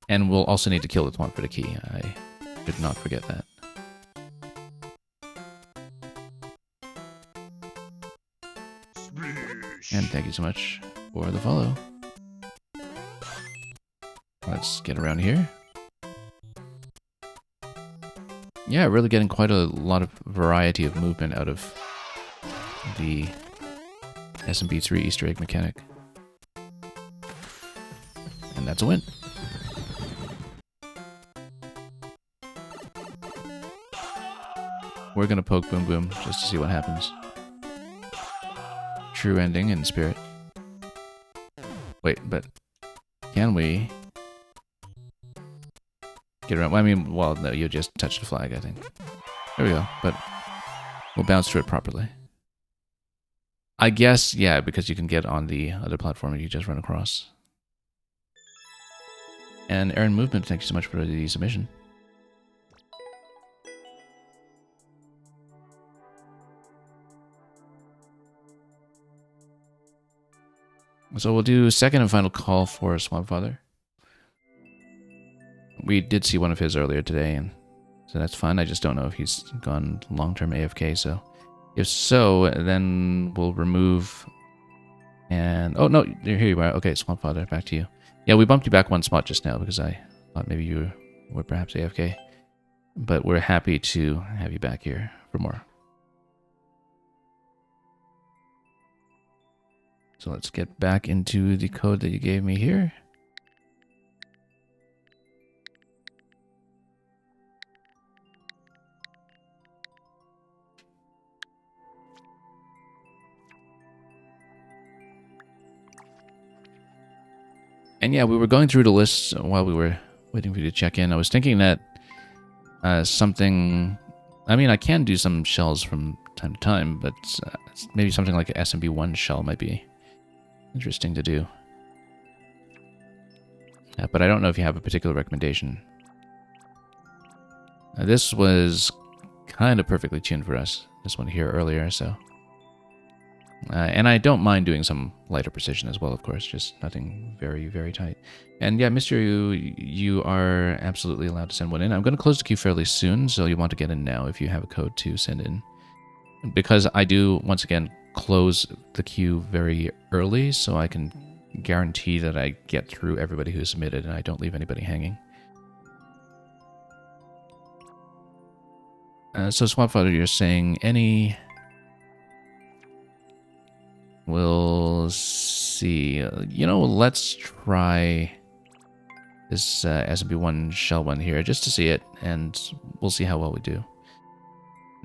And we'll also need to kill the thwomp for the key. I did not forget that. And thank you so much for the follow. Let's get around here. Yeah, really getting quite a lot of variety of movement out of the SMP3 Easter egg mechanic. And that's a win. We're gonna poke Boom Boom just to see what happens. True ending in spirit. Wait, but can we get around? Well, I mean, well, no, you just touched the flag, I think. There we go, but we'll bounce through it properly. I guess, yeah, because you can get on the other platform and you just run across. And Aaron Movement, thank you so much for the submission. So we'll do second and final call for Swamp Father. We did see one of his earlier today, and so that's fine. I just don't know if he's gone long-term AFK, so if so, then we'll remove and... Oh, no, here you are. Okay, Swamp Father, back to you. Yeah, we bumped you back one spot just now because I thought maybe you were perhaps AFK. But we're happy to have you back here for more. So let's get back into the code that you gave me here. And yeah, we were going through the list while we were waiting for you to check in. I was thinking that something... I mean, I can do some shells from time to time, but maybe something like an SMB1 shell might be interesting to do. But I don't know if you have a particular recommendation. This was kind of perfectly tuned for us, this one here earlier, so... and I don't mind doing some lighter precision as well, of course, just nothing very, very tight. And yeah, Mr. you are absolutely allowed to send one in. I'm going to close the queue fairly soon, so you want to get in now if you have a code to send in. Because I do, once again, close the queue very early, so I can guarantee that I get through everybody who submitted and I don't leave anybody hanging. So Swamp Father, you're saying any... We'll see. You know, let's try this SMB1 shell one here just to see it, and we'll see how well we do.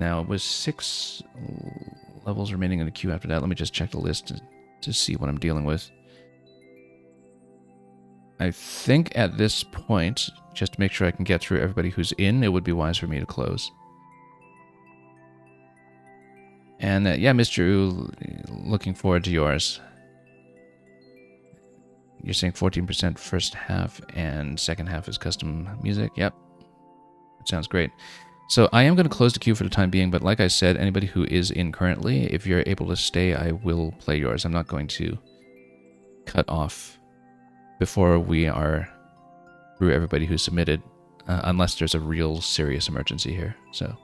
Now, with 6 levels remaining in the queue after that, let me just check the list to see what I'm dealing with. I think at this point, just to make sure I can get through everybody who's in, it would be wise for me to close. And yeah, Mr. Wu, looking forward to yours. You're saying 14% first half and second half is custom music. Yep. That sounds great. So I am going to close the queue for the time being, but like I said, anybody who is in currently, if you're able to stay, I will play yours. I'm not going to cut off before we are through everybody who submitted, unless there's a real serious emergency here. So...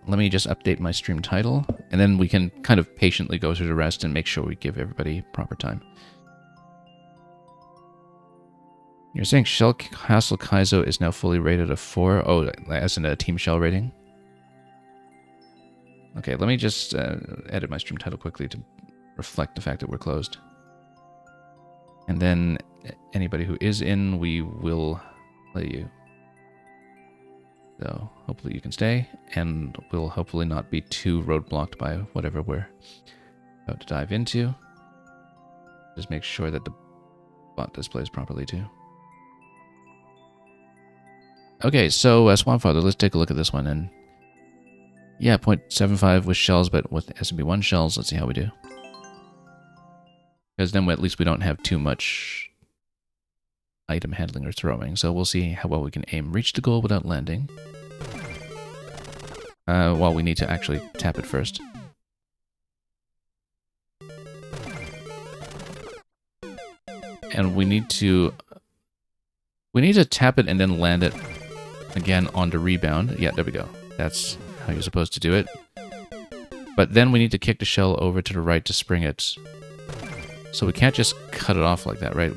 let me just update my stream title, and then we can kind of patiently go through the rest and make sure we give everybody proper time. You're saying Shell Castle Kaizo is now fully rated a 4? Oh, as in a team shell rating? Okay, let me just edit my stream title quickly to reflect the fact that we're closed. And then anybody who is in, we will let you. So hopefully you can stay, and we'll hopefully not be too roadblocked by whatever we're about to dive into. Just make sure that the bot displays properly too. Okay, so Swamp Father, let's take a look at this one. And yeah, 0.75 with shells, but with SMB1 shells, let's see how we do. Because then at least we don't have too much item handling or throwing, so we'll see how well we can aim. Reach the goal without landing. Well, we need to actually tap it first. And we need to tap it and then land it again on the rebound. Yeah, there we go. That's how you're supposed to do it. But then we need to kick the shell over to the right to spring it. So we can't just cut it off like that, right?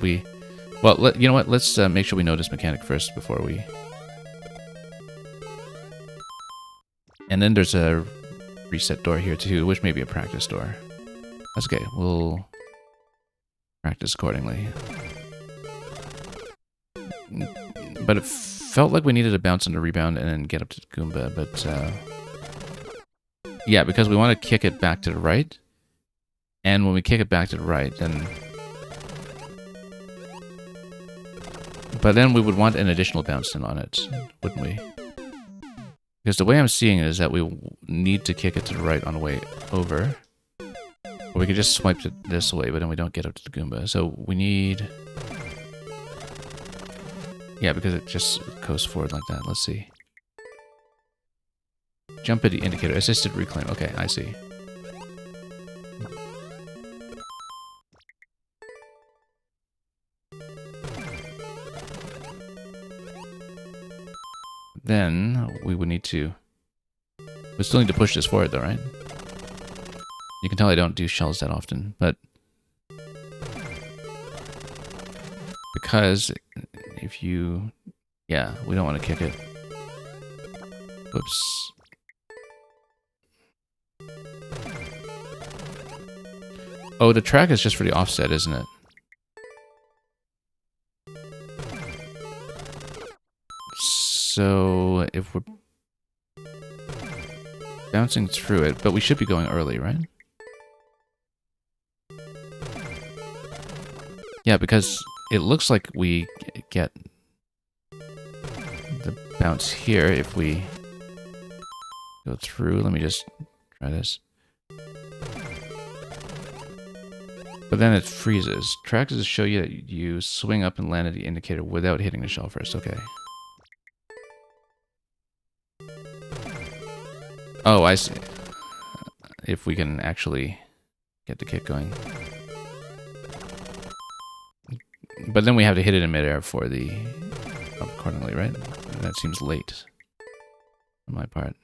Well, you know what? Let's make sure we know this mechanic first before we... And then there's a reset door here too, which may be a practice door. That's okay. We'll practice accordingly. But it felt like we needed to bounce on the rebound and then get up to the Goomba, but... yeah, because we want to kick it back to the right. And when we kick it back to the right, then... But then we would want an additional bounce in on it, wouldn't we? Because the way I'm seeing it is that we need to kick it to the right on the way over. Or we could just swipe it this way, but then we don't get up to the Goomba. So we need... Yeah, because it just goes forward like that. Let's see. Jump at the indicator. Assisted reclaim. Okay, I see. Then we would need to... We still need to push this forward though, right? You can tell I don't do shells that often, but... Because if you... Yeah, we don't want to kick it. Whoops. Oh, the track is just for the offset, isn't it? So, if we're bouncing through it, but we should be going early, right? Yeah, because it looks like we get the bounce here if we go through. Let me just try this. But then it freezes. Tracks show you that you swing up and land at the indicator without hitting the shell first. Okay. Oh, I see. If we can actually get the kick going. But then we have to hit it in midair for the up accordingly, right? That seems late on my part.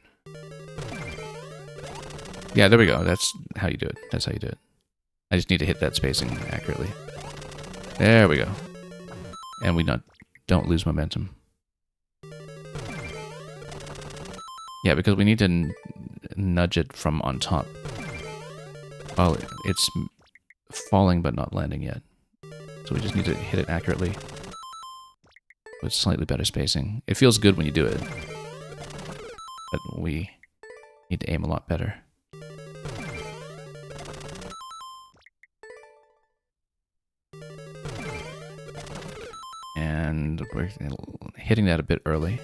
Yeah, there we go. That's how you do it. That's how you do it. I just need to hit that spacing accurately. There we go. And we don't lose momentum. Yeah, because we need to nudge it from on top. Well, it's falling but not landing yet. So we just need to hit it accurately with slightly better spacing. It feels good when you do it, but we need to aim a lot better. And we're hitting that a bit early.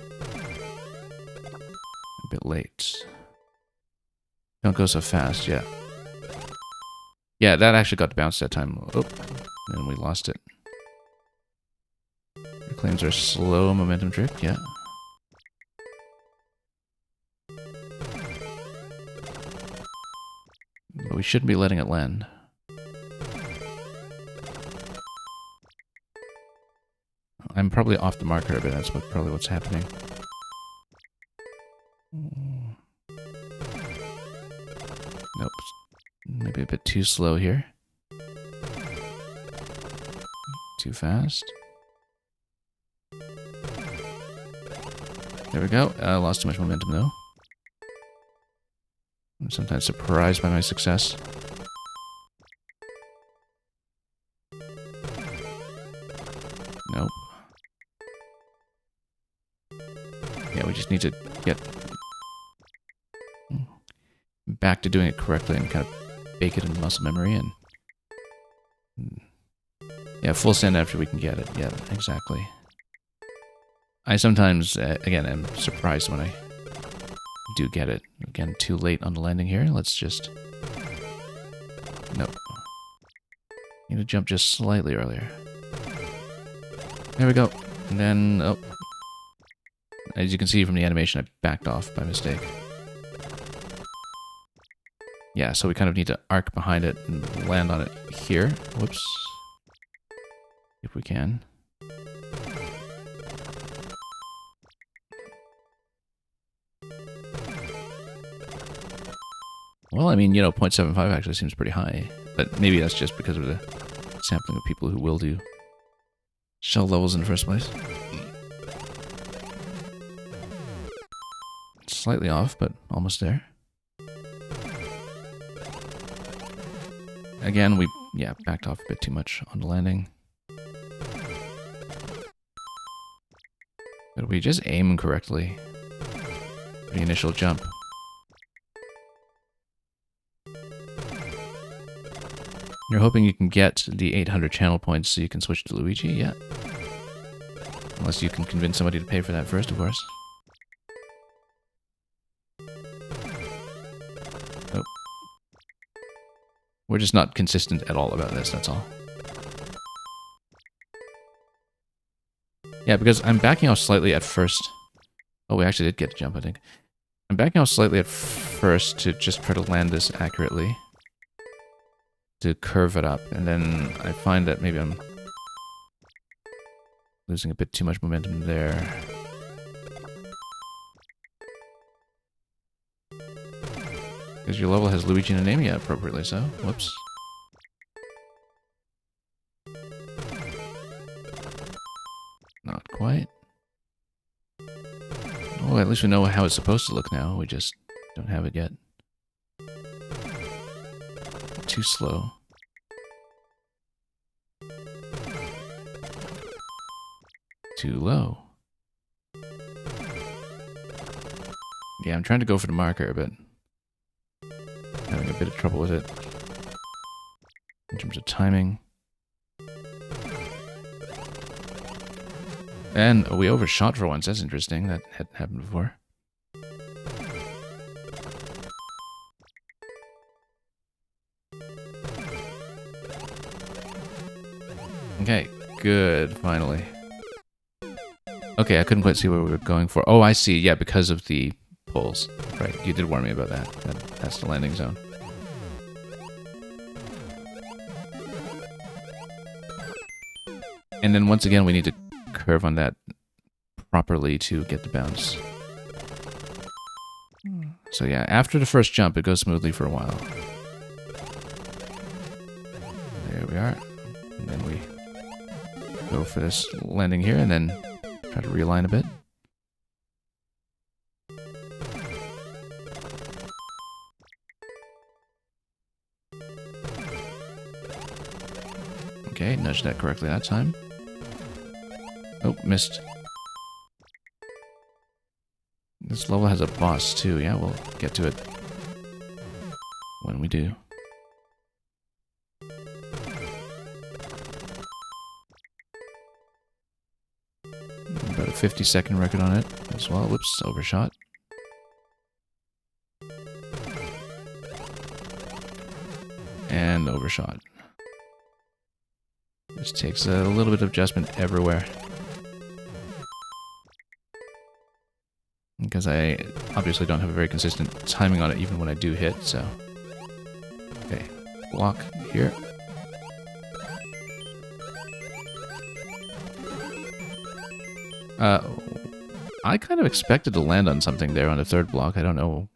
A bit late. Don't go so fast, yeah. Yeah, that actually got the bounce that time. Oh, and we lost it. Reclaims our slow momentum drift, yeah. But we shouldn't be letting it land. I'm probably off the marker a bit, that's probably what's happening. Nope. Maybe a bit too slow here. Too fast. There we go. I lost too much momentum though. I'm sometimes surprised by my success. Nope. Yeah, we just need to get back to doing it correctly and kind of bake it in muscle memory and yeah, full send after we can get it. Yeah, exactly. I sometimes, again, am surprised when I do get it. Again, too late on the landing here. Let's just... Nope. Need to jump just slightly earlier. There we go. And then, oh. As you can see from the animation, I backed off by mistake. Yeah, so we kind of need to arc behind it and land on it here. Whoops. If we can. Well, I mean, you know, 0.75 actually seems pretty high. But maybe that's just because of the sampling of people who will do shell levels in the first place. Slightly off, but almost there. Again, we, yeah, backed off a bit too much on the landing. But we just aim correctly for the initial jump. You're hoping you can get the 800 channel points so you can switch to Luigi? Yeah. Unless you can convince somebody to pay for that first, of course. Oh. We're just not consistent at all about this, that's all. Yeah, because I'm backing off slightly at first. Oh, we actually did get to jump, I think. I'm backing off slightly at first to just try to land this accurately. To curve it up, and then I find that maybe I'm losing a bit too much momentum there. Because your level has Luigi and Anemia appropriately so. Whoops. Not quite. Well, at least we know how it's supposed to look now. We just don't have it yet. Too slow. Too low. Yeah, I'm trying to go for the marker, but having a bit of trouble with it in terms of timing. And we overshot for once. That's interesting. That hadn't happened before. Okay, good, finally. Okay, I couldn't quite see what we were going for. Oh, I see. Yeah, because of the poles. Right, you did warn me about that. That's the landing zone. And then once again, we need to curve on that properly to get the bounce. So yeah, after the first jump, it goes smoothly for a while. There we are. And then we go for this landing here, and then try to realign a bit. Okay, nudged that correctly that time. Oh, missed. This level has a boss too. Yeah, we'll get to it when we do. About a 50-second record on it as well. Whoops, overshot. And overshot. This takes a little bit of adjustment everywhere. Because I obviously don't have a very consistent timing on it even when I do hit, so... Okay, block here. I kind of expected to land on something there on the third block. I don't know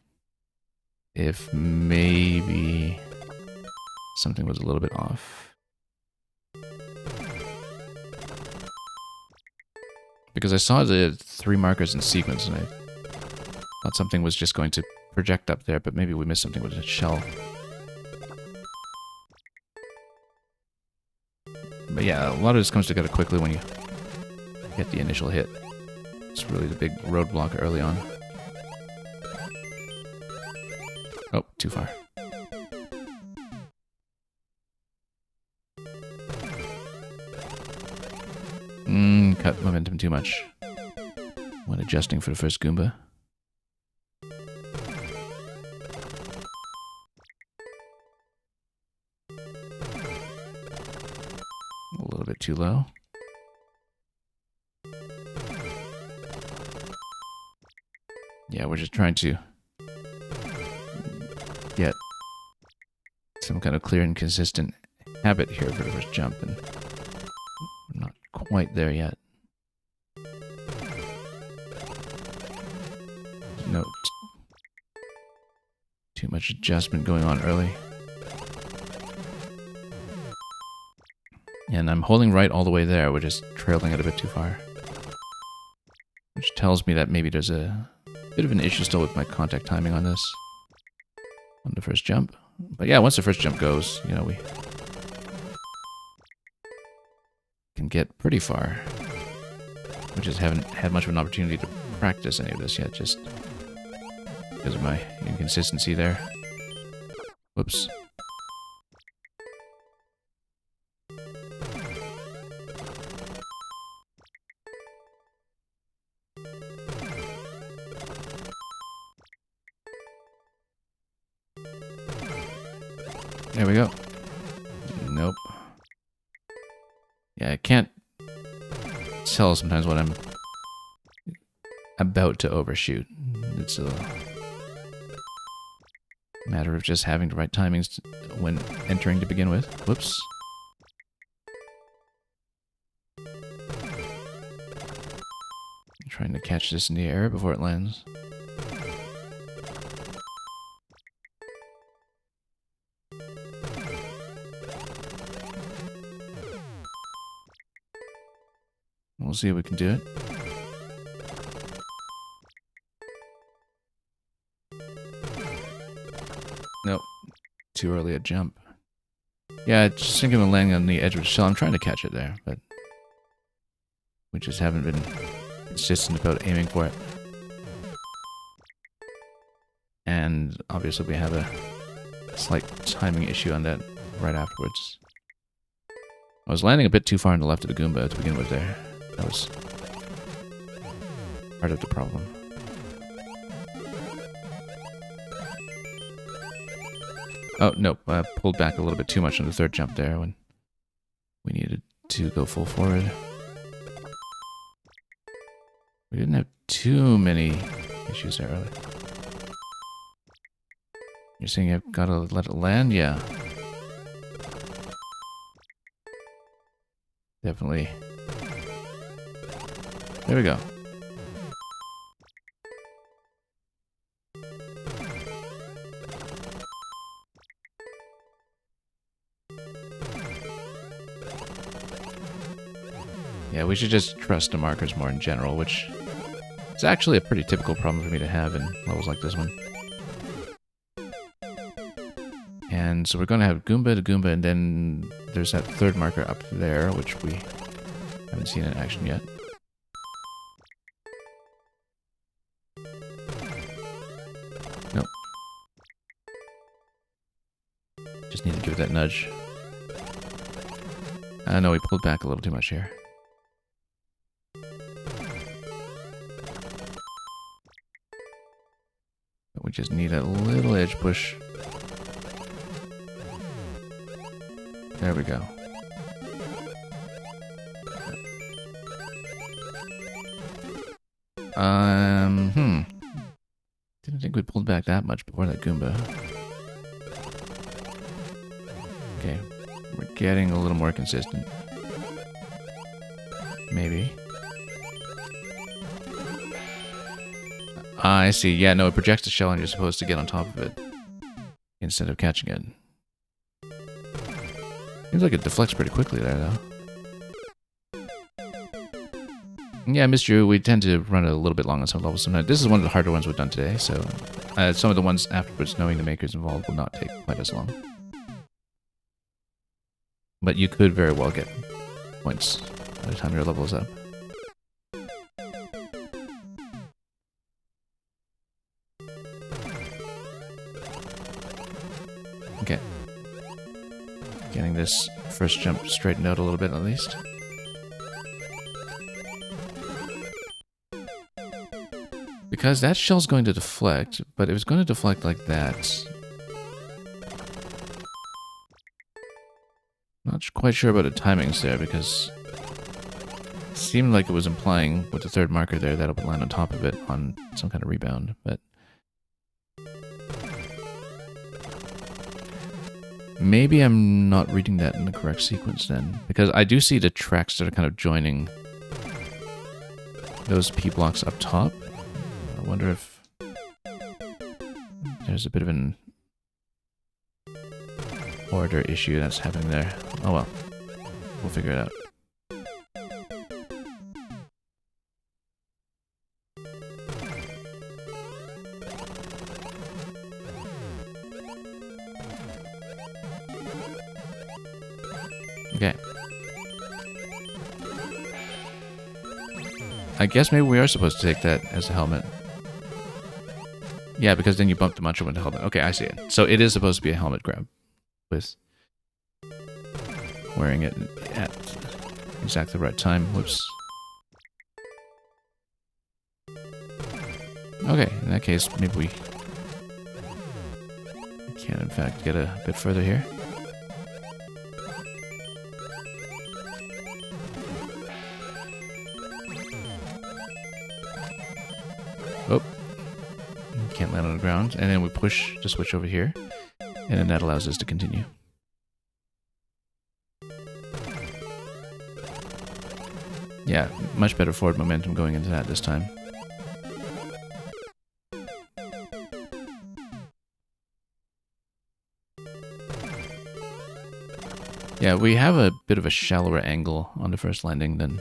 if maybe something was a little bit off. Because I saw the 3 markers in sequence and I thought something was just going to project up there, but maybe we missed something with a shell. But yeah, a lot of this comes together quickly when you get the initial hit. It's really the big roadblock early on. Oh, too far. Cut momentum too much when adjusting for the first Goomba. A little bit too low. Yeah, we're just trying to get some kind of clear and consistent habit here for the first jump, and we're not quite there yet. No, too much adjustment going on early. And I'm holding right all the way there, we're just trailing it a bit too far. Which tells me that maybe there's a bit of an issue still with my contact timing on this. On the first jump. But yeah, once the first jump goes, you know, we can get pretty far. We just haven't had much of an opportunity to practice any of this yet, just because of my inconsistency there. Whoops. There we go. Nope. Yeah, I can't tell sometimes when I'm about to overshoot. It's a matter of just having the right timings when entering to begin with. Whoops. Trying to catch this in the air before it lands. We'll see if we can do it. Nope. Too early a jump. Yeah, just thinking of landing on the edge of the shell. I'm trying to catch it there, but we just haven't been consistent about aiming for it. And obviously we have a slight timing issue on that right afterwards. I was landing a bit too far on the left of the Goomba to begin with there. That was part of the problem. Oh, nope. I pulled back a little bit too much on the third jump there when we needed to go full forward. We didn't have too many issues there earlier. You're saying I've got to let it land? Yeah. Definitely. There we go. Yeah, we should just trust the markers more in general, which is actually a pretty typical problem for me to have in levels like this one. And so we're going to have Goomba to Goomba, and then there's that third marker up there, which we haven't seen in action yet. Nope. Just need to give it that nudge. I know we pulled back a little too much here. But we just need a little edge push. There we go. Didn't think we pulled back that much before that Goomba. Okay, we're getting a little more consistent. Maybe. I see. Yeah, no, it projects the shell and you're supposed to get on top of it instead of catching it. Seems like it deflects pretty quickly there, though. Yeah, Miss Drew, we tend to run a little bit long on some levels sometimes. This is one of the harder ones we've done today, so some of the ones afterwards, knowing the makers involved, will not take quite as long. But you could very well get points by the time your level is up. Okay. Getting this first jump straightened out a little bit at least. Because that shell's going to deflect, but it was going to deflect like that. Not quite sure about the timings there, because it seemed like it was implying with the third marker there that it would land on top of it on some kind of rebound, but maybe I'm not reading that in the correct sequence then, because I do see the tracks that are kind of joining those P blocks up top. I wonder if there's a bit of an order issue that's happening there. Oh well, we'll figure it out. Okay. I guess maybe we are supposed to take that as a helmet. Yeah, because then you bump the Muncher with the helmet. Okay, I see it. So it is supposed to be a helmet grab with wearing it at exactly the right time. Whoops. Okay, in that case, maybe we Can in fact get a bit further here. Oh. Can't land on the ground. And then we push to switch over here. And then that allows us to continue. Yeah, much better forward momentum going into that this time. Yeah, we have a bit of a shallower angle on the first landing than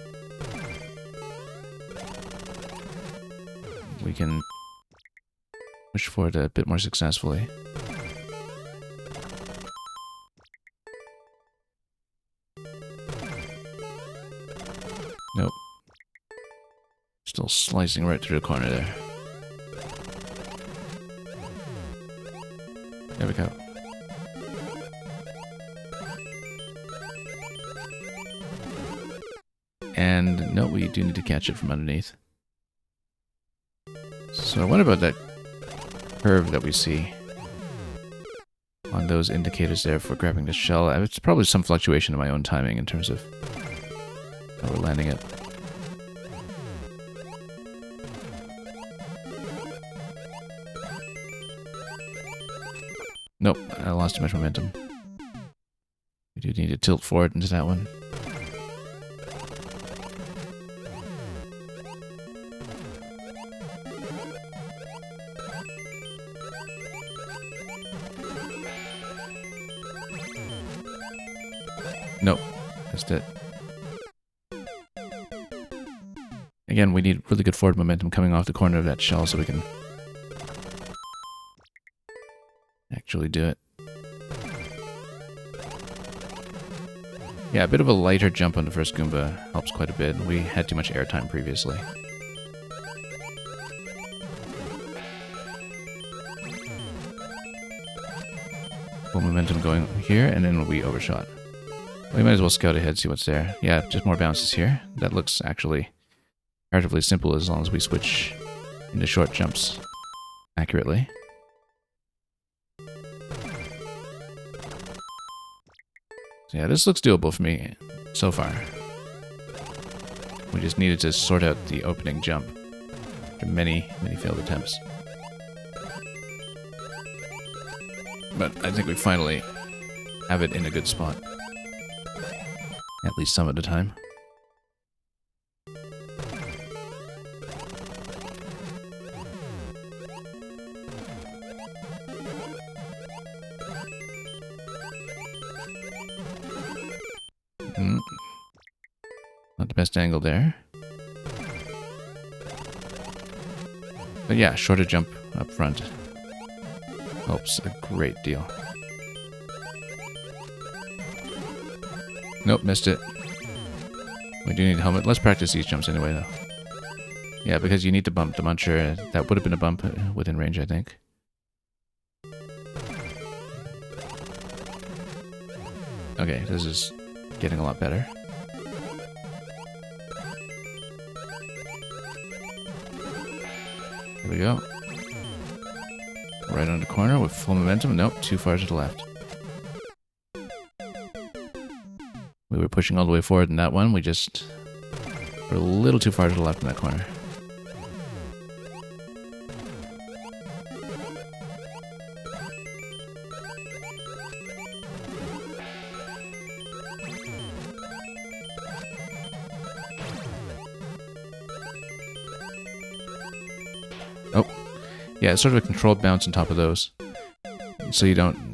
we can push forward a bit more successfully. Nope. Still slicing right through the corner there. There we go. And no, we do need to catch it from underneath. So what about that curve that we see on those indicators there for grabbing the shell? It's probably some fluctuation in my own timing in terms of how we're landing it. Nope, I lost too much momentum. We do need to tilt forward into that one. Nope, missed it. Again, we need really good forward momentum coming off the corner of that shell so we can actually do it. Yeah, a bit of a lighter jump on the first Goomba helps quite a bit. We had too much airtime previously. Full momentum going here, and then we overshot. We might as well scout ahead, see what's there. Yeah, just more bounces here. That looks actually comparatively simple as long as we switch into short jumps accurately. So yeah, this looks doable for me so far. We just needed to sort out the opening jump after many failed attempts. But I think we finally have it in a good spot. At least some of the time. Not the best angle there. But yeah, shorter jump up front helps a great deal. Nope, missed it. We do need a helmet. Let's practice these jumps anyway, though. Yeah, because you need to bump the muncher. That would have been a bump within range, I think. Okay, this is getting a lot better. Here we go. Right on the corner with full momentum. Nope, too far to the left. We were pushing all the way forward in that one. We just were a little too far to the left in that corner. Oh, yeah, it's sort of a controlled bounce on top of those. So you don't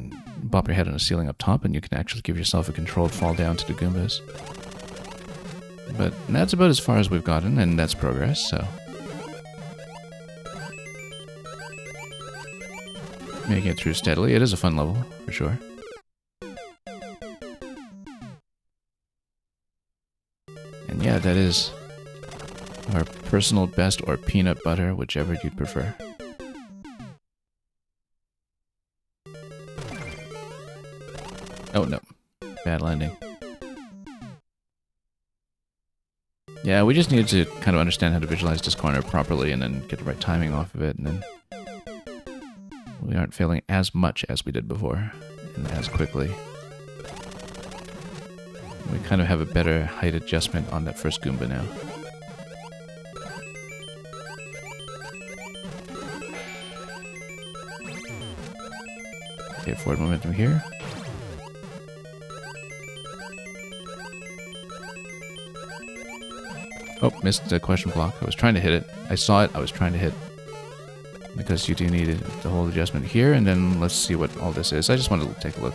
bop your head on the ceiling up top, and you can actually give yourself a controlled fall down to the Goombas. But that's about as far as we've gotten, and that's progress, so... Making it through steadily. It is a fun level, for sure. And yeah, that is our personal best or peanut butter, whichever you'd prefer. Oh no, bad landing. Yeah, we just needed to kind of understand how to visualize this corner properly and then get the right timing off of it, and then We aren't failing as much as we did before, and as quickly. We kind of have a better height adjustment on that first Goomba now. Okay, forward momentum here. Oh, missed the question block. I was trying to hit it. I saw it, I was trying to hit. Because you do need the whole adjustment here, and then let's see what all this is. I just wanted to take a look.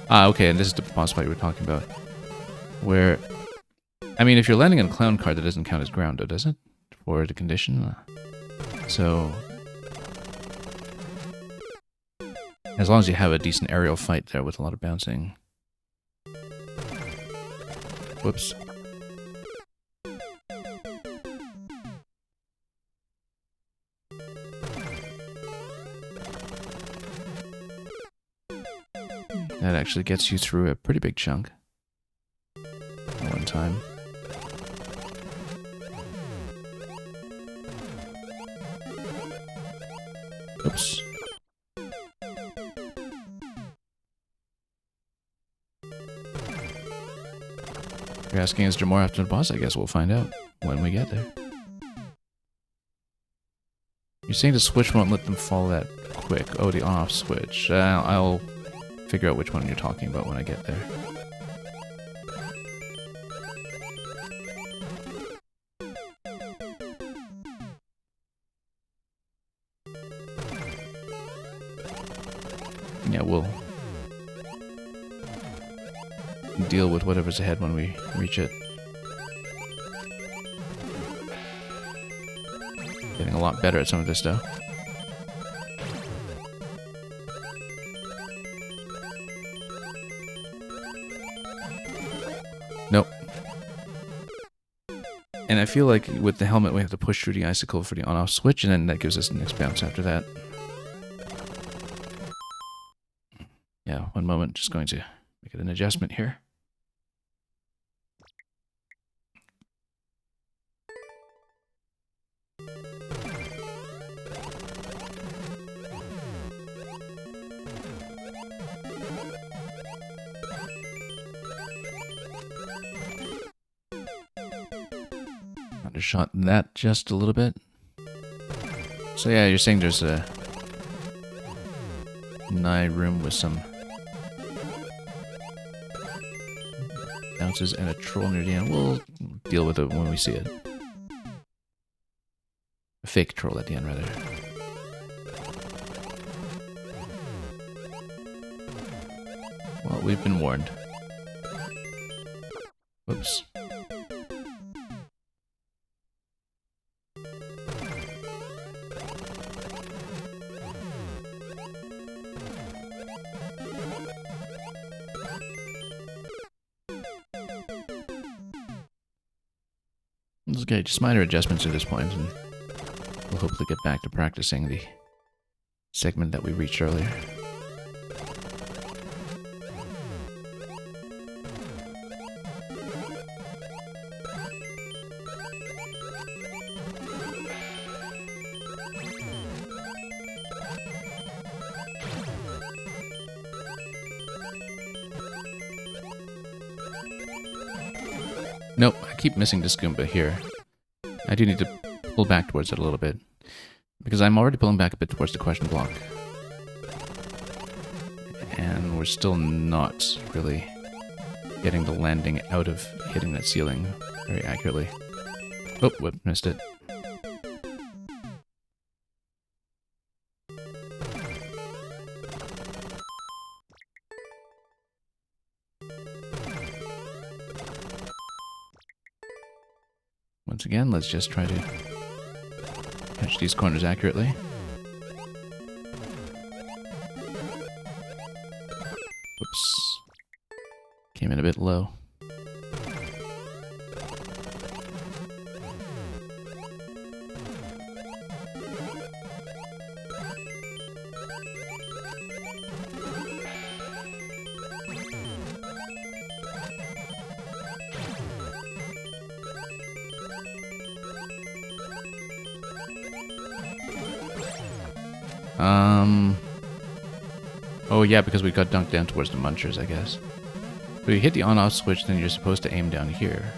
Ah, okay, and this is the boss fight we were talking about. Where, I mean, if you're landing on a clown card, that doesn't count as ground, though, does it? For the condition? So, as long as you have a decent aerial fight there with a lot of bouncing. Whoops. That actually gets you through a pretty big chunk. At one time. Oops. You're asking, is there more after the boss? I guess we'll find out when we get there. You're saying the switch won't let them fall that quick. Oh, the on-off switch. I'll figure out which one you're talking about when I get there. Yeah, we'll deal with whatever's ahead when we reach it. Getting a lot better at some of this stuff. Nope. And I feel like with the helmet we have to push through the icicle for the on-off switch, and then that gives us the next bounce after that. Yeah, one moment, just going to make it an adjustment here. Undershot that just a little bit. So yeah, you're saying there's a nigh room with some bounces and a troll near the end. We'll deal with it when we see it. A fake troll at the end, rather. Well, we've been warned. Whoops. Okay, just minor adjustments at this point, and we'll hopefully get back to practicing the segment that we reached earlier. Nope, I keep missing this Goomba here. I do need to pull back towards it a little bit, because I'm already pulling back a bit towards the question block. And we're still not really getting the landing out of hitting that ceiling very accurately. Oh, whoop, missed it. Once again, let's just try to catch these corners accurately. Whoops. Came in a bit low. Oh yeah, because we got dunked down towards the munchers, I guess. But you hit the on-off switch, then you're supposed to aim down here.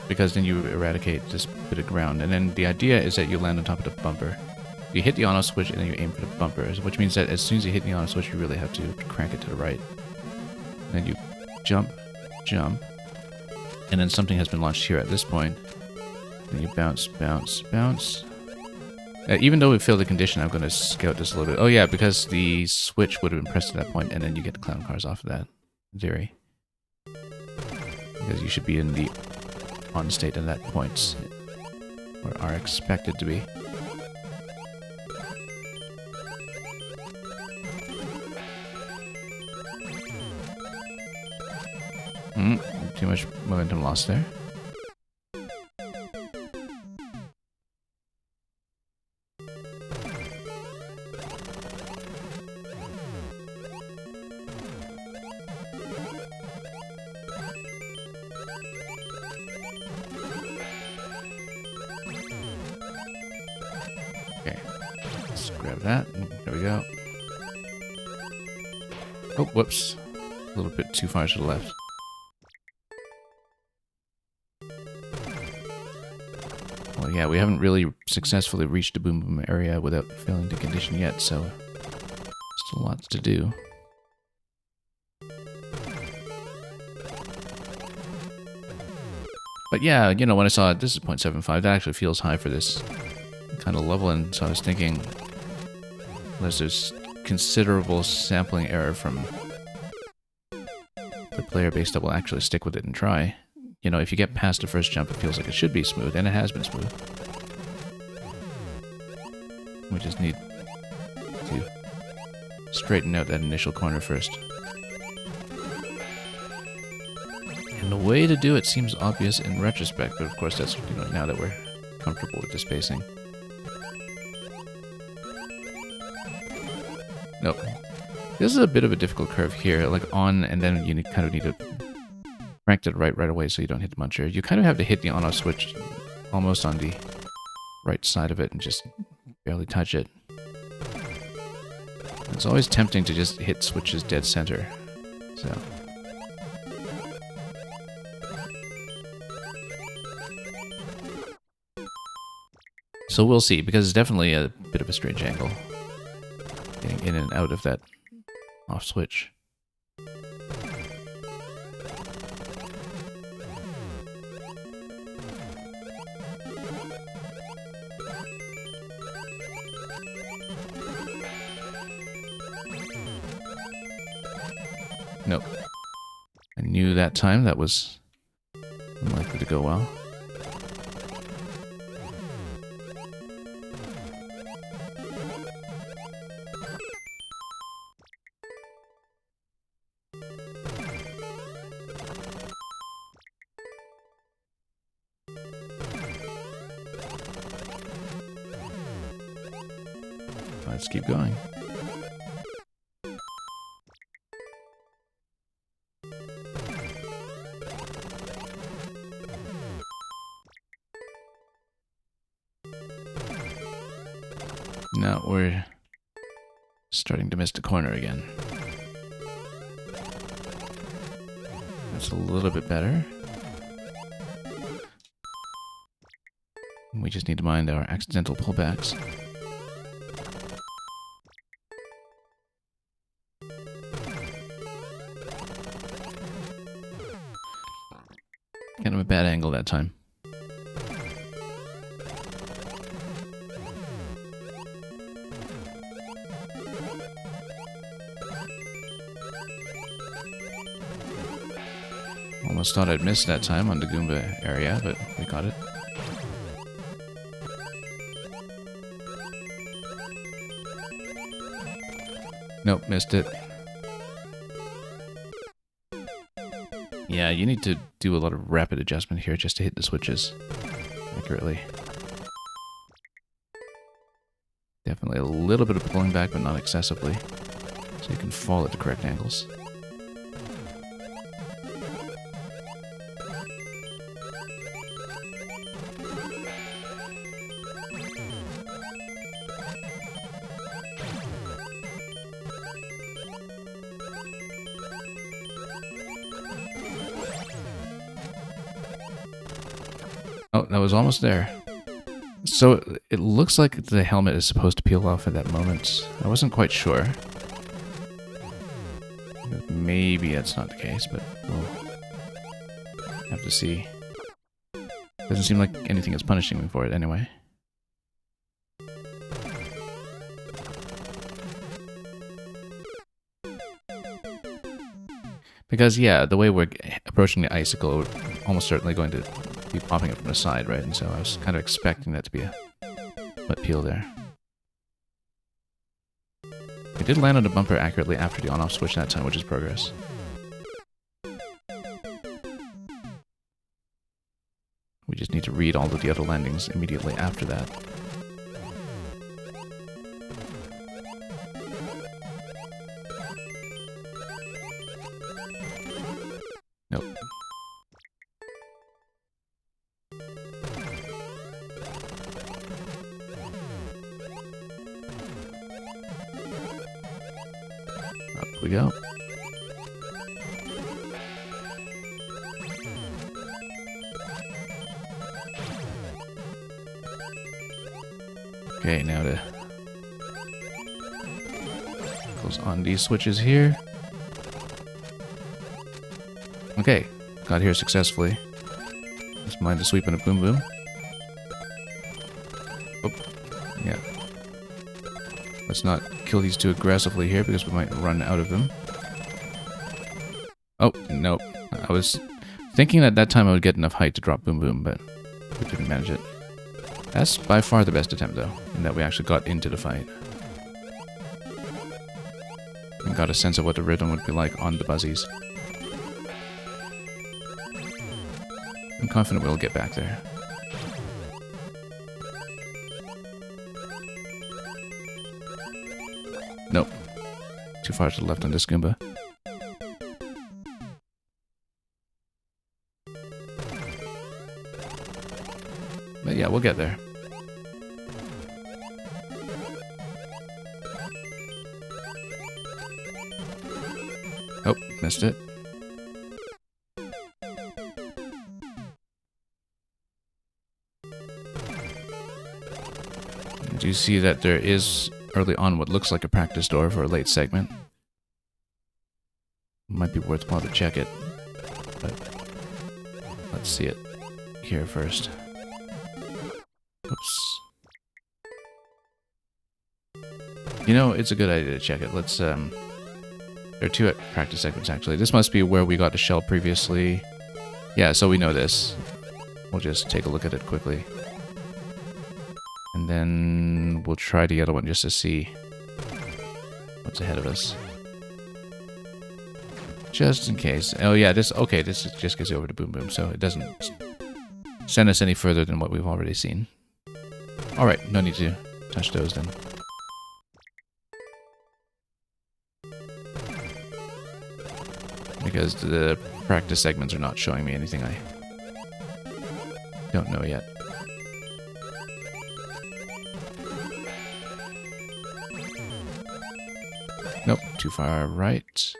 Because then you eradicate this bit of ground. And then the idea is that you land on top of the bumper. You hit the on-off switch and then you aim for the bumpers, which means that as soon as you hit the on-off switch, you really have to crank it to the right. And then you jump, jump, and then something has been launched here at this point. Then you bounce, bounce, bounce. Even though we failed the condition, I'm going to scout this a little bit. Oh yeah, because the switch would have been pressed at that point, and then you get the clown cars off of that, in theory. Because you should be in the on state at that point, or are expected to be. Too much momentum lost there. Okay, let's grab that. There we go. Oh, whoops. A little bit too far to the left. Well, yeah, we haven't really successfully reached the Boom Boom area without failing the condition yet, so still lots to do. But yeah, you know, when I saw it, this is 0.75, that actually feels high for this kind of level, and so I was thinking, unless there's considerable sampling error from the player base that will actually stick with it and try. You know, if you get past the first jump, it feels like it should be smooth, and it has been smooth. We just need to straighten out that initial corner first. And the way to do it seems obvious in retrospect, but of course that's, you know, now that we're comfortable with the spacing. Nope. This is a bit of a difficult curve here, like on, and then you kind of need to crank it right away so you don't hit the muncher. You kind of have to hit the on-off switch almost on the right side of it and just barely touch it. It's always tempting to just hit switches dead center. So we'll see, because it's definitely a bit of a strange angle getting in and out of that off switch. Nope. I knew that time that was unlikely to go well. Let's keep going. Now we're starting to miss the corner again. That's a little bit better. We just need to mind our accidental pullbacks. Kind of a bad angle that time. Almost thought I'd missed that time on the Goomba area, but we got it. Nope, missed it. Yeah, you need to do a lot of rapid adjustment here just to hit the switches accurately. Definitely a little bit of pulling back, but not excessively, so you can fall at the correct angles. Oh, that was almost there. So it looks like the helmet is supposed to peel off at that moment. I wasn't quite sure. Maybe that's not the case, but we'll have to see. Doesn't seem like anything is punishing me for it anyway. Because, yeah, the way we're approaching the icicle, we're almost certainly going to be popping it from the side, right? And so I was kind of expecting that to be a wet peel there. We did land on the bumper accurately after the on-off switch that time, which is progress. We just need to read all of the other landings immediately after that. Nope. Up we go. Okay, now to close on these switches here. Okay, got here successfully. Let's mind the sweep and a boom boom. Oh, yeah. Let's not kill these too aggressively here because we might run out of them. Oh, nope. I was thinking at that time I would get enough height to drop boom boom, but we didn't manage it. That's by far the best attempt, though, in that we actually got into the fight. And got a sense of what the rhythm would be like on the buzzies. I'm confident we'll get back there. Nope. Too far to the left on this Goomba. But yeah, we'll get there. Oh, missed it. Do you see that there is early on what looks like a practice door for a late segment? Might be worthwhile to check it, but let's see it here first. Oops. You know, it's a good idea to check it. Let's, there are two practice segments, actually. This must be where we got the shell previously. Yeah, so we know this. We'll just take a look at it quickly. And then we'll try the other one just to see what's ahead of us. Just in case. Oh yeah, this just gets you over to Boom Boom, so it doesn't send us any further than what we've already seen. Alright, no need to touch those then. Because the practice segments are not showing me anything I don't know yet. Nope, too far right.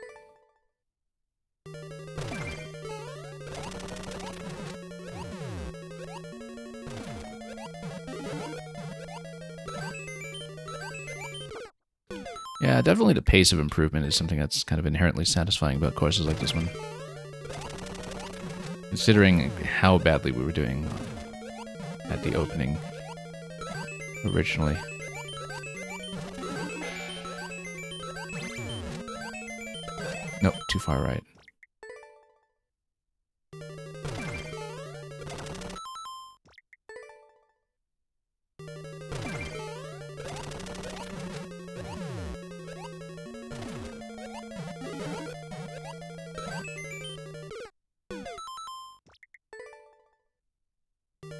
Yeah, definitely the pace of improvement is something that's kind of inherently satisfying about courses like this one. Considering how badly we were doing at the opening originally. Nope, too far right.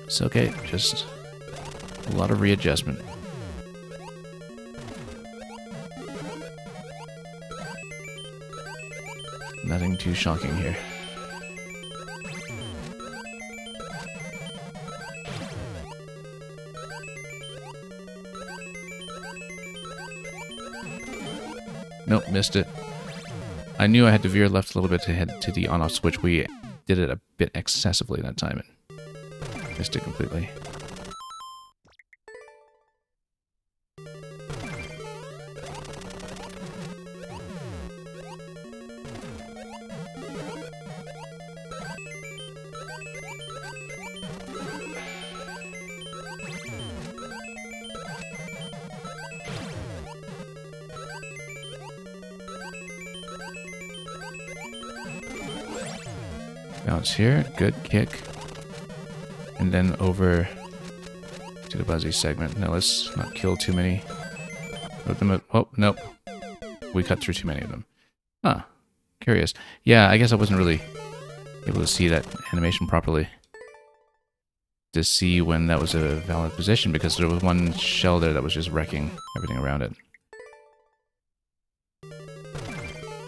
It's okay, just a lot of readjustment. Nothing too shocking here. Nope, missed it. I knew I had to veer left a little bit to head to the on-off switch. We did it a bit excessively that time. Missed it completely. Bounce here, good kick. And then over to the Buzzy segment. Now let's not kill too many of them. Oh, nope. We cut through too many of them. Huh. Curious. Yeah, I guess I wasn't really able to see that animation properly. To see when that was a valid position, because there was one shell there that was just wrecking everything around it.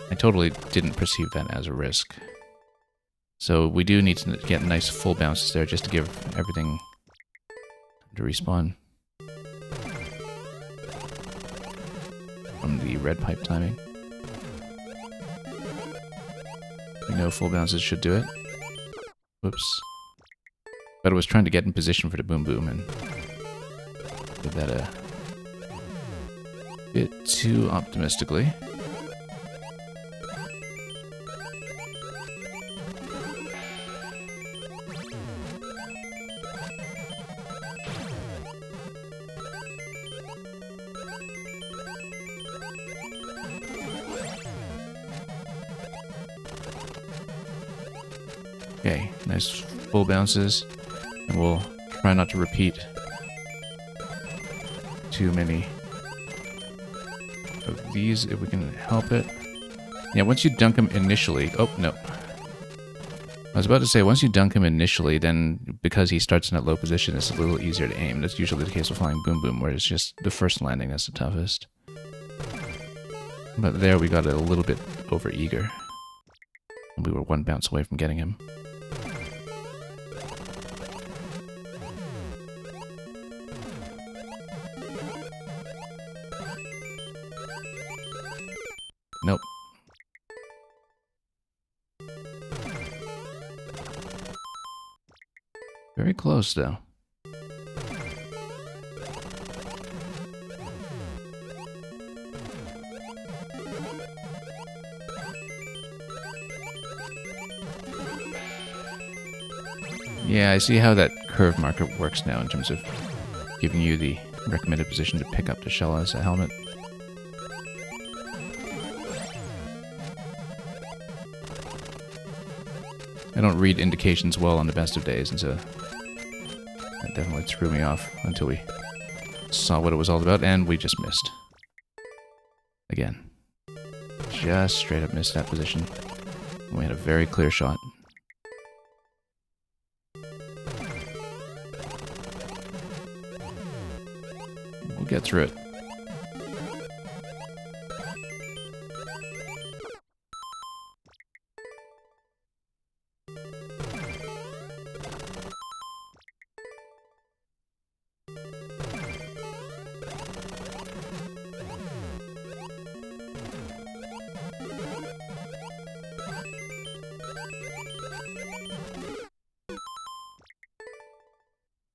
I totally didn't perceive that as a risk. So we do need to get nice full bounces there just to give everything to respawn. From the red pipe timing. We know full bounces should do it. Whoops. But I was trying to get in position for the boom boom and did that a bit too optimistically. Okay, nice full bounces, and we'll try not to repeat too many of these if we can help it. Yeah, once you dunk him initially... Oh, no. I was about to say, once you dunk him initially, then because he starts in that low position, it's a little easier to aim. That's usually the case with Flying Boom Boom, where it's just the first landing that's the toughest. But there we got a little bit over-eager. And we were one bounce away from getting him. Nope. Very close, though. Yeah, I see how that curve marker works now in terms of giving you the recommended position to pick up the shell as a helmet. I don't read indications well on the best of days, and so that definitely threw me off until we saw what it was all about, and we just missed. Again. Just straight up missed that position. We had a very clear shot. We'll get through it.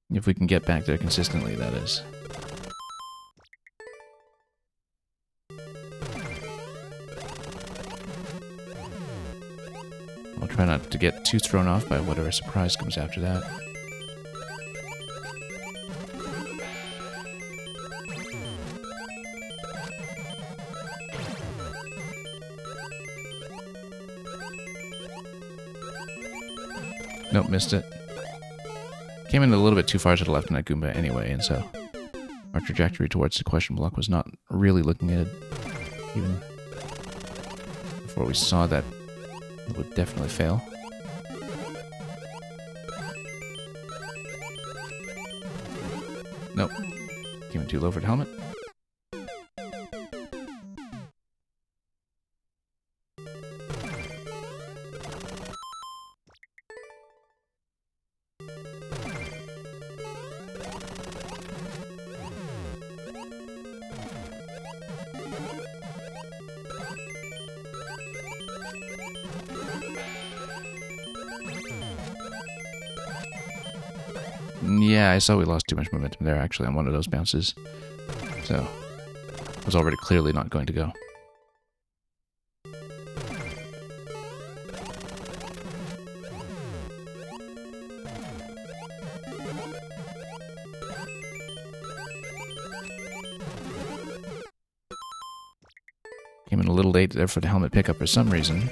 If we can get back there consistently, that is. I'll try not to get too thrown off by whatever surprise comes after that. Nope, missed it. Came in a little bit too far to the left in that Goomba anyway, and so our trajectory towards the question block was not really looking good. Even before we saw that it would definitely fail. Nope. Came in too low for the helmet. Yeah, I saw we lost too much momentum there, actually, on one of those bounces. So, it was already clearly not going to go. Came in a little late there for the helmet pickup for some reason.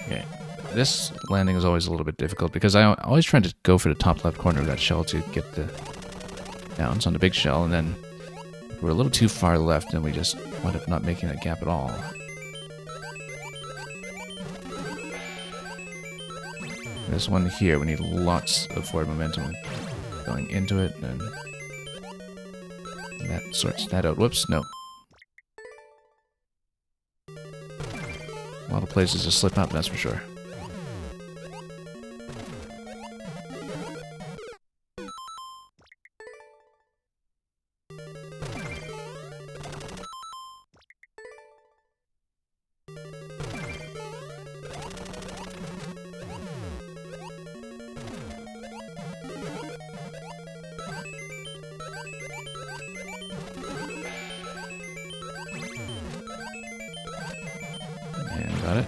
Okay, this landing is always a little bit difficult because I always try to go for the top left corner of that shell to get the bounce on the big shell, and then if we're a little too far left, and we just wind up not making that gap at all. This one here, we need lots of forward momentum going into it, and that sorts that out. Whoops, no. A lot of places to slip up, that's for sure. Got it.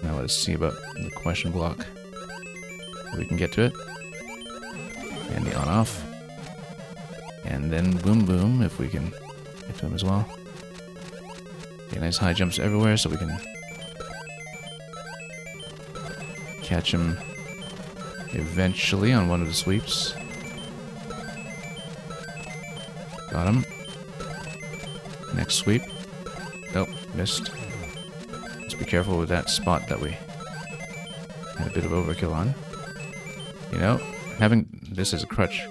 Now let's see about the question block. We can get to it. And the on-off. And then boom boom, if we can get to him as well. Okay, nice high jumps everywhere so we can catch him eventually on one of the sweeps. Got him. Next sweep. Nope, missed. Be careful with that spot that we had a bit of overkill on. You know, having this as a crutch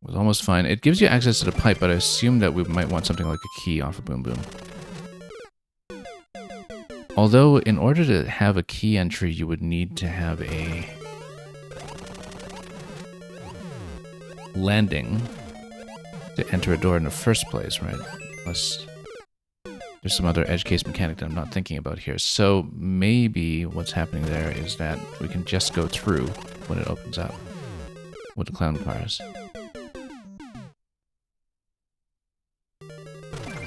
was almost fine. It gives you access to the pipe, but I assume that we might want something like a key off of Boom Boom. Although, in order to have a key entry, you would need to have a landing to enter a door in the first place, right? Unless there's some other edge case mechanic that I'm not thinking about here. So maybe what's happening there is that we can just go through when it opens up with the clown cars.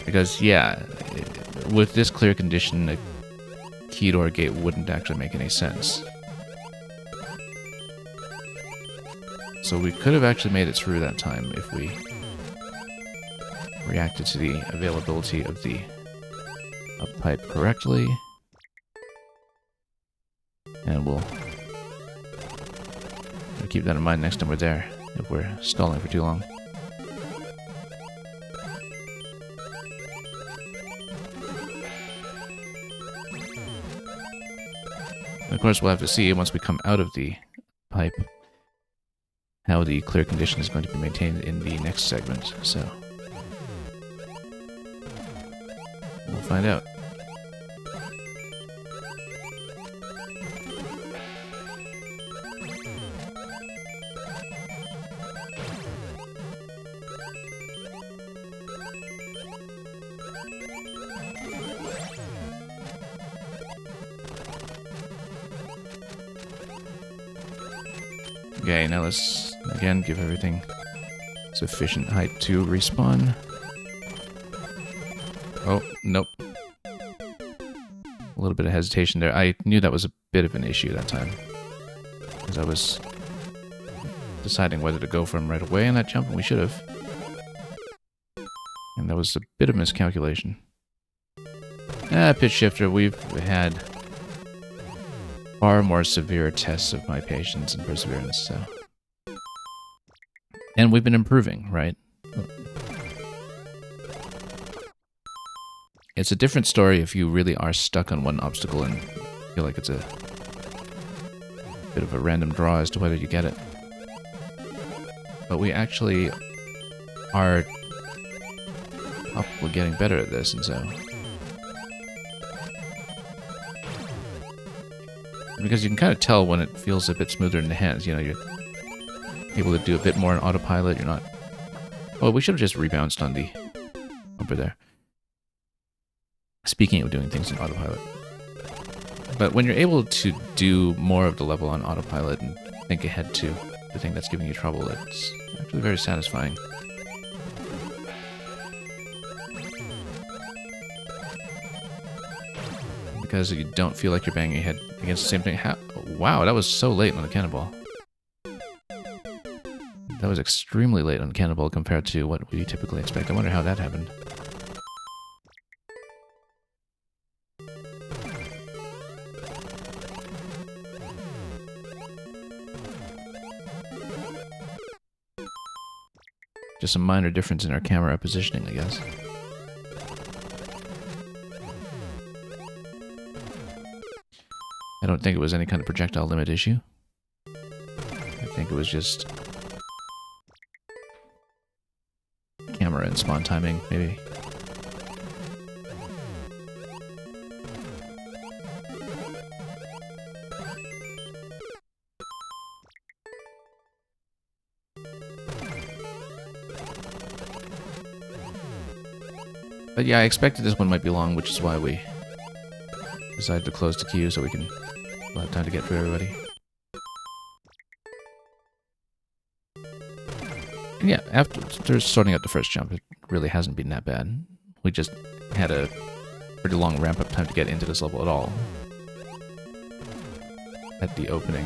Because, yeah, with this clear condition, a key door gate wouldn't actually make any sense. So we could have actually made it through that time if we reacted to the availability of the up pipe correctly, and we'll keep that in mind next time we're there, if we're stalling for too long. And of course, we'll have to see, once we come out of the pipe, how the clear condition is going to be maintained in the next segment, so we'll find out. Okay, now let's, again, give everything sufficient height to respawn. Oh, nope. A little bit of hesitation there. I knew that was a bit of an issue that time, because I was deciding whether to go for him right away on that jump, and we should have. And that was a bit of miscalculation. Pitch shifter, we've had far more severe tests of my patience and perseverance, so. And we've been improving, right? It's a different story if you really are stuck on one obstacle and feel like it's a bit of a random draw as to whether you get it. But we actually are up with getting better at this, and so. Because you can kind of tell when it feels a bit smoother in the hands, you know, able to do a bit more on autopilot. You're not... Oh, we should have just rebounced on the... over there. Speaking of doing things in autopilot. But when you're able to do more of the level on autopilot and think ahead to the thing that's giving you trouble, it's actually very satisfying. Because you don't feel like you're banging your head against the same thing. Wow, that was so late on the cannonball. That was extremely late on cannonball compared to what we typically expect. I wonder how that happened. Just a minor difference in our camera positioning, I guess. I don't think it was any kind of projectile limit issue. I think it was just camera and spawn timing, maybe. But yeah, I expected this one might be long, which is why we decided to close the queue so we'll have time to get through everybody. And yeah, after sorting out the first jump, it really hasn't been that bad. We just had a pretty long ramp-up time to get into this level at all. At the opening.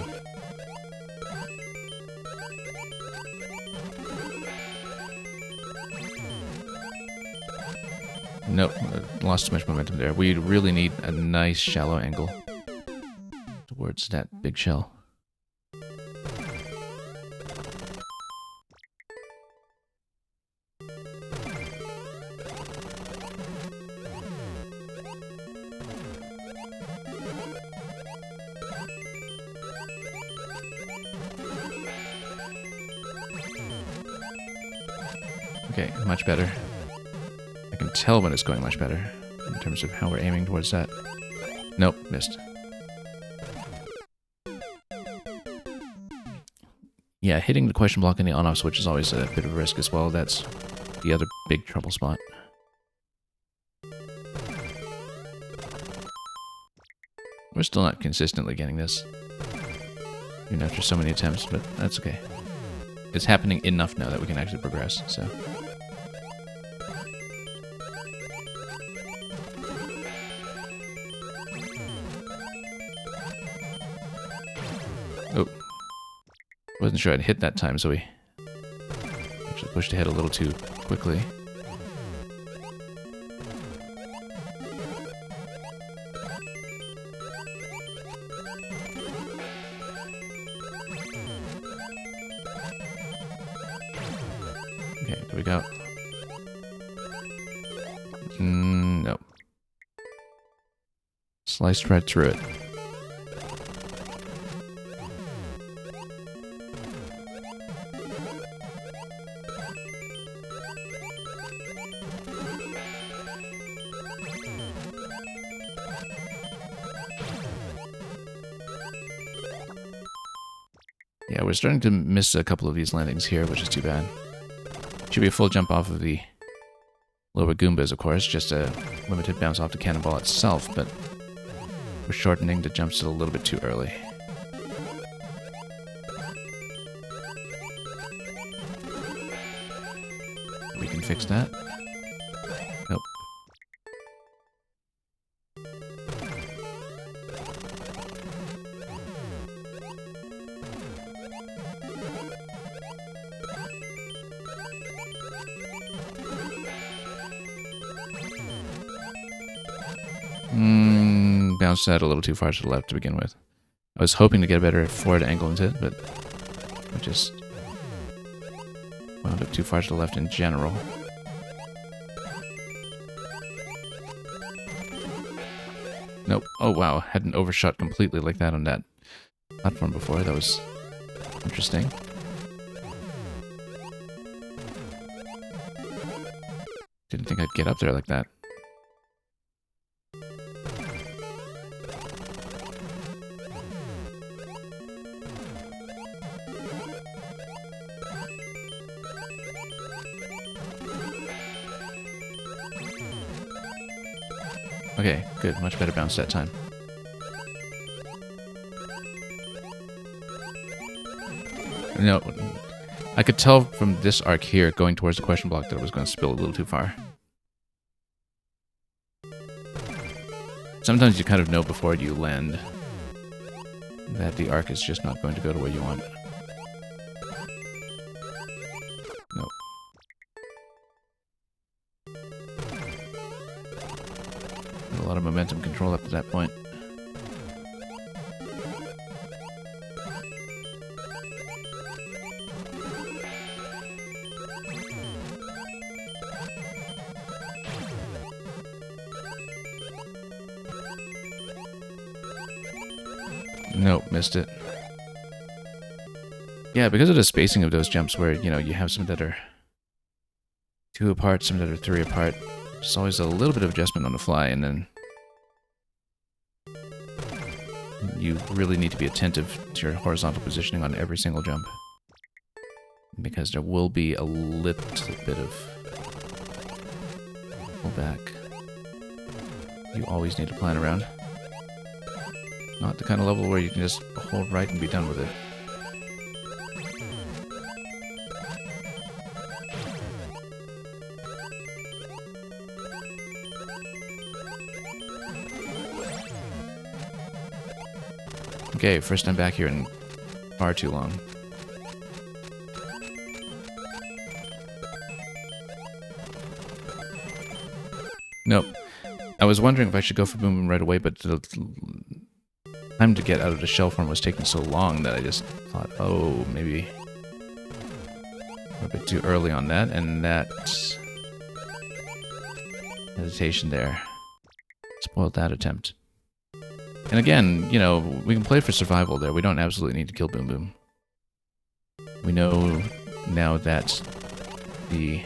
Nope, lost too much momentum there. We really need a nice shallow angle towards that big shell. Okay, much better. I can tell when it's going much better in terms of how we're aiming towards that. Nope, missed. Yeah, hitting the question block and the on-off switch is always a bit of a risk as well. That's the other big trouble spot. We're still not consistently getting this, even after so many attempts, but that's okay. It's happening enough now that we can actually progress, so... Oh. Wasn't sure I'd hit that time, so we actually pushed ahead a little too quickly. Okay, there we go. Nope. Sliced right through it. Yeah, we're starting to miss a couple of these landings here, which is too bad. Should be a full jump off of the lower Goombas, of course, just a limited bounce off the cannonball itself, but we're shortening the jumps a little bit too early. We can fix that. Nope. Bounced that a little too far to the left to begin with. I was hoping to get a better forward angle into it, but we just wound up too far to the left in general. Nope. Oh wow, hadn't overshot completely like that on that platform before. That was interesting. Didn't think I'd get up there like that. Okay, good. Much better bounce that time. No, I could tell from this arc here, going towards the question block, that it was going to spill a little too far. Sometimes you kind of know before you land that the arc is just not going to go the way you want. Nope. A lot of momentum control up to that point. Nope, missed it. Yeah, because of the spacing of those jumps where, you know, you have some that are 2 apart, some that are 3 apart. There's always a little bit of adjustment on the fly, and then you really need to be attentive to your horizontal positioning on every single jump. Because there will be a little bit of pullback. You always need to plan around. Not the kind of level where you can just hold right and be done with it. Okay, first time back here in far too long. Nope. I was wondering if I should go for Boom Boom right away, but the time to get out of the shell form was taking so long that I just thought, oh, maybe we're a bit too early on that, and that hesitation there spoiled that attempt. And again, you know, we can play for survival there. We don't absolutely need to kill Boom Boom. We know now that the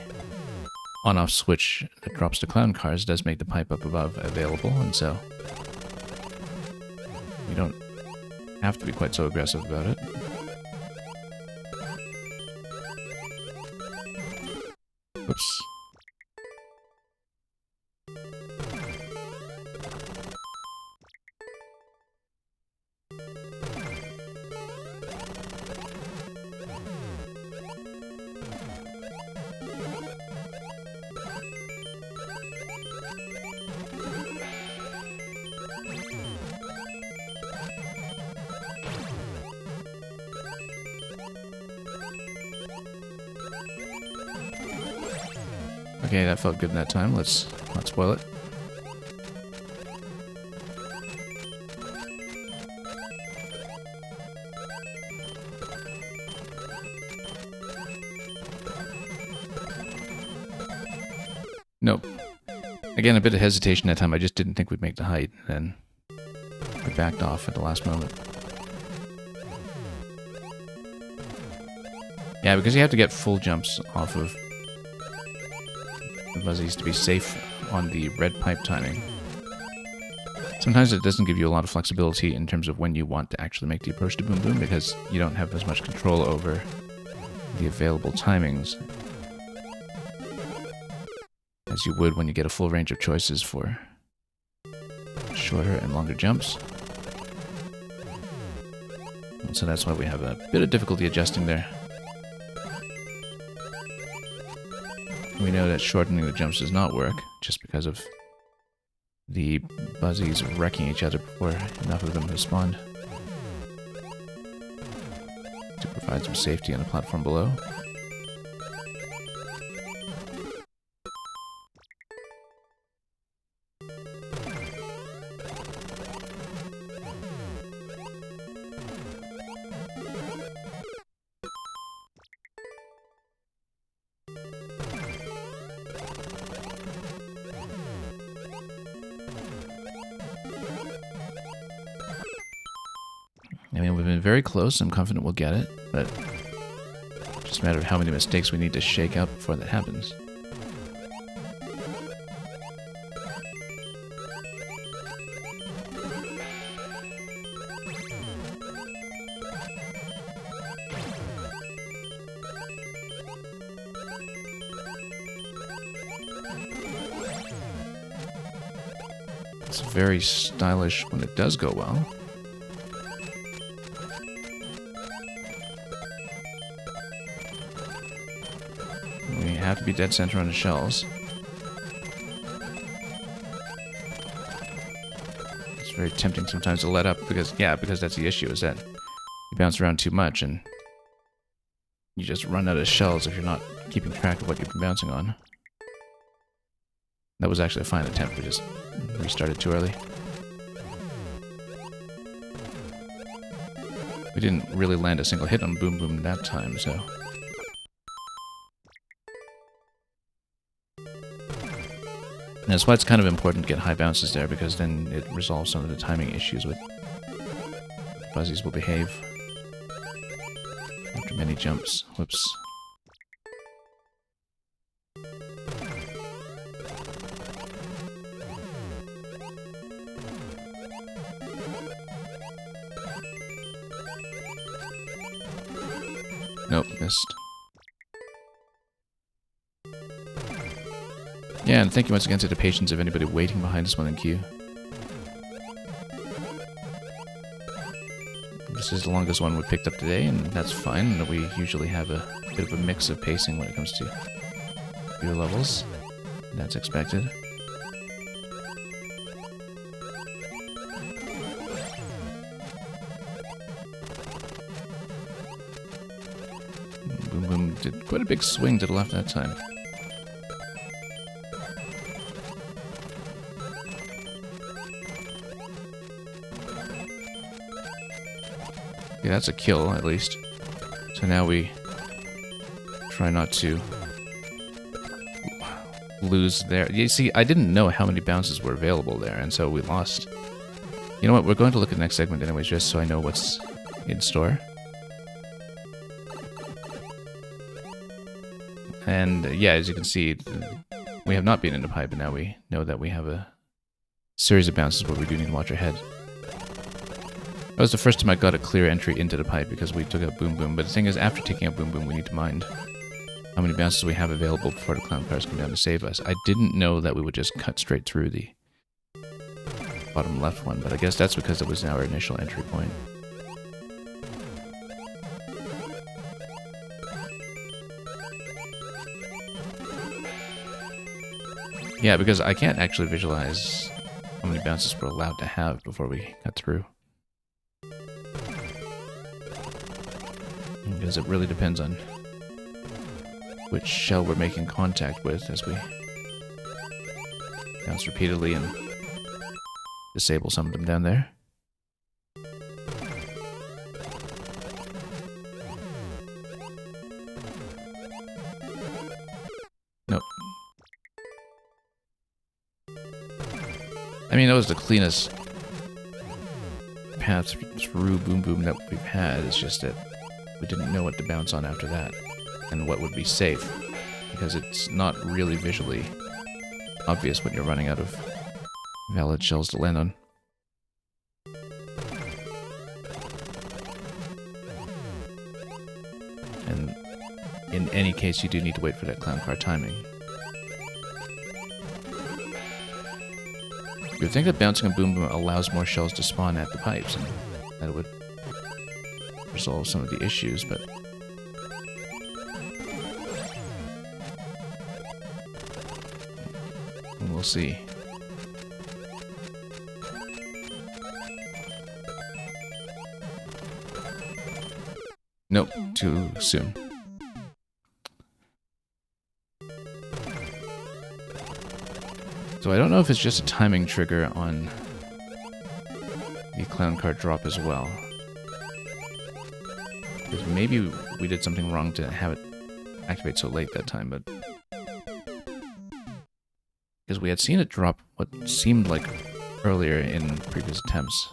on-off switch that drops the clown cars does make the pipe up above available, and so we don't have to be quite so aggressive about it. Oops. Okay, that felt good in that time. Let's not spoil it. Nope. Again, a bit of hesitation that time. I just didn't think we'd make the height, and we backed off at the last moment. Yeah, because you have to get full jumps off of the Buzzies to be safe on the red pipe timing. Sometimes it doesn't give you a lot of flexibility in terms of when you want to actually make the approach to Boom Boom, because you don't have as much control over the available timings as you would when you get a full range of choices for shorter and longer jumps. And so that's why we have a bit of difficulty adjusting there. We know that shortening the jumps does not work, just because of the Buzzies wrecking each other before enough of them respond to provide some safety on the platform below. I mean, we've been very close. I'm confident we'll get it, but it's just a matter of how many mistakes we need to shake out before that happens. It's very stylish when it does go well. We have to be dead center on the shells. It's very tempting sometimes to let up because that's the issue, is that you bounce around too much and you just run out of shells if you're not keeping track of what you've been bouncing on. That was actually a fine attempt, we just restarted too early. We didn't really land a single hit on Boom Boom that time, so... And that's why it's kind of important to get high bounces there, because then it resolves some of the timing issues with fuzzies will behave after many jumps. Whoops. Nope, missed. Yeah, and thank you once again to the patience of anybody waiting behind us one in queue. This is the longest one we picked up today, and that's fine. We usually have a bit of a mix of pacing when it comes to your levels. That's expected. Boom Boom did quite a big swing to the left that time. Yeah, that's a kill, at least. So now we try not to lose there. You see, I didn't know how many bounces were available there, and so we lost. You know what, we're going to look at the next segment anyways, just so I know what's in store. And yeah, as you can see, we have not been in the pipe, and now we know that we have a series of bounces where we do need to watch our head. That was the first time I got a clear entry into the pipe because we took out Boom Boom, but the thing is, after taking out Boom Boom, we need to mind how many bounces we have available before the clown cars come down to save us. I didn't know that we would just cut straight through the bottom left one, but I guess that's because it was our initial entry point. Yeah, because I can't actually visualize how many bounces we're allowed to have before we cut through. Because it really depends on which shell we're making contact with as we bounce repeatedly and disable some of them down there. Nope. I mean, that was the cleanest path through Boom Boom that we've had. It's just that we didn't know what to bounce on after that, and what would be safe, because it's not really visually obvious when you're running out of valid shells to land on. And in any case, you do need to wait for that clown car timing. You would think that bouncing on Boom Boom allows more shells to spawn at the pipes, and that it would resolve some of the issues, but we'll see. Nope, too soon. So I don't know if it's just a timing trigger on the clown car drop as well. Because maybe we did something wrong to have it activate so late that time, but... Because we had seen it drop what seemed like earlier in previous attempts.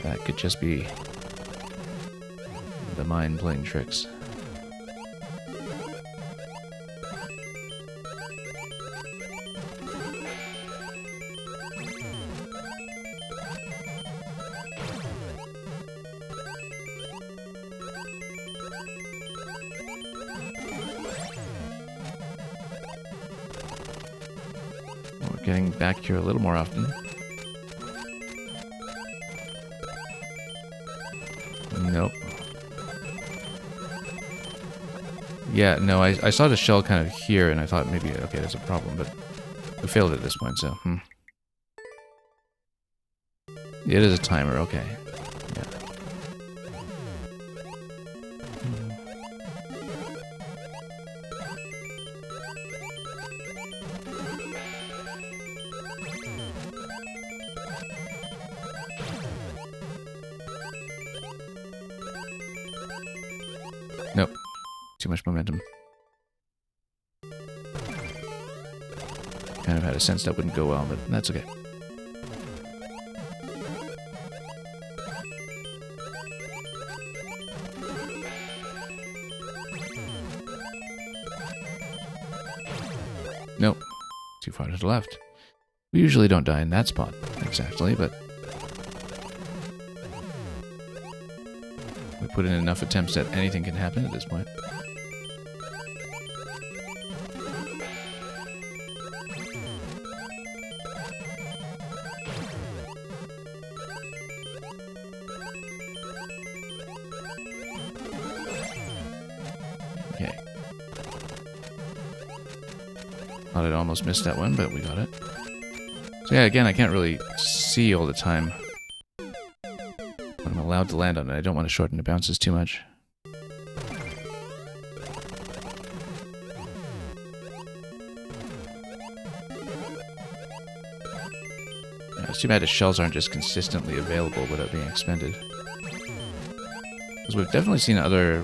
That could just be the mind playing tricks. getting back here a little more often. Nope. Yeah, no, I saw the shell kind of here, and I thought maybe, okay, there's a problem, but we failed at this point, so, It is a timer, okay. Yeah. Nope. Too much momentum. Kind of had a sense that wouldn't go well, but that's okay. Nope. Too far to the left. We usually don't die in that spot, exactly, but we put in enough attempts that anything can happen at this point. Okay. Thought I'd almost missed that one, but we got it. So yeah, again, I can't really see all the time when I'm allowed to land on it. I don't want to shorten the bounces too much. Yeah, it's too bad the shells aren't just consistently available without being expended. Because we've definitely seen other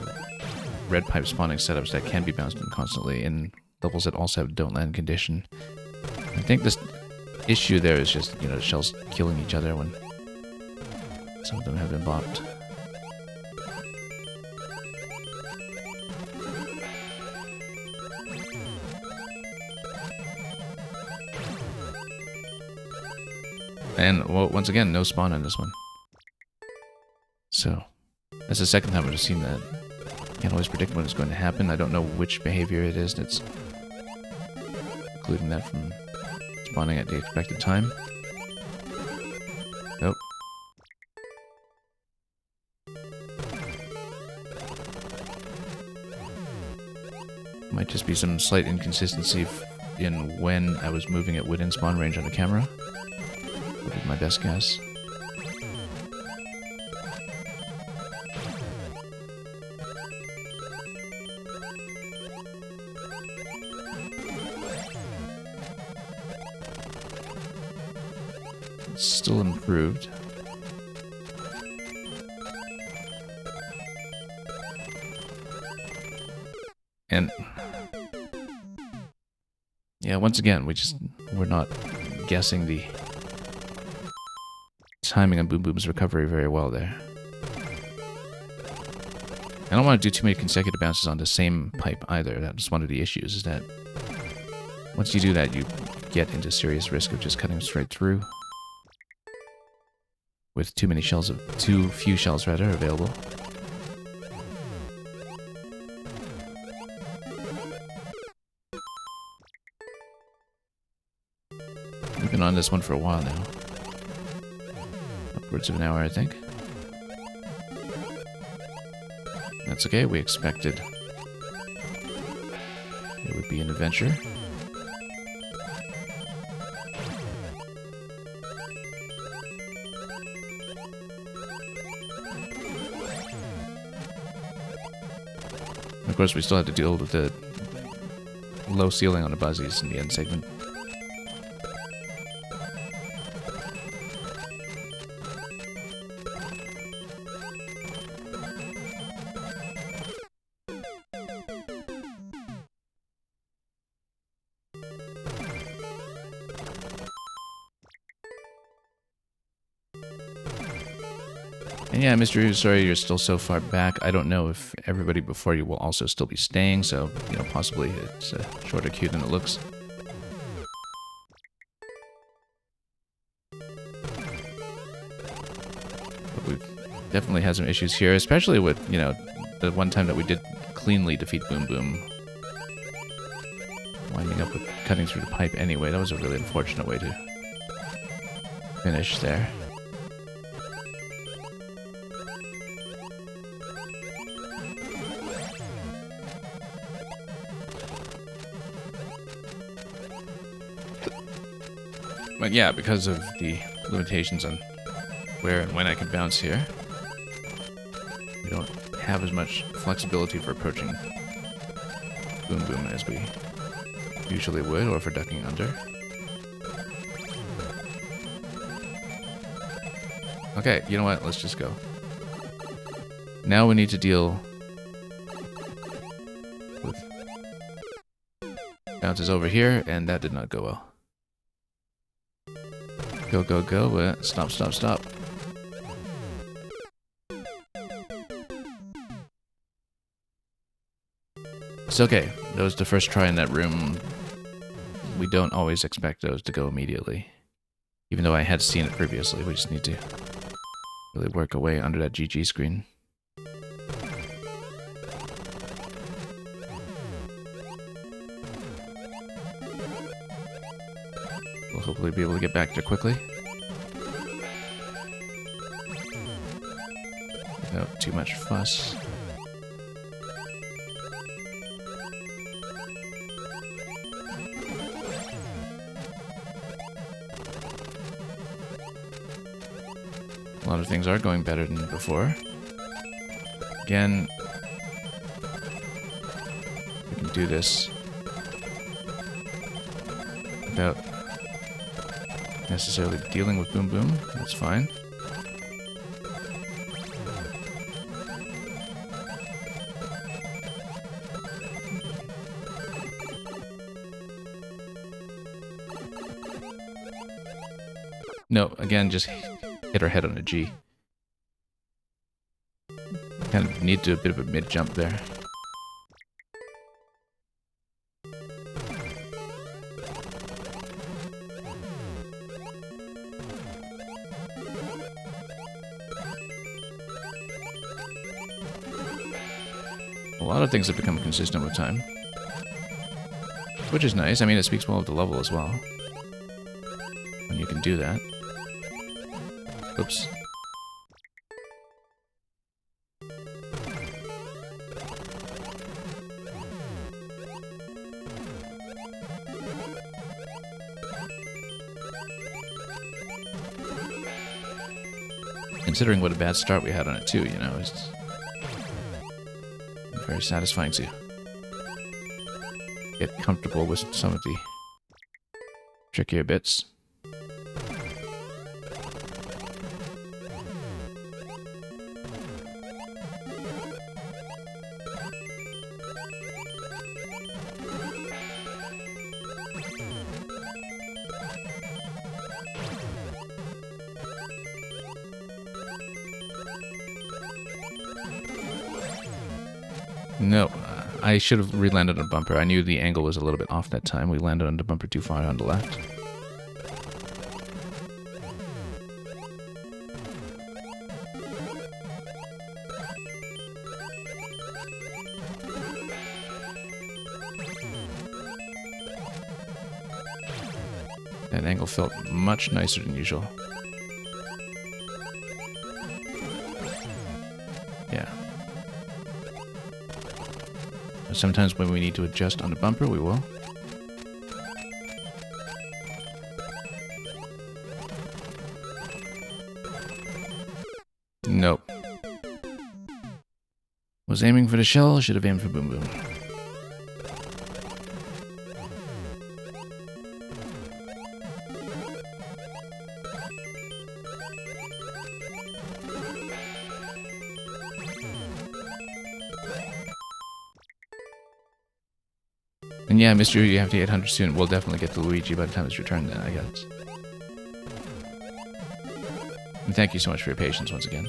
red pipe spawning setups that can be bounced in constantly in levels that also have don't land condition. I think this issue there is just, the shells killing each other when some of them have been bopped. And, well, once again, no spawn on this one. So, that's the second time I've seen that. Can't always predict when it's going to happen. I don't know which behavior it is that's including that from spawning at the expected time. Nope. Might just be some slight inconsistency in when I was moving it within spawn range on the camera. Would be my best guess. Still improved. And yeah, once again, we're not guessing the timing on Boom Boom's recovery very well there. I don't want to do too many consecutive bounces on the same pipe either. That's one of the issues, is that once you do that, you get into serious risk of just cutting straight through. With too few shells rather available. We've been on this one for a while now. Upwards of an hour, I think. That's okay, we expected it would be an adventure. Of course, we still had to deal with the low ceiling on the buzzies in the end segment. And yeah, Mr. Who's sorry you're still so far back. I don't know if everybody before you will also still be staying, so, possibly it's a shorter queue than it looks. But we've definitely had some issues here, especially with, the one time that we did cleanly defeat Boom Boom. winding up with cutting through the pipe anyway. That was a really unfortunate way to finish there. But yeah, because of the limitations on where and when I can bounce here, we don't have as much flexibility for approaching Boom Boom as we usually would, or for ducking under. Okay, you know what? Let's just go. Now we need to deal with bounces over here, and that did not go well. Go, go, go, but stop, stop, stop. It's okay. That was the first try in that room. We don't always expect those to go immediately. Even though I had seen it previously, we just need to really work away under that GG screen. We'll hopefully be able to get back there quickly. Without too much fuss. A lot of things are going better than before. Again, we can do this without necessarily dealing with Boom Boom. That's fine. No, again, just hit our head on a G. Kind of need to do a bit of a mid-jump there. A lot of things have become consistent with time. Which is nice. I mean, it speaks well of the level as well. When you can do that. Oops. Considering what a bad start we had on it too, you know, it's very satisfying to get comfortable with some of the trickier bits. No, I should have re-landed on a bumper. I knew the angle was a little bit off that time. We landed on the bumper too far on the left. That angle felt much nicer than usual. Yeah. Sometimes when we need to adjust on the bumper, we will. Nope. Was aiming for the shell, should have aimed for Boom Boom. And yeah, Mr. You have to 800 soon. We'll definitely get to Luigi by the time it's returned then, I guess. And thank you so much for your patience once again.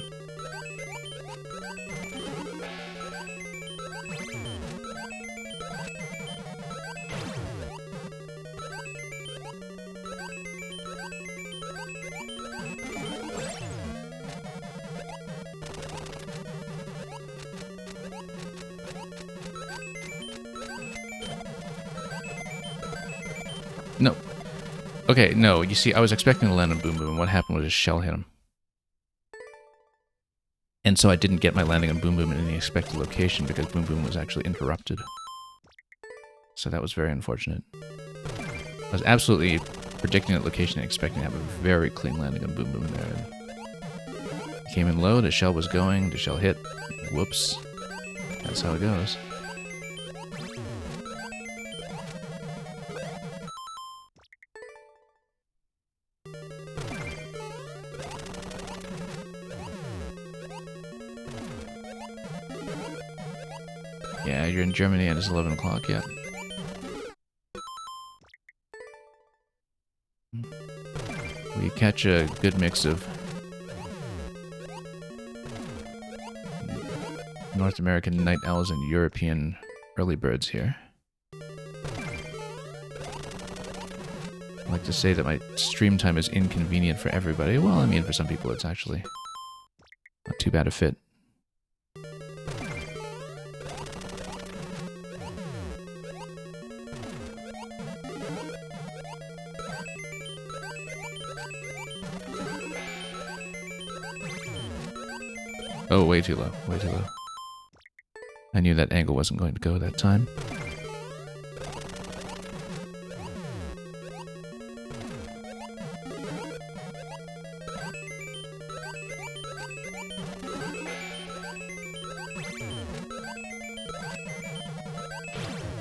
No. Okay, no, you see, I was expecting to land on Boom Boom, and what happened was a shell hit him. And so I didn't get my landing on Boom Boom in the expected location because Boom Boom was actually interrupted. So that was very unfortunate. I was absolutely predicting that location and expecting to have a very clean landing on Boom Boom there. Came in low, the shell was going, the shell hit. Whoops. That's how it goes. Yeah, you're in Germany and it's 11 o'clock yet. We catch a good mix of North American night owls and European early birds here. I like to say that my stream time is inconvenient for everybody. Well, I mean, for some people it's actually not too bad a fit. Oh, way too low, way too low. I knew that angle wasn't going to go that time.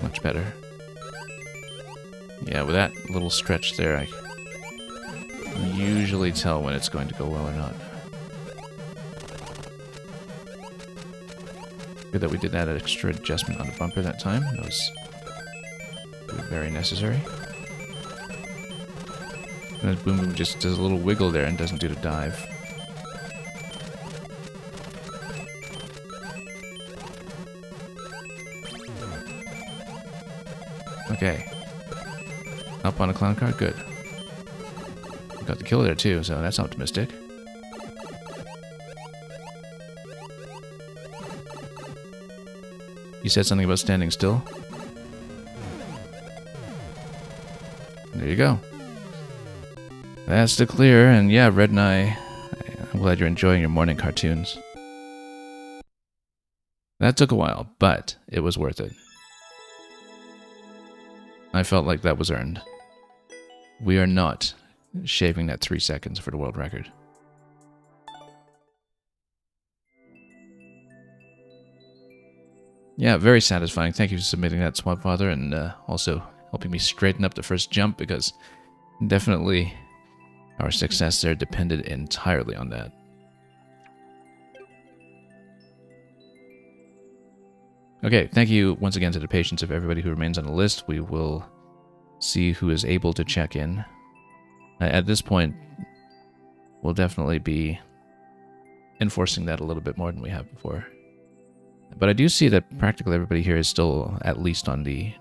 Much better. Yeah, with that little stretch there, I can usually tell when it's going to go well or not. Good that we did that extra adjustment on the bumper that time. That was very necessary. And then Boom Boom just does a little wiggle there and doesn't do the dive. Okay. Up on a clown car? Good. Got the kill there too, so that's optimistic. You said something about standing still? There you go. That's the clear, and yeah, Red and I'm glad you're enjoying your morning cartoons. That took a while, but it was worth it. I felt like that was earned. We are not shaving that 3 seconds for the world record. Yeah, very satisfying. Thank you for submitting that, Swapfather, and also helping me straighten up the first jump, because definitely our success there depended entirely on that. Okay, thank you once again to the patience of everybody who remains on the list. We will see who is able to check in. At this point, we'll definitely be enforcing that a little bit more than we have before. But I do see that practically everybody here is still at least on the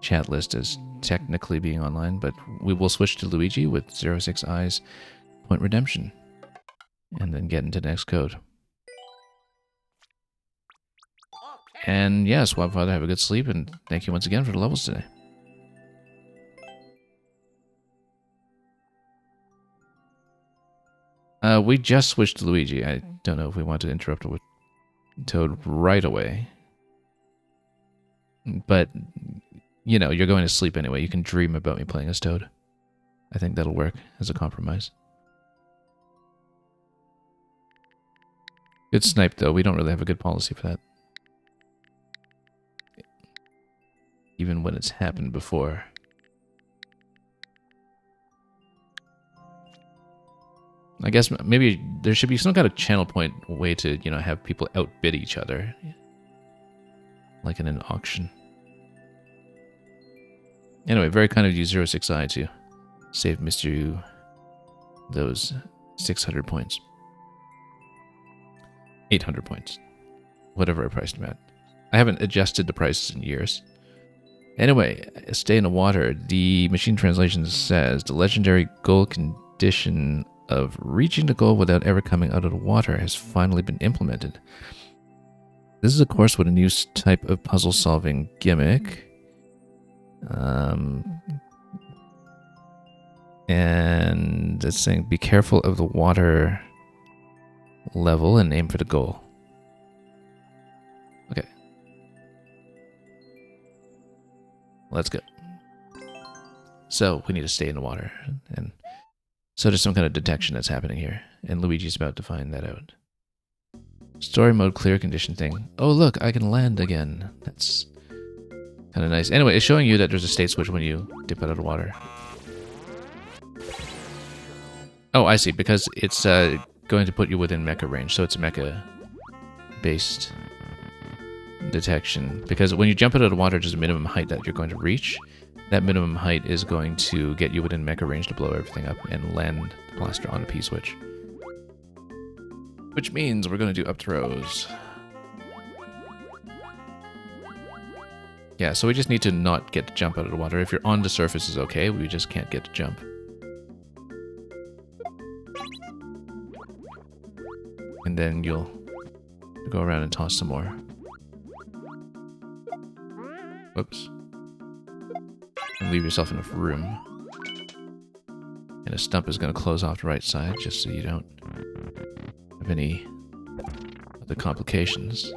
chat list as technically being online, but we will switch to Luigi with 06 Eyes Point Redemption and then get into the next code. And yeah, Swapfather, have a good sleep, and thank you once again for the levels today. We just switched to Luigi. I don't know if we want to interrupt with Toad right away. But, you know, you're going to sleep anyway. You can dream about me playing as Toad. I think that'll work as a compromise. Good snipe, though. We don't really have a good policy for that. Even when it's happened before. I guess maybe there should be some kind of channel point way to, you know, have people outbid each other. Like in an auction. Anyway, very kind of you, 06i, to save Mr. Yu those 600 points. 800 points. Whatever I priced him at. I haven't adjusted the prices in years. Anyway, stay in the water. The machine translation says the legendary goal condition of reaching the goal without ever coming out of the water has finally been implemented. This is a course with a new type of puzzle solving gimmick. And it's saying be careful of the water level and aim for the goal. Okay. Let's go. So we need to stay in the water. And so there's some kind of detection that's happening here. And Luigi's about to find that out. Story mode clear condition thing. Oh look, I can land again. That's kind of nice. Anyway, it's showing you that there's a state switch when you dip out of the water. Oh, I see. Because it's going to put you within mecha range. So it's a mecha-based detection. Because when you jump out of the water, there's a minimum height that you're going to reach. That minimum height is going to get you within mecha range to blow everything up and land the blaster on a P-switch. Which means we're going to do up throws. Yeah, so we just need to not get to jump out of the water. If you're on the surface is okay, we just can't get to jump. And then you'll go around and toss some more. Whoops. And leave yourself enough room. And a stump is going to close off the right side, just so you don't have any other complications.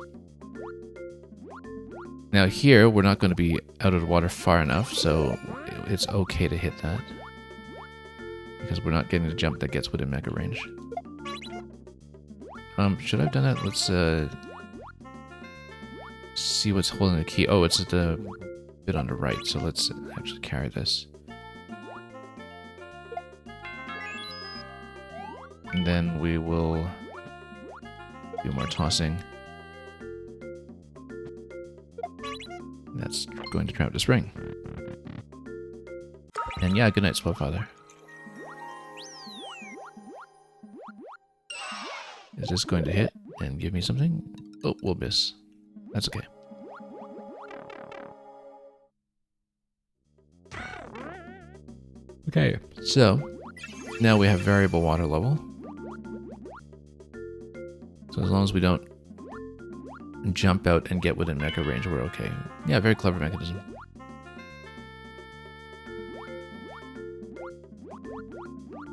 Now here, we're not going to be out of the water far enough, so it's okay to hit that. Because we're not getting the jump that gets within mecha range. Should I have done that? Let's see what's holding the key. Oh, it's the bit on the right, so let's actually carry this. And then we will do more tossing. That's going to trap the spring. And yeah, good night, Spoilfather. Is this going to hit and give me something? Oh, we'll miss. That's okay. Okay, so now we have variable water level. So as long as we don't jump out and get within mecha range, we're okay. Yeah, very clever mechanism.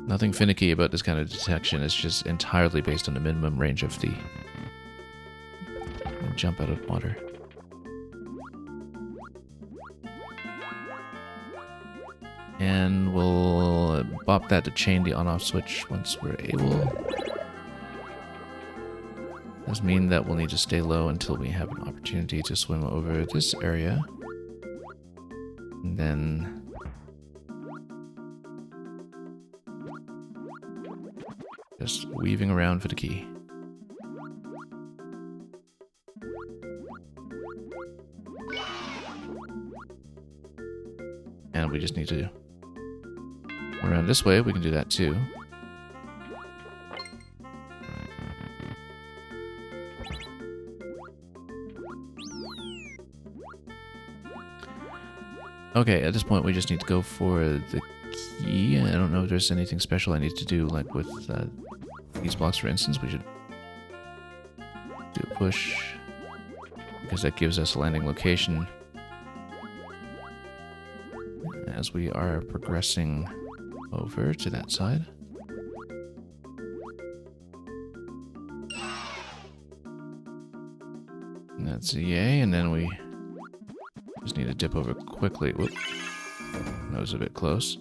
Nothing finicky about this kind of detection. It's just entirely based on the minimum range of the jump out of water. And we'll bop that to chain the on-off switch once we're able. Does mean that we'll need to stay low until we have an opportunity to swim over this area. And then just weaving around for the key. And we just need to go around this way. We can do that too. Okay, at this point we just need to go for the key. I don't know if there's anything special I need to do, like with these blocks, for instance. We should do a push, because that gives us a landing location as we are progressing over to that side. And that's a yay, and then we just need to dip over quickly. Whoop. That was a bit close.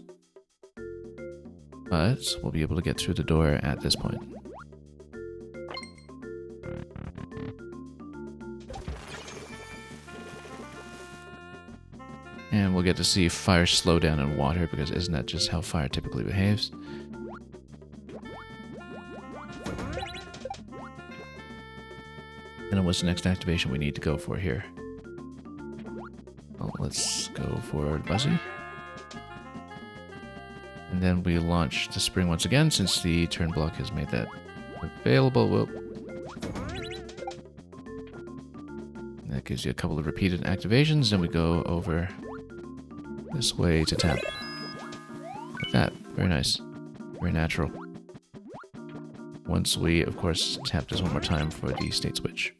But we'll be able to get through the door at this point. And we'll get to see fire slow down in water, because isn't that just how fire typically behaves? And then what's the next activation we need to go for here? Well, let's go for Buzzy. And then we launch the spring once again, since the turn block has made that available. Whoop. That gives you a couple of repeated activations, then we go over this way to tap. Like that. Very nice. Very natural. Once we, of course, tap this one more time for the state switch.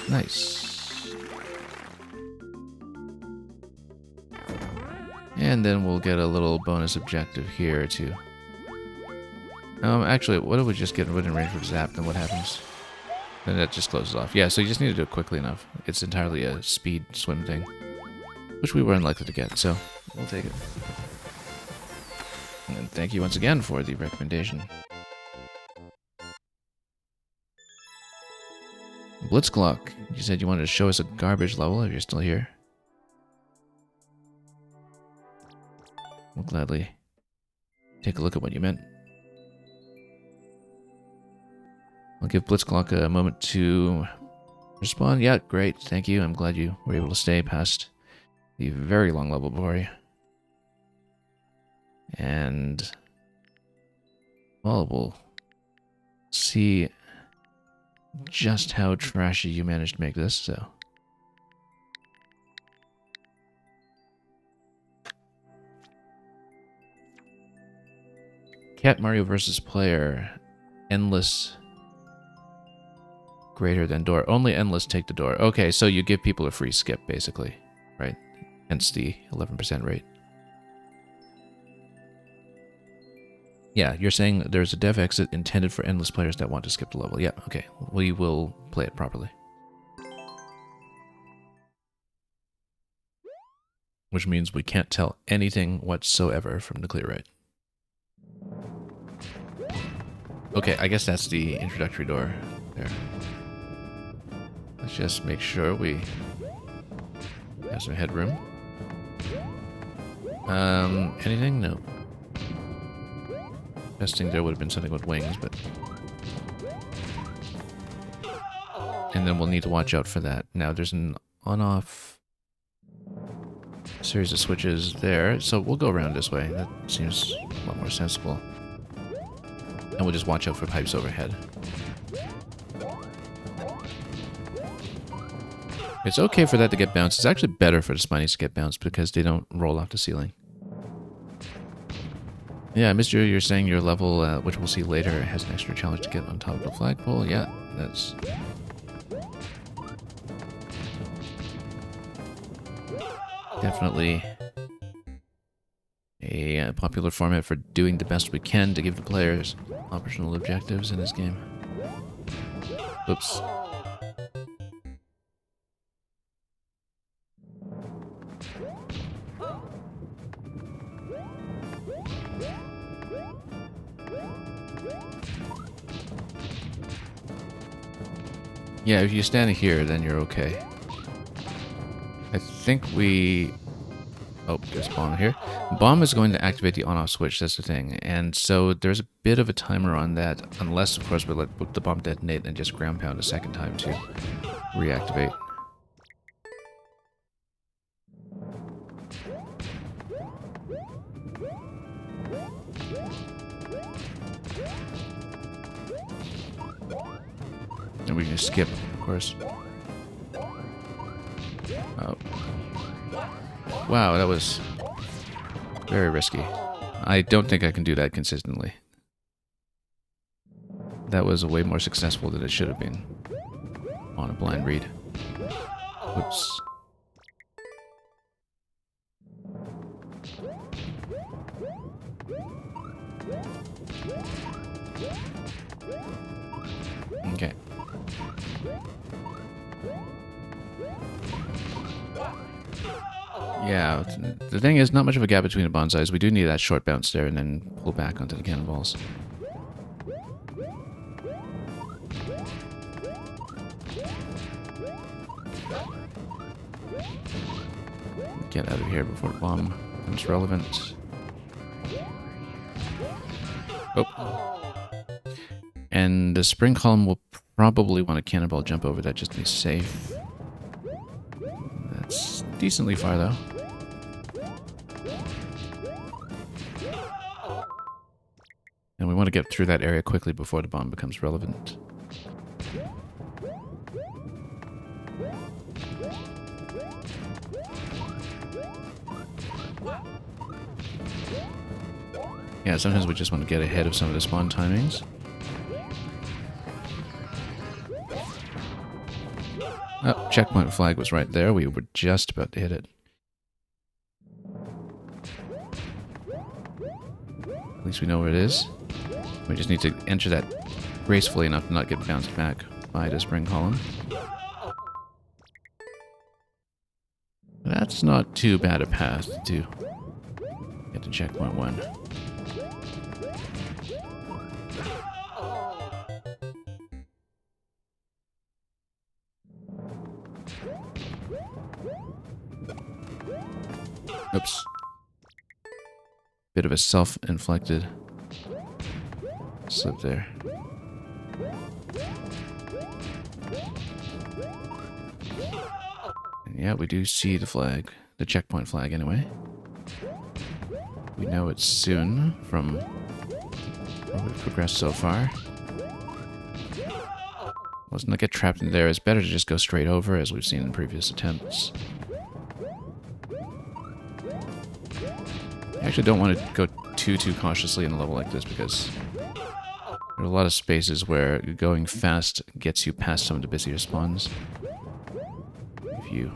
Nice. And then we'll get a little bonus objective here too. Actually, what if we just get within range for Zap, then what happens? Then that just closes off. Yeah, so you just need to do it quickly enough. It's entirely a speed swim thing, which we were unlikely to get, so we'll take it. And thank you once again for the recommendation. Blitzclock, you said you wanted to show us a garbage level if you're still here. We'll gladly take a look at what you meant. I'll give Blitzclock a moment to respond. Yeah, great, thank you. I'm glad you were able to stay past the very long level before you. And, well, we'll see just how trashy you managed to make this, so. Cat Mario versus player. Endless greater than door. Only endless take the door. Okay, so you give people a free skip, basically, right? Hence the 11% rate. Yeah, you're saying there's a dev exit intended for endless players that want to skip the level. Yeah, okay. We will play it properly. Which means we can't tell anything whatsoever from the clear right. Okay, I guess that's the introductory door there. Let's just make sure we have some headroom. Anything? No. Testing there would have been something with wings, but... And then we'll need to watch out for that. Now, there's an on-off series of switches there, so we'll go around this way. That seems a lot more sensible. And we'll just watch out for pipes overhead. It's okay for that to get bounced. It's actually better for the Spinies to get bounced because they don't roll off the ceiling. Yeah, Mr. You're saying your level, which we'll see later, has an extra challenge to get on top of the flagpole. Yeah, that's... definitely a popular format for doing the best we can to give the players optional objectives in this game. Oops. Yeah, if you stand here, then you're okay. I think we... Oh, there's Bomb here. Bomb is going to activate the on-off switch, that's the thing. And so there's a bit of a timer on that, unless, of course, we let the bomb detonate and just ground pound a second time to reactivate. And we can skip, of course. Oh. Wow, that was very risky. I don't think I can do that consistently. That was way more successful than it should have been on a blind read. Oops. Okay. Yeah, the thing is, not much of a gap between the bonsais. We do need that short bounce there and then pull back onto the cannonballs. Get out of here before the bomb becomes relevant. Oh. And the spring column will probably want a cannonball jump over that just to be safe. That's decently far, though. And we want to get through that area quickly before the bomb becomes relevant. Yeah, sometimes we just want to get ahead of some of the spawn timings. Oh, checkpoint flag was right there. We were just about to hit it. least we know where it is. We just need to enter that gracefully enough to not get bounced back by the spring column. That's not too bad a path to get to checkpoint 1. Oops. Bit of a self-inflicted slip there. And yeah, we do see the flag. The checkpoint flag, anyway. We know it's soon from where we've progressed so far. Let's not get trapped in there. It's better to just go straight over, as we've seen in previous attempts. I actually don't want to go too cautiously in a level like this, because there are a lot of spaces where going fast gets you past some of the busier spawns. If you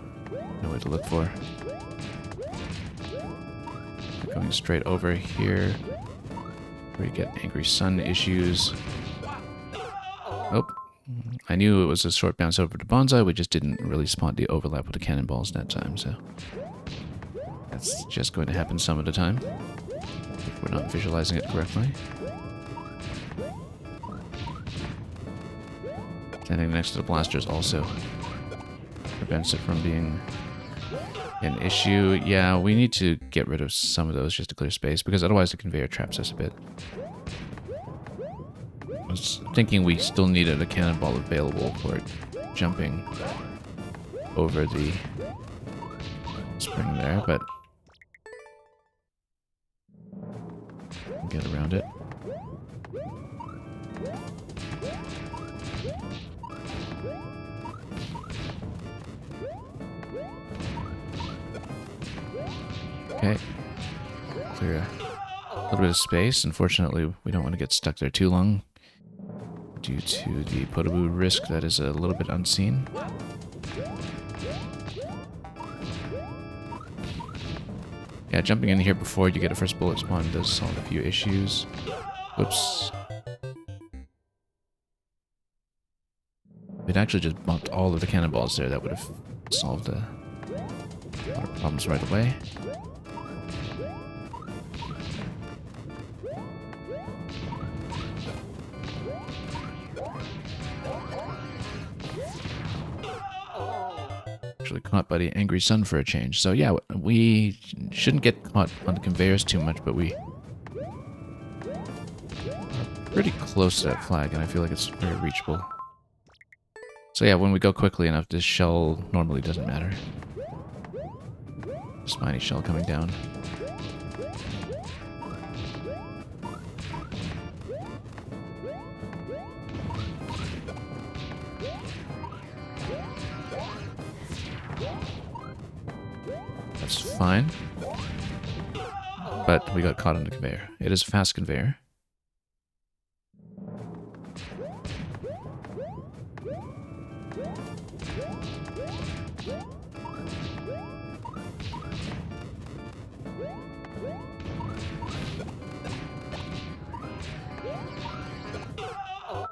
know what to look for. Going straight over here, where you get Angry Sun issues. Oh, I knew it was a short bounce over to Bonsai, we just didn't really spot the overlap with the cannonballs that time, so that's just going to happen some of the time if we're not visualizing it correctly. Standing next to the blasters also prevents it from being an issue. Yeah, we need to get rid of some of those just to clear space, because otherwise the conveyor traps us a bit. I was thinking we still needed a cannonball available for jumping over the spring there, but we'll get around it. Okay, clear a little bit of space. Unfortunately, we don't want to get stuck there too long due to the Podoboo risk that is a little bit unseen. Yeah, jumping in here before you get a first bullet spawn does solve a few issues. Whoops. It actually just bumped all of the cannonballs there. That would have solved a lot of problems right away. Actually caught by the Angry Sun for a change. So yeah, we shouldn't get caught on the conveyors too much, but we are pretty close to that flag, and I feel like it's very reachable. So yeah, when we go quickly enough, this shell normally doesn't matter. Spiny shell coming down. That's fine. But we got caught on the conveyor. It is a fast conveyor.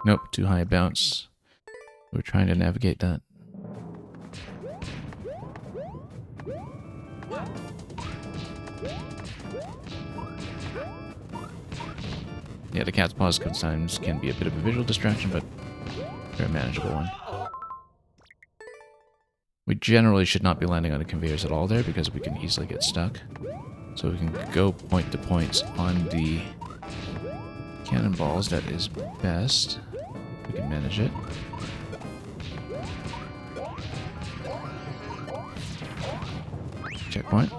Nope, too high a bounce. We're trying to navigate that. Yeah, the cat's paws sometimes can be a bit of a visual distraction, but they're a manageable one. We generally should not be landing on the conveyors at all there, because we can easily get stuck. So we can go point to points on the cannonballs. That is best. We can manage it. Checkpoint.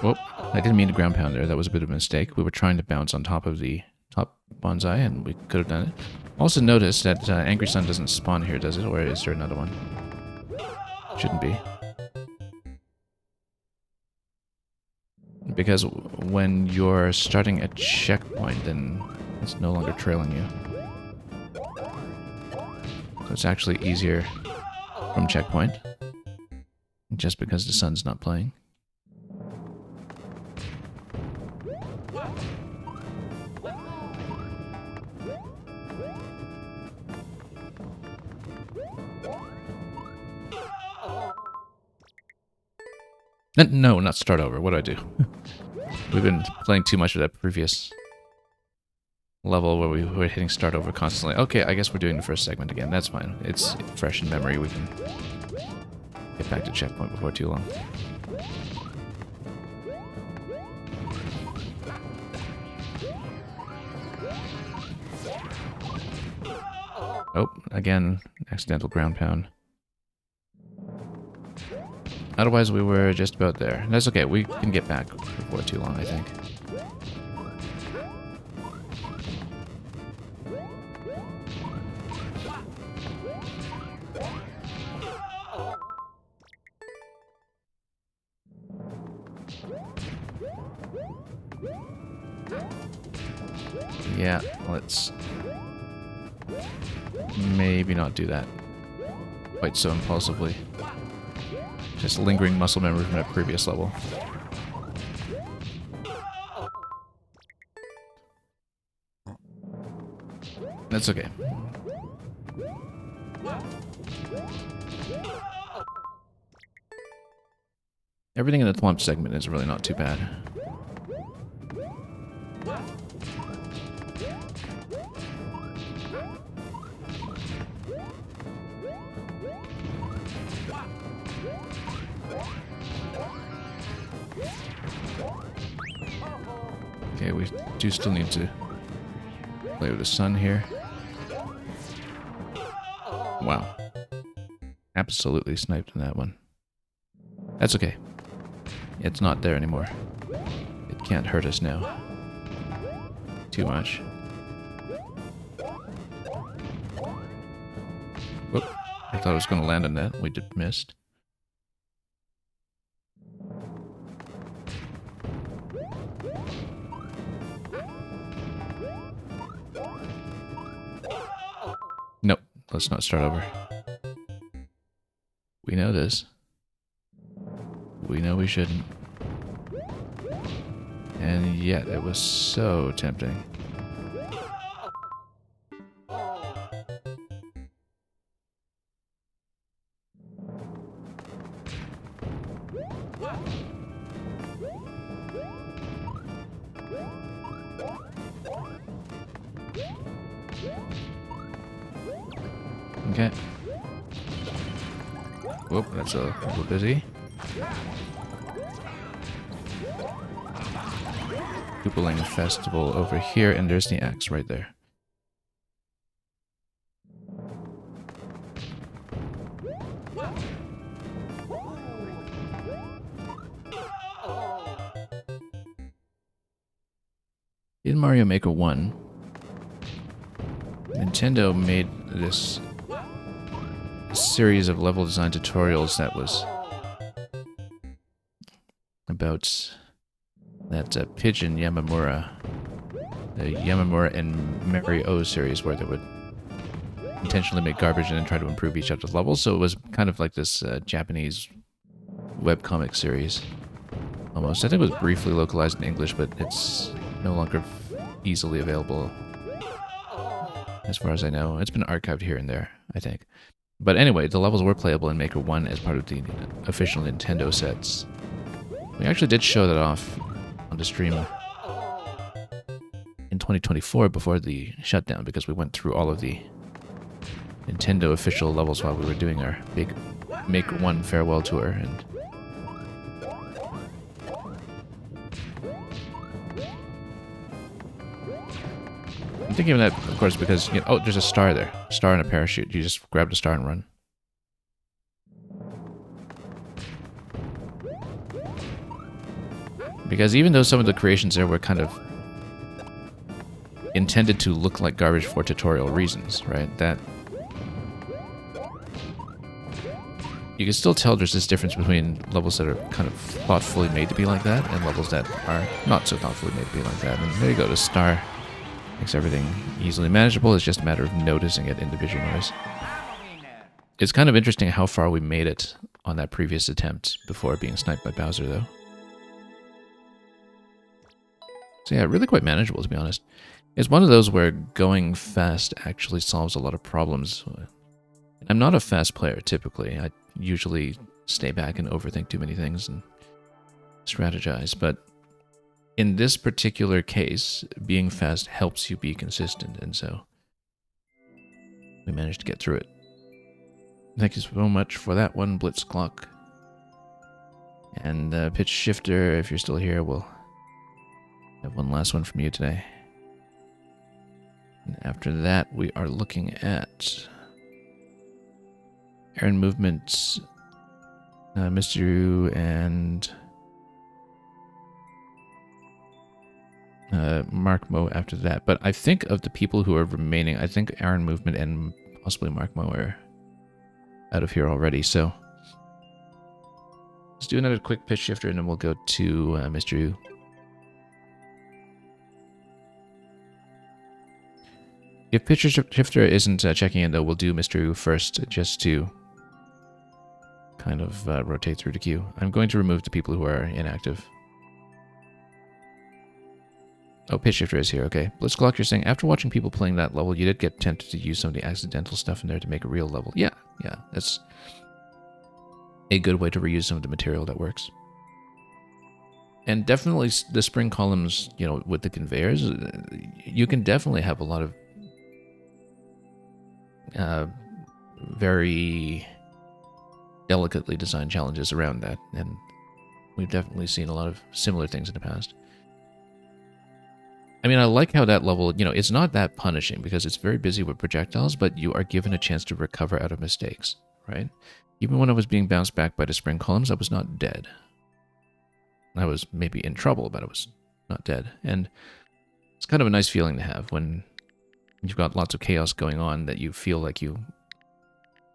Whoop. I didn't mean to ground pound there. That was a bit of a mistake. We were trying to bounce on top of the top bonsai, and we could have done it. Also notice that Angry Sun doesn't spawn here, does it? Or is there another one? Shouldn't be. Because when you're starting a checkpoint, then it's no longer trailing you. it's actually easier from checkpoint. Just because the sun's not playing. No, not start over. What do I do? We've been playing too much of that previous level where we were hitting start over constantly. Okay, I guess we're doing the first segment again. That's fine. It's fresh in memory. We can get back to checkpoint before too long. Oh, again, accidental ground pound. Otherwise, we were just about there. That's okay. We can get back before too long, I think. Yeah, let's maybe not do that quite so impulsively. Just lingering muscle memory from that previous level. That's okay. Everything in the Thwomp segment is really not too bad. Okay, we do still need to play with the sun here. Wow. Absolutely sniped in that one. That's okay. It's not there anymore. It can't hurt us now. Too much. Whoop. I thought I was going to land on that. We just missed. Nope. Let's not start over. We know this. We know we shouldn't. And yet, it was so tempting. Okay. Whoop, that's a little busy. Koopaling Festival over here, and there's the axe right there. In Mario Maker 1, Nintendo made this series of level design tutorials that was about that Pigeon Yamamura, the Yamamura and Mary O series, where they would intentionally make garbage and then try to improve each other's levels. So it was kind of like this Japanese webcomic series, almost. I think it was briefly localized in English, but it's no longer easily available, as far as I know. It's been archived here and there, I think. But anyway, the levels were playable in Maker 1 as part of the official Nintendo sets. We actually did show that off on the stream in 2024 before the shutdown, because we went through all of the Nintendo official levels while we were doing our big Maker 1 farewell tour. And I'm thinking of that, of course, because, you know, oh, there's a star there. Star and a parachute. You just grab the star and run. Because even though some of the creations there were kind of intended to look like garbage for tutorial reasons, right? That you can still tell there's this difference between levels that are kind of thoughtfully made to be like that and levels that are not so thoughtfully made to be like that. And there you go, the star makes everything easily manageable. It's just a matter of noticing it individual noise. It's kind of interesting how far we made it on that previous attempt before being sniped by Bowser, though. So yeah, really quite manageable, to be honest. It's one of those where going fast actually solves a lot of problems. I'm not a fast player, typically. I usually stay back and overthink too many things and strategize, but in this particular case, being fast helps you be consistent, and so we managed to get through it. Thank you so much for that one, Blitz Clock. And Pitch Shifter, if you're still here, we'll have one last one from you today. And after that, we are looking at Aaron Movements, Mr. Yu, and Mark Mo after that. But I think of the people who are remaining, I think Aaron Movement and possibly Mark Mo are out of here already, so let's do another quick Pitch Shifter and then we'll go to Mr. Yu. If Pitch Shifter isn't checking in, though, we'll do Mr. Yu first, just to kind of rotate through the queue. I'm going to remove the people who are inactive. Oh, Pitch Shifter is here, okay. Blitzclock, you're saying, after watching people playing that level, you did get tempted to use some of the accidental stuff in there to make a real level. Yeah, that's a good way to reuse some of the material that works. And definitely the spring columns, you know, with the conveyors, you can definitely have a lot of very delicately designed challenges around that, and we've definitely seen a lot of similar things in the past. I mean, I like how that level, you know, it's not that punishing because it's very busy with projectiles, but you are given a chance to recover out of mistakes, right? Even when I was being bounced back by the spring columns, I was not dead. I was maybe in trouble, but I was not dead. And it's kind of a nice feeling to have when you've got lots of chaos going on, that you feel like you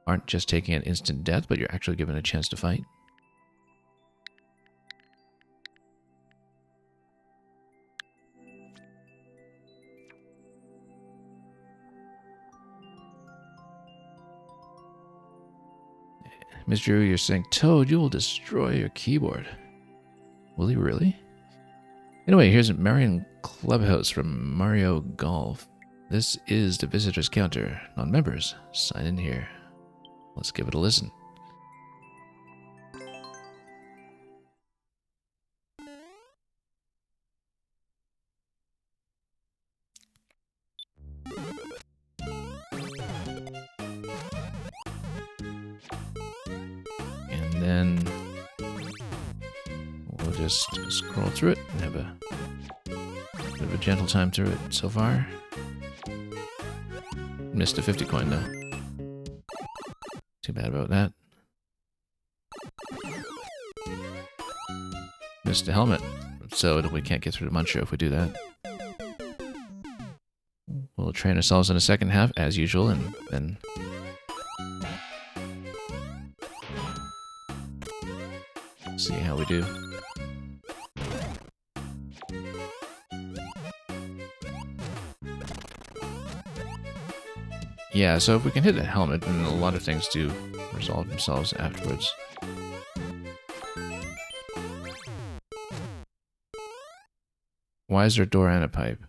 aren't just taking an instant death, but you're actually given a chance to fight. Mr. Yu, you're saying, Toad, you will destroy your keyboard. Will he really? Anyway, here's Marion Clubhouse from Mario Golf. This is the visitor's counter. Non-members, sign in here. Let's give it a listen. And then we'll just scroll through it and have a bit of a gentle time through it so far. Missed a 50 coin though. Too bad about that. Missed a helmet, so we can't get through the Muncher if we do that. We'll train ourselves in the second half as usual, and then see how we do. Yeah, so if we can hit a helmet, then a lot of things do resolve themselves afterwards. Why is there a door and a pipe?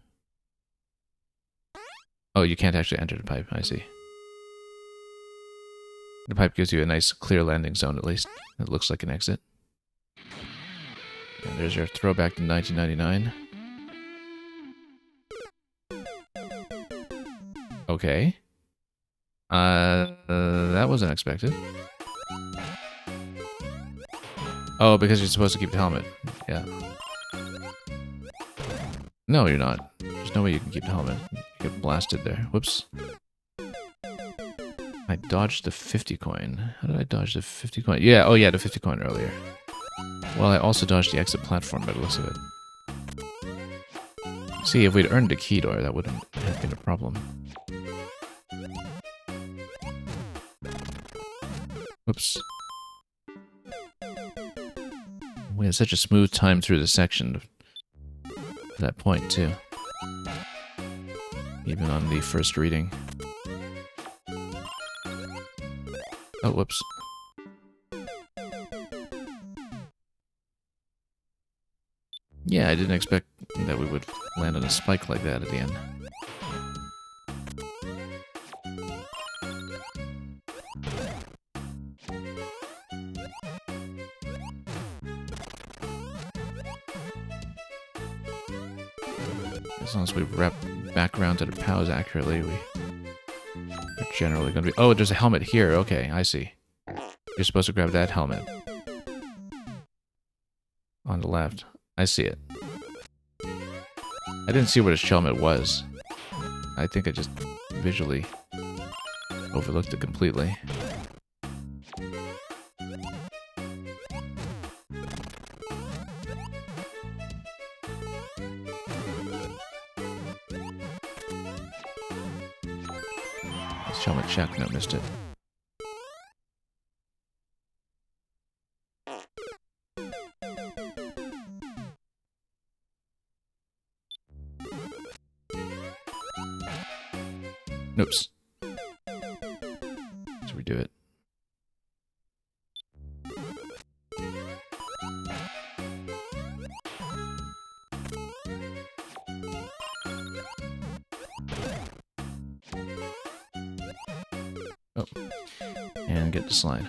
Oh, you can't actually enter the pipe, I see. The pipe gives you a nice clear landing zone, at least. It looks like an exit. And there's your throwback to 1999. Okay. That wasn't expected. Oh, because you're supposed to keep the helmet. Yeah. No, you're not. There's no way you can keep the helmet. You get blasted there. Whoops. I dodged the 50 coin. How did I dodge the 50 coin? Yeah, oh yeah, the 50 coin earlier. Well, I also dodged the exit platform by the looks of it. See, if we'd earned a key door, that wouldn't have been a problem. Whoops. We had such a smooth time through the section at that point, too. Even on the first reading. Oh, whoops. Yeah, I didn't expect that we would land on a spike like that at the end. As long as we wrap back around to the POWs accurately, we're generally going to be... Oh, there's a helmet here. Okay, I see. You're supposed to grab that helmet. On the left. I see it. I didn't see what his helmet was. I think I just visually overlooked it completely. Let's helmet check. No, missed it. Oops. Let's redo it. Oh. And get the slide.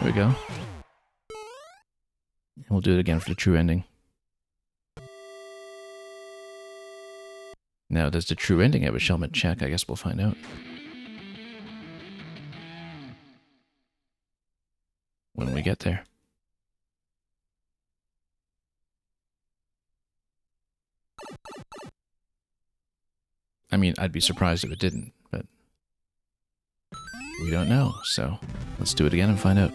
There we go. And we'll do it again for the true ending. Now, does the true ending have a helmet check? I guess we'll find out. When we get there. I mean, I'd be surprised if it didn't, but we don't know, so let's do it again and find out.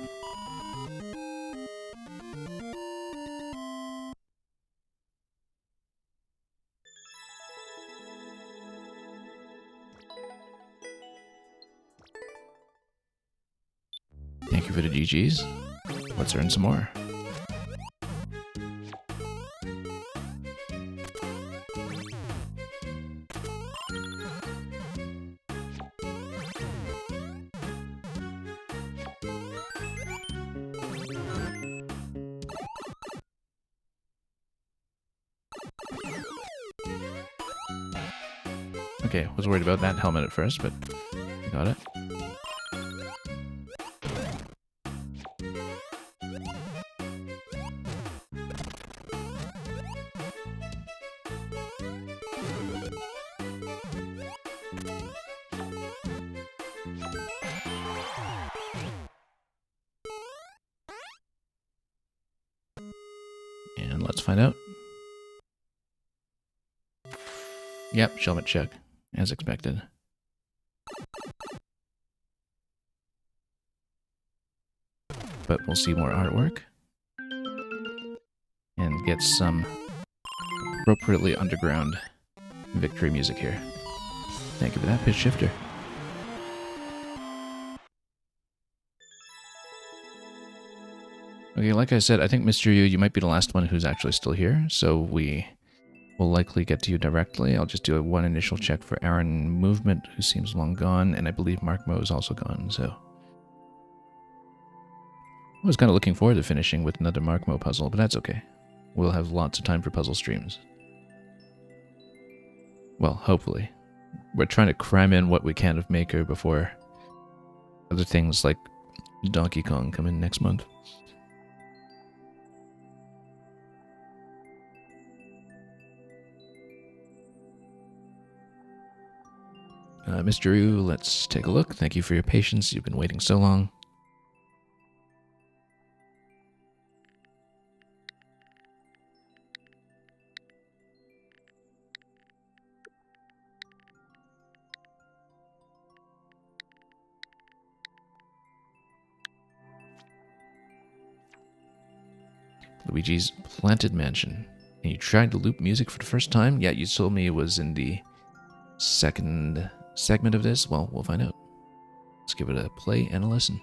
Thank you for the GGs. Let's earn some more. Okay, was worried about that helmet at first, but got it. And let's find out. Yep, helmet check, as expected. But we'll see more artwork. And get some appropriately underground victory music here. Thank you for that, Pitch Shifter. Okay, like I said, I think Mr. Yu, you might be the last one who's actually still here, so we will likely get to you directly. I'll just do one initial check for Aaron Movement, who seems long gone, and I believe Mark Mo is also gone, so... I was kind of looking forward to finishing with another Mark Mo puzzle, but that's okay. We'll have lots of time for puzzle streams. Well, hopefully. We're trying to cram in what we can of Maker before other things like Donkey Kong come in next month. Mr. Yu, let's take a look. Thank you for your patience. You've been waiting so long. Luigi's Planted Mansion. And you tried to loop music for the first time? Yeah, you told me it was in the second segment of this. Well, we'll find out. Let's give it a play and a listen.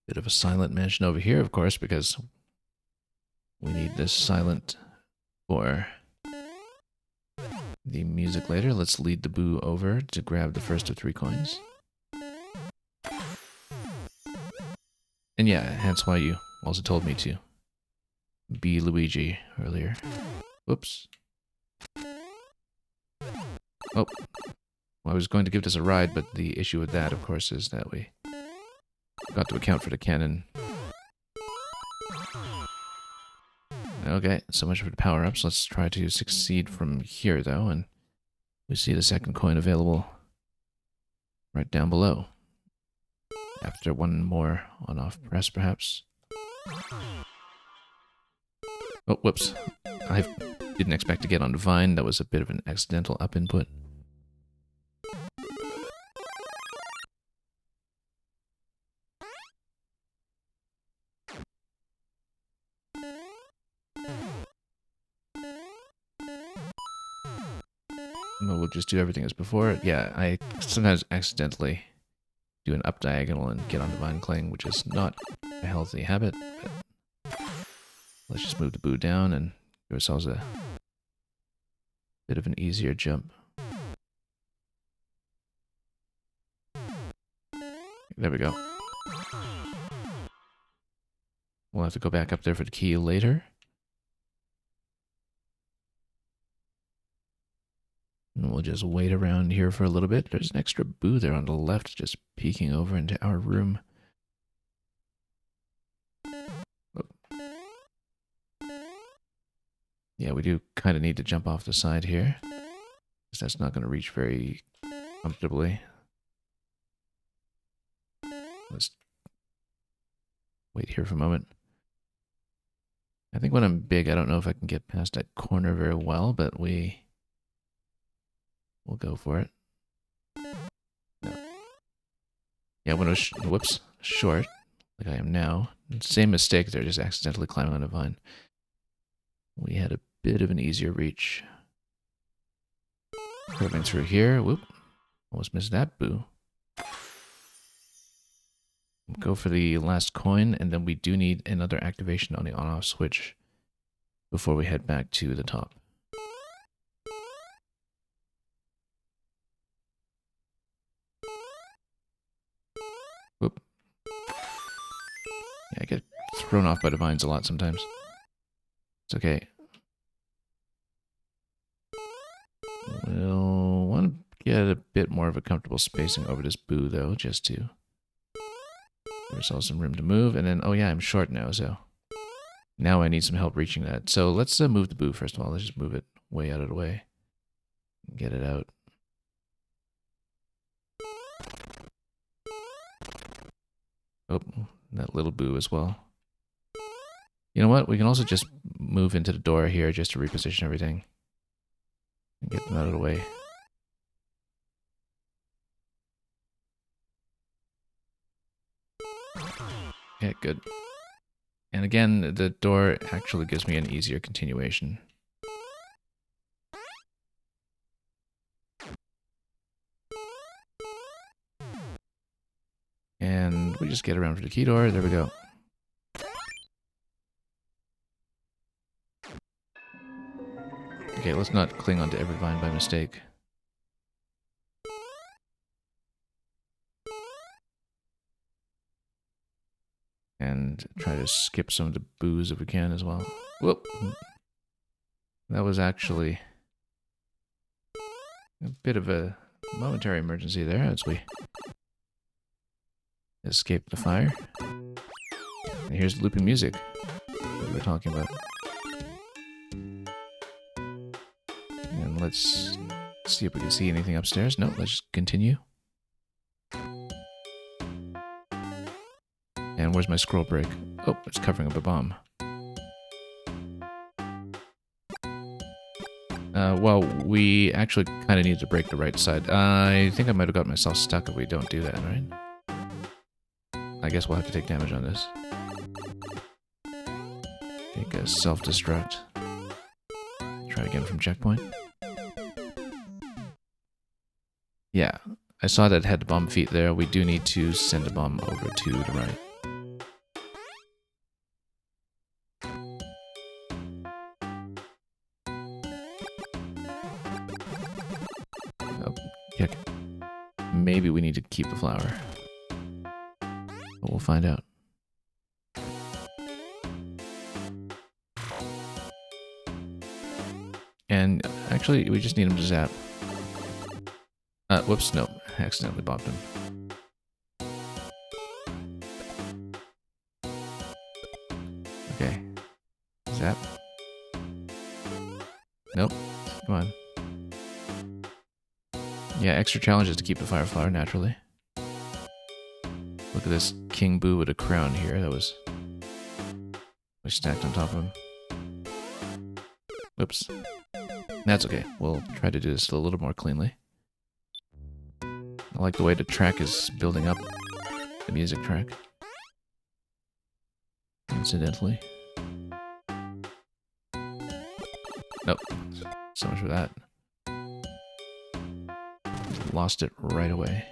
Bit of a silent mansion over here, of course, because we need this silent for the music later. Let's lead the Boo over to grab the first of 3 coins. And yeah, hence why you also told me to be Luigi earlier. Whoops. Oh. Well, I was going to give this a ride, but the issue with that, of course, is that we got to account for the cannon. Okay, so much for the power-ups. Let's try to succeed from here, though, and we see the second coin available right down below. After one more on-off press, perhaps. Oh, whoops. I didn't expect to get on Divine. That was a bit of an accidental up input. We'll just do everything as before. Yeah, I sometimes accidentally do an up diagonal and get on Divine Cling, which is not a healthy habit. But let's just move the Boo down and give ourselves a bit of an easier jump. There we go. We'll have to go back up there for the key later. And we'll just wait around here for a little bit. There's an extra Boo there on the left, just peeking over into our room. Oh. Yeah, we do kind of need to jump off the side here, because that's not going to reach very comfortably. Let's wait here for a moment. I think when I'm big, I don't know if I can get past that corner very well, but we'll go for it. No. Yeah, when I was, whoops, short, like I am now. Same mistake there, just accidentally climbing on a vine. We had a bit of an easier reach. Curving through here, whoop. Almost missed that Boo. Go for the last coin, and then we do need another activation on the on-off switch before we head back to the top. Whoop. Yeah, I get thrown off by Divines a lot sometimes. It's okay. We'll want to get a bit more of a comfortable spacing over this Boo, though, just to give ourselves some room to move. And then, oh yeah, I'm short now, so now I need some help reaching that. So let's move the Boo first of all. Let's just move it way out of the way. Get it out. Oh, that little Boo as well. You know what? We can also just move into the door here just to reposition everything. And get them out of the way. Yeah, good. And again, the door actually gives me an easier continuation. And we just get around for the key door. There we go. Okay, let's not cling onto every vine by mistake. And try to skip some of the Boos if we can as well. Whoop! That was actually a bit of a momentary emergency there as we escape the fire. And here's looping music that we were talking about. And let's see if we can see anything upstairs. No, let's just continue. And where's my scroll break? Oh, it's covering up a bomb. Well, we actually kind of need to break the right side. I think I might have got myself stuck if we don't do that, right? I guess we'll have to take damage on this. Take a self-destruct. Try again from checkpoint. Yeah, I saw that it had the bomb feet there. We do need to send a bomb over to the right. Oh, heck. Maybe we need to keep the flower. But we'll find out. And actually, we just need him to zap. Whoops, nope. Accidentally bopped him. Okay. Zap. Nope. Come on. Yeah, extra challenges to keep the fire flower naturally. Look at this King Boo with a crown here. That was stacked on top of him. Whoops. That's okay. We'll try to do this a little more cleanly. I like the way the track is building up. The music track. Incidentally. Nope. So much for that. Lost it right away.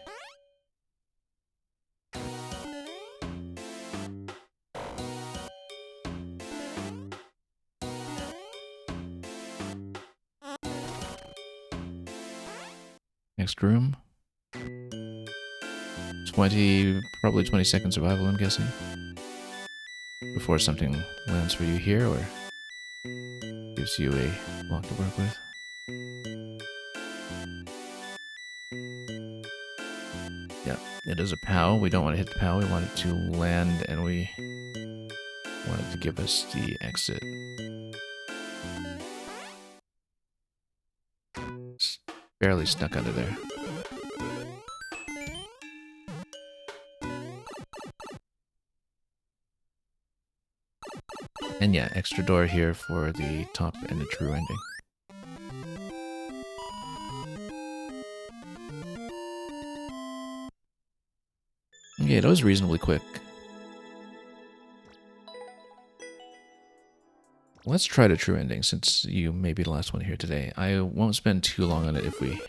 Next room. 20, probably 20-second survival, I'm guessing. Before something lands for you here, or gives you a block to work with. Yeah, it is a POW. We don't want to hit the POW. We want it to land, and we want it to give us the exit. It's barely stuck under there. And yeah, extra door here for the top and the true ending. Okay, that was reasonably quick. Let's try the true ending, since you may be the last one here today. I won't spend too long on it if we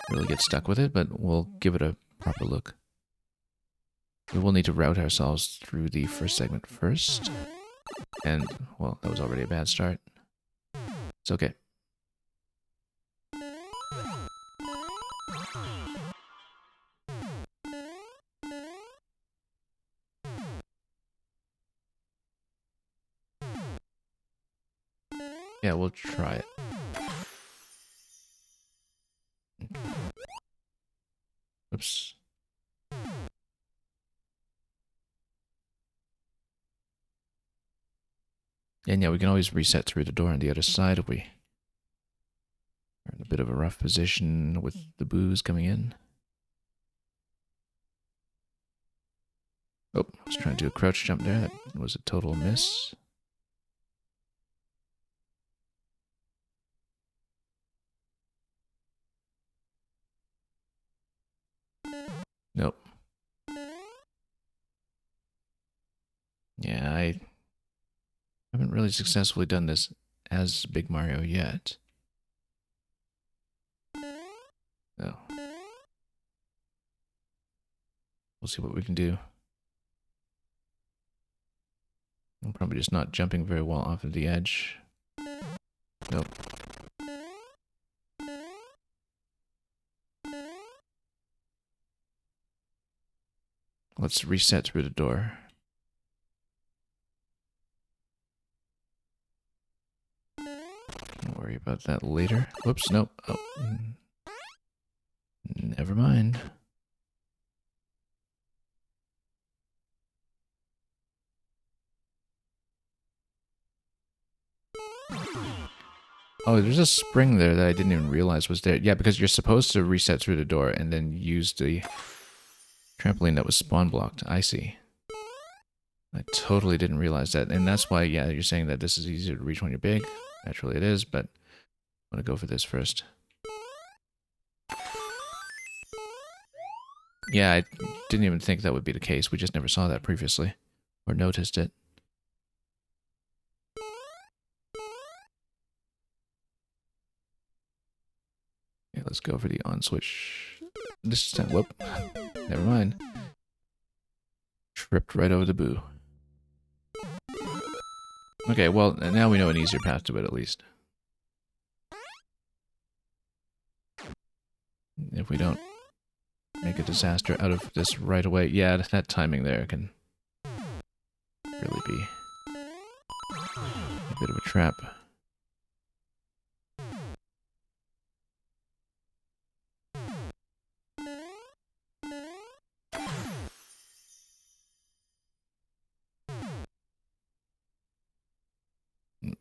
really get stuck with it, but we'll give it a proper look. We will need to route ourselves through the first segment first. And, well, that was already a bad start. It's okay. Yeah, we'll try it. Oops. And yeah, we can always reset through the door on the other side if we are in a bit of a rough position with the booze coming in. Oh, I was trying to do a crouch jump there. That was a total miss. Nope. Yeah, I haven't really successfully done this as Big Mario yet. Oh. We'll see what we can do. I'm probably just not jumping very well off of the edge. Nope. Let's reset through the door. Don't worry about that later. Whoops, nope. Oh. Never mind. Oh, there's a spring there that I didn't even realize was there. Yeah, because you're supposed to reset through the door and then use the trampoline that was spawn blocked. I see. I totally didn't realize that. And that's why, yeah, you're saying that this is easier to reach when you're big. Naturally it is, but want to go for this first. Yeah, I didn't even think that would be the case. We just never saw that previously. Or noticed it. Okay, let's go for the on switch. This time, whoop. Never mind. Tripped right over the boo. Okay, well, now we know an easier path to it at least. If we don't make a disaster out of this right away. Yeah, that timing there can really be a bit of a trap.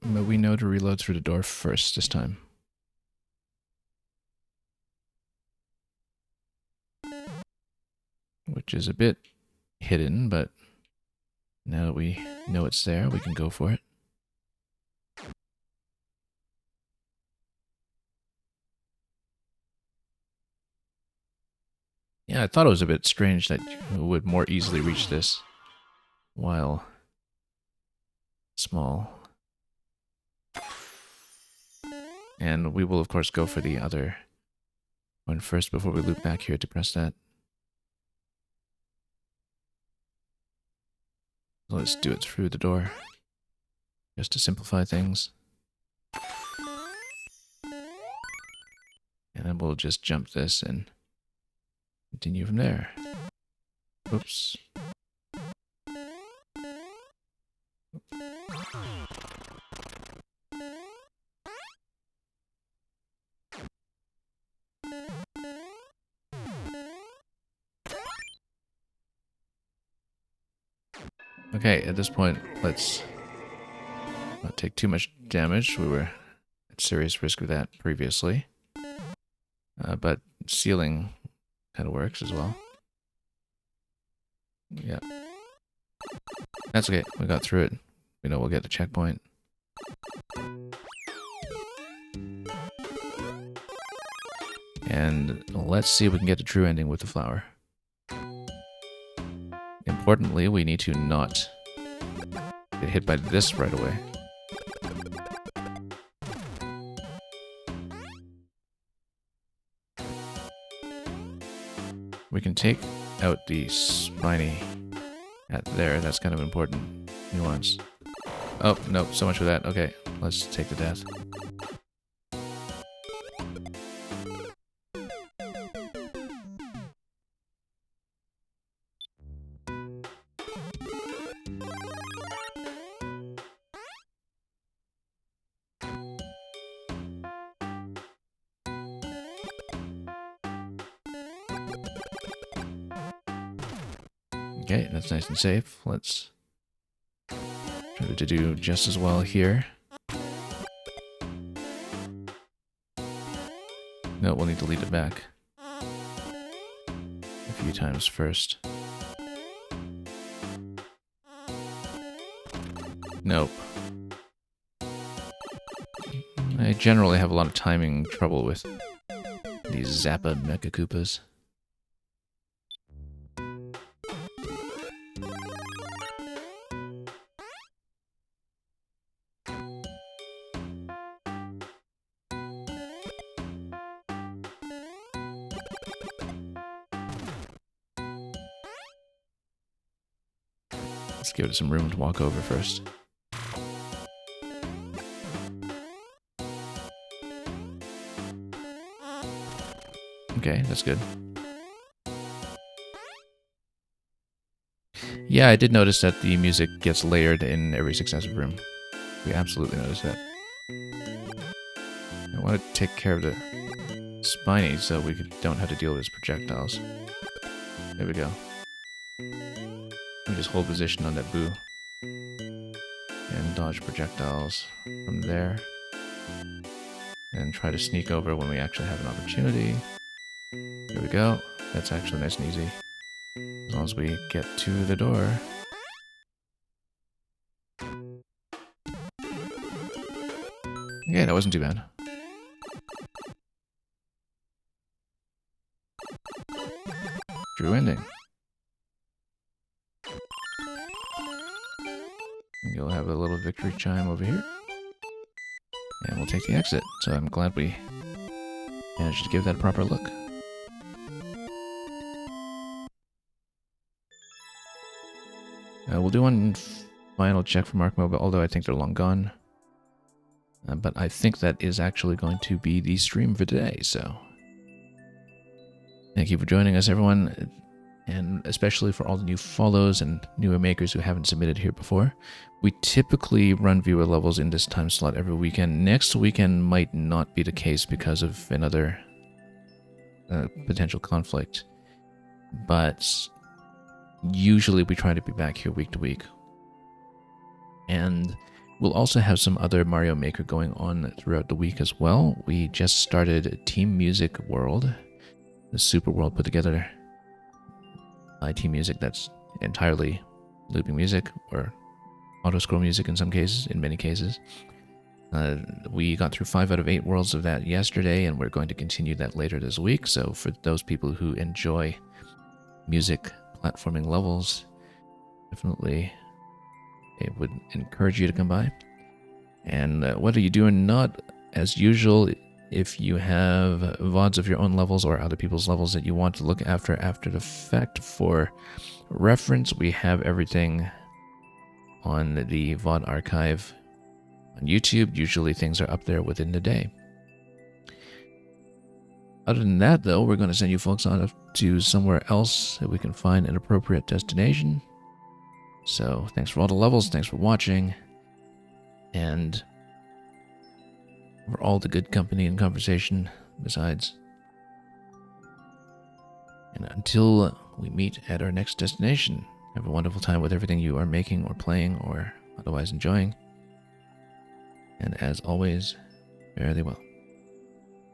But we know to reload through the door first this time. Which is a bit hidden, but now that we know it's there, we can go for it. Yeah, I thought it was a bit strange that you would more easily reach this while small. And we will, of course, go for the other one first before we loop back here to press that. Let's do it through the door, just to simplify things. And then we'll just jump this and continue from there. Oops. Okay, at this point, let's not take too much damage. We were at serious risk of that previously. But sealing kind of works as well. Yeah. That's okay. We got through it. We know we'll get the checkpoint. And let's see if we can get the true ending with the flower. Importantly, we need to not get hit by this right away. We can take out the spiny at there. That's kind of important nuance. Oh, no, so much for that. Okay, let's take the death. Okay, that's nice and safe. Let's try to do just as well here. No, we'll need to lead it back a few times first. Nope. I generally have a lot of timing trouble with these Zappa Mecha Koopas. Let's give it some room to walk over first. Okay, that's good. Yeah, I did notice that the music gets layered in every successive room. We absolutely noticed that. I want to take care of the spiny so we don't have to deal with his projectiles. There we go. We just hold position on that boo. And dodge projectiles from there. And try to sneak over when we actually have an opportunity. There we go. That's actually nice and easy. As long as we get to the door. Yeah, that wasn't too bad. True ending. You'll have a little victory chime over here. And we'll take the exit. So I'm glad we managed to give that a proper look. We'll do one final check for Mark Mobile, although I think they're long gone. But I think that is actually going to be the stream for today, so... Thank you for joining us, everyone, and especially for all the new follows and newer makers who haven't submitted here before. We typically run viewer levels in this time slot every weekend. Next weekend might not be the case because of another potential conflict, but usually we try to be back here week to week. And we'll also have some other Mario Maker going on throughout the week as well. We just started Team Music World, the super world put together by Team Music that's entirely looping music or auto-scroll music in some cases, in many cases. We got through 5 out of 8 worlds of that yesterday, and we're going to continue that later this week. So for those people who enjoy music platforming levels, definitely it would encourage you to come by. And whether you do or not, as usual, if you have VODs of your own levels or other people's levels that you want to look after the fact for reference, we have everything on the VOD archive on YouTube. Usually things are up there within the day. Other than that, though, we're going to send you folks on to somewhere else that we can find an appropriate destination. So thanks for all the levels, thanks for watching, and for all the good company and conversation besides. And until we meet at our next destination, have a wonderful time with everything you are making or playing or otherwise enjoying. And as always, fare thee well.